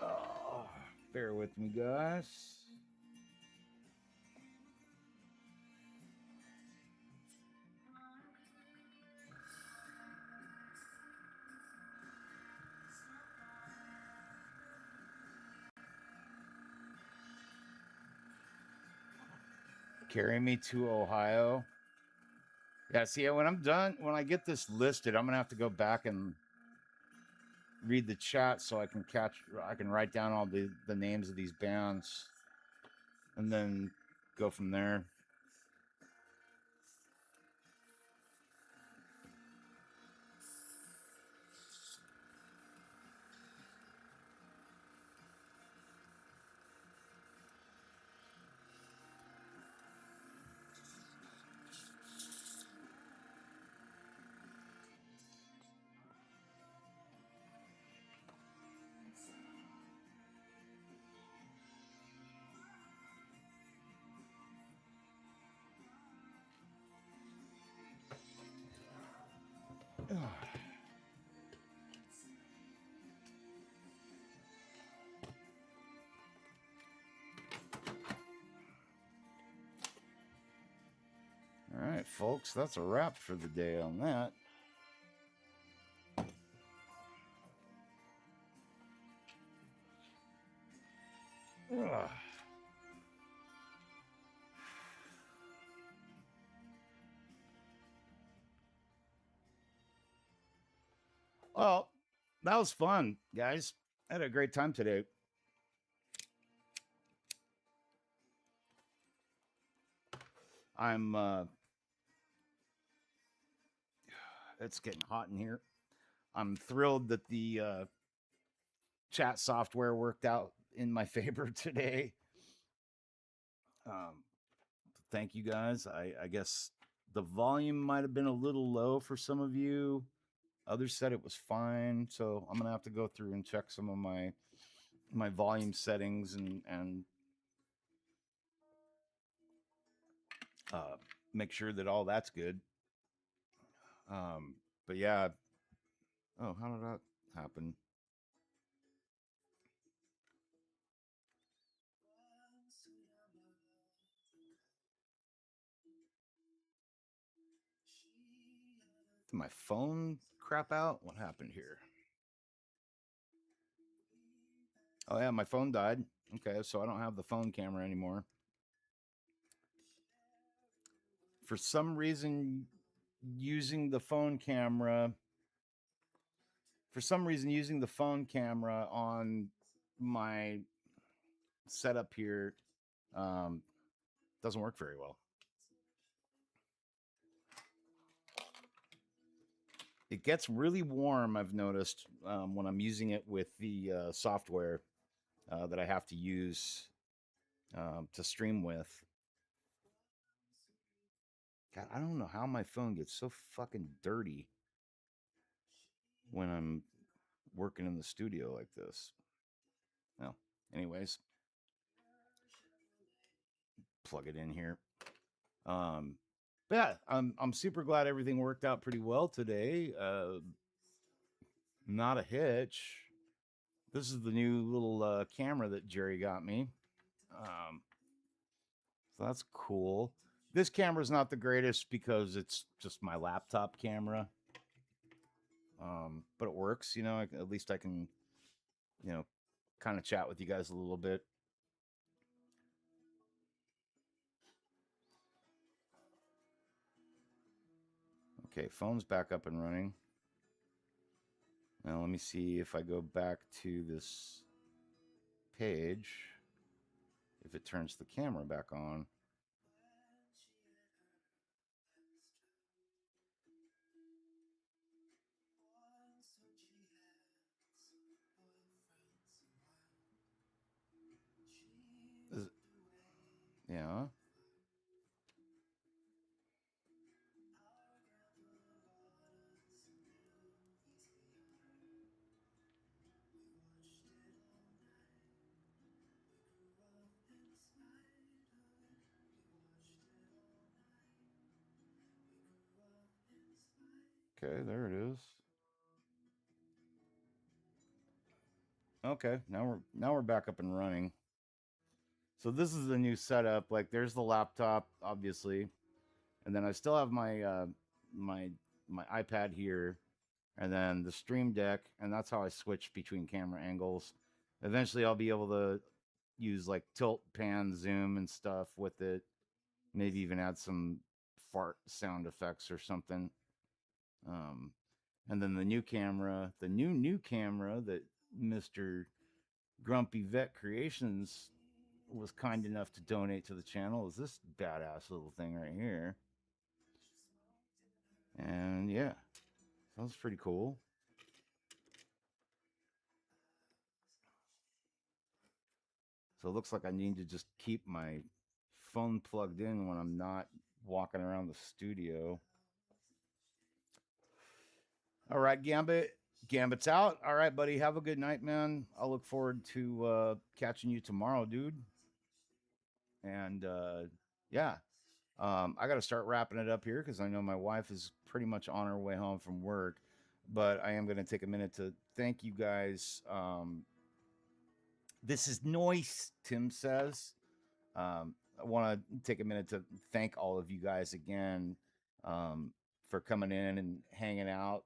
Oh, bear with me, guys. Carry me to Ohio. Yeah, see, when I'm done, when I get this listed, I'm gonna have to go back and read the chat so I can write down all the names of these bands, and then go from there. All right, folks, that's a wrap for the day on that. Ugh. Well, that was fun, guys. I had a great time today. It's getting hot in here. I'm thrilled that the chat software worked out in my favor today. Thank you, guys. I guess the volume might have been a little low for some of you. Others said it was fine, so I'm gonna have to go through and check some of my volume settings and make sure that all that's good. But yeah. Oh, how did that happen? Did my phone crap out? What happened here? Oh yeah, my phone died. Okay, so I don't have the phone camera anymore. For some reason, using the phone camera on my setup here doesn't work very well. It gets really warm, I've noticed, when I'm using it with the software that I have to use to stream with. God, I don't know how my phone gets so fucking dirty when I'm working in the studio like this. Well, anyways, plug it in here. But yeah, I'm super glad everything worked out pretty well today. Not a hitch. This is the new little camera that Jerry got me. So that's cool. This camera is not the greatest because it's just my laptop camera. but it works. At least I can, you know, kind of chat with you guys a little bit. Okay, phone's back up and running. Now let me see if I go back to this page, if it turns the camera back on. Yeah. Okay, there it is. Okay, now we're back up and running. So this is the new setup. Like, there's the laptop, obviously, and then I still have my my iPad here, and then the Stream Deck, and that's how I switch between camera angles. Eventually, I'll be able to use like tilt, pan, zoom, and stuff with it. Maybe even add some fart sound effects or something. Um, and then the new camera that Mister Grumpy Vet Creations was kind enough to donate to the channel is this badass little thing right here. And yeah, sounds pretty cool. So it looks like I need to just keep my phone plugged in when I'm not walking around the studio. All right, Gambit. Gambit's out. All right, buddy. Have a good night, man. I'll look forward to catching you tomorrow, dude. And yeah, I got to start wrapping it up here because I know my wife is pretty much on her way home from work. But I am going to take a minute to thank you guys. This is noise, Tim says. I want to take a minute to thank all of you guys again for coming in and hanging out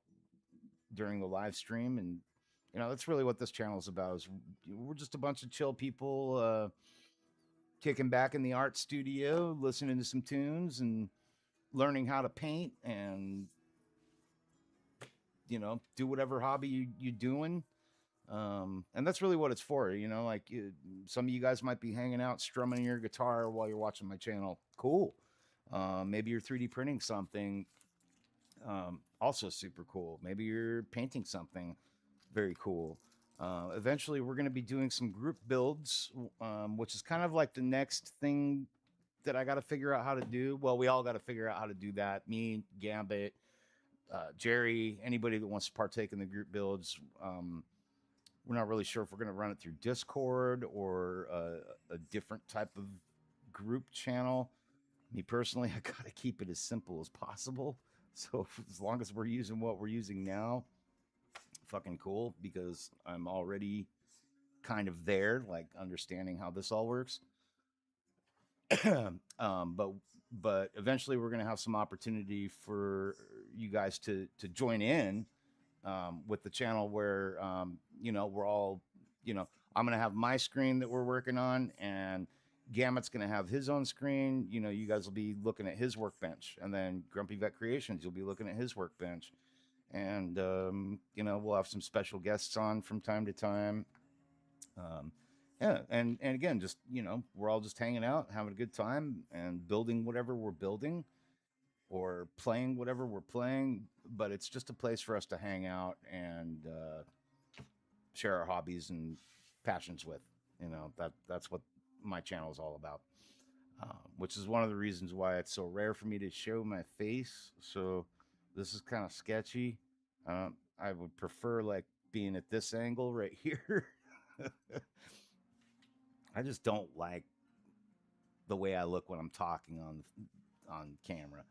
during the live stream. And, that's really what this channel is about. Is we're just a bunch of chill people kicking back in the art studio, listening to some tunes and learning how to paint and, do whatever hobby you're doing. And that's really what it's for. Like some of you guys might be hanging out, strumming your guitar while you're watching my channel. Cool. Maybe you're 3D printing something. Also super cool. Maybe you're painting something very cool. Eventually, we're going to be doing some group builds, which is kind of like the next thing that I got to figure out how to do. Well, we all got to figure out how to do that. Me, Gambit, Jerry, anybody that wants to partake in the group builds. We're not really sure if we're going to run it through Discord or a different type of group channel. Me personally, I got to keep it as simple as possible. So as long as we're using what we're using now, fucking cool, because I'm already kind of there, like understanding how this all works. But eventually we're going to have some opportunity for you guys to join in with the channel where we're all I'm going to have my screen that we're working on, and Gamut's going to have his own screen. You guys will be looking at his workbench, and then Grumpy Vet Creations, you'll be looking at his workbench. And we'll have some special guests on from time to time. Yeah, and again, just we're all just hanging out, having a good time, and building whatever we're building, or playing whatever we're playing. But it's just a place for us to hang out and share our hobbies and passions with. That's what my channel is all about. Which is one of the reasons why it's so rare for me to show my face. So this is kind of sketchy. I would prefer like being at this angle right here. I just don't like the way I look when I'm talking on camera.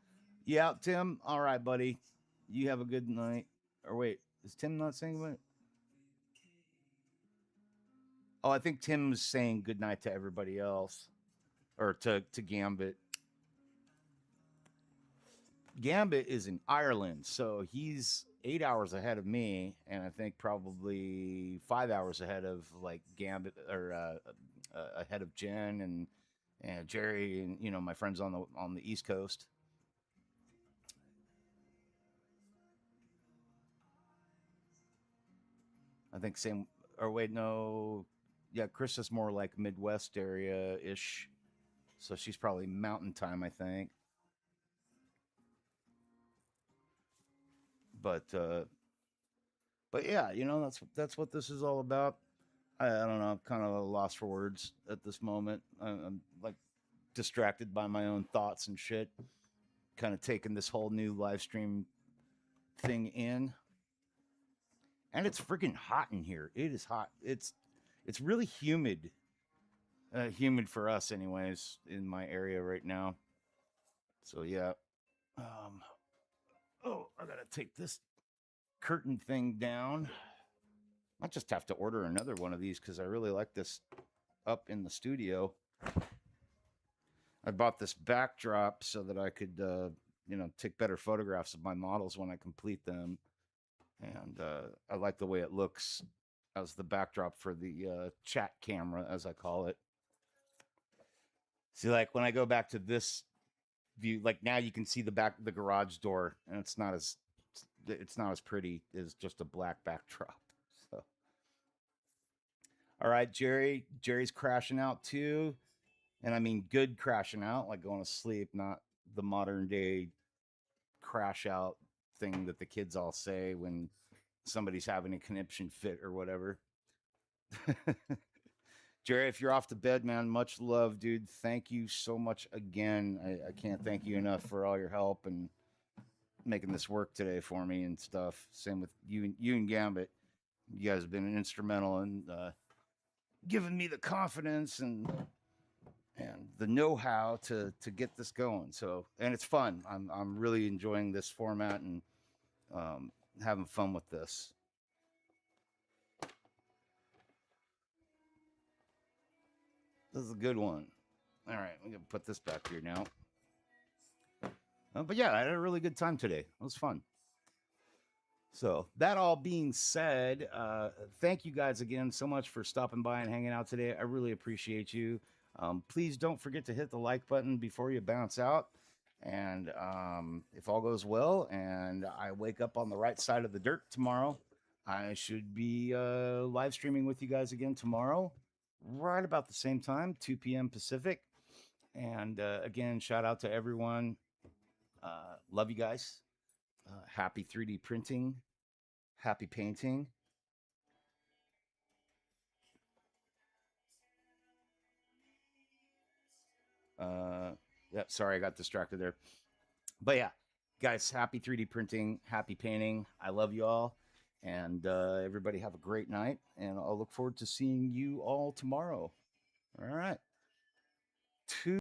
Yeah, Tim. All right, buddy. You have a good night. Or wait, is Tim not saying it? Oh, I think Tim's saying good night to everybody else, or to Gambit. Gambit is in Ireland, so he's 8 hours ahead of me, and I think probably 5 hours ahead of like Gambit or ahead of Jen and Jerry and my friends on the East Coast. I think same. Or wait, no, yeah, Chris is more like Midwest area ish, so she's probably Mountain Time, I think. But yeah, that's what this is all about. I don't know. I'm kind of lost for words at this moment. I'm like distracted by my own thoughts and shit. Kind of taking this whole new live stream thing in, and it's freaking hot in here. It is hot. It's really humid. Humid for us, anyways, in my area right now. So yeah. Um, oh, I gotta take this curtain thing down. I just have to order another one of these because I really like this up in the studio. I bought this backdrop so that I could, take better photographs of my models when I complete them. And I like the way it looks as the backdrop for the chat camera, as I call it. See, like when I go back to this view, like now you can see the garage door, and it's not as pretty as just a black backdrop. So, all right, Jerry's crashing out too. And I mean good crashing out, like going to sleep, not the modern day crash out thing that the kids all say when somebody's having a conniption fit or whatever. Jerry, if you're off to bed, man, much love, dude. Thank you so much again. I can't thank you enough for all your help and making this work today for me and stuff. Same with you and Gambit. You guys have been instrumental in giving me the confidence and the know-how to get this going. So, and it's fun. I'm really enjoying this format and having fun with this. This is a good one. All right, I'm gonna put this back here now. But yeah, I had a really good time today. It was fun. So that all being said, thank you guys again so much for stopping by and hanging out today. I really appreciate you. Please don't forget to hit the like button before you bounce out. And if all goes well and I wake up on the right side of the dirt tomorrow, I should be live streaming with you guys again tomorrow, right about the same time, 2 p.m. Pacific. And again, shout out to everyone. Love you guys. Happy 3D printing. Happy painting. Yeah, sorry, I got distracted there. But yeah, guys, happy 3D printing, happy painting. I love you all. And everybody have a great night. And I'll look forward to seeing you all tomorrow. All right.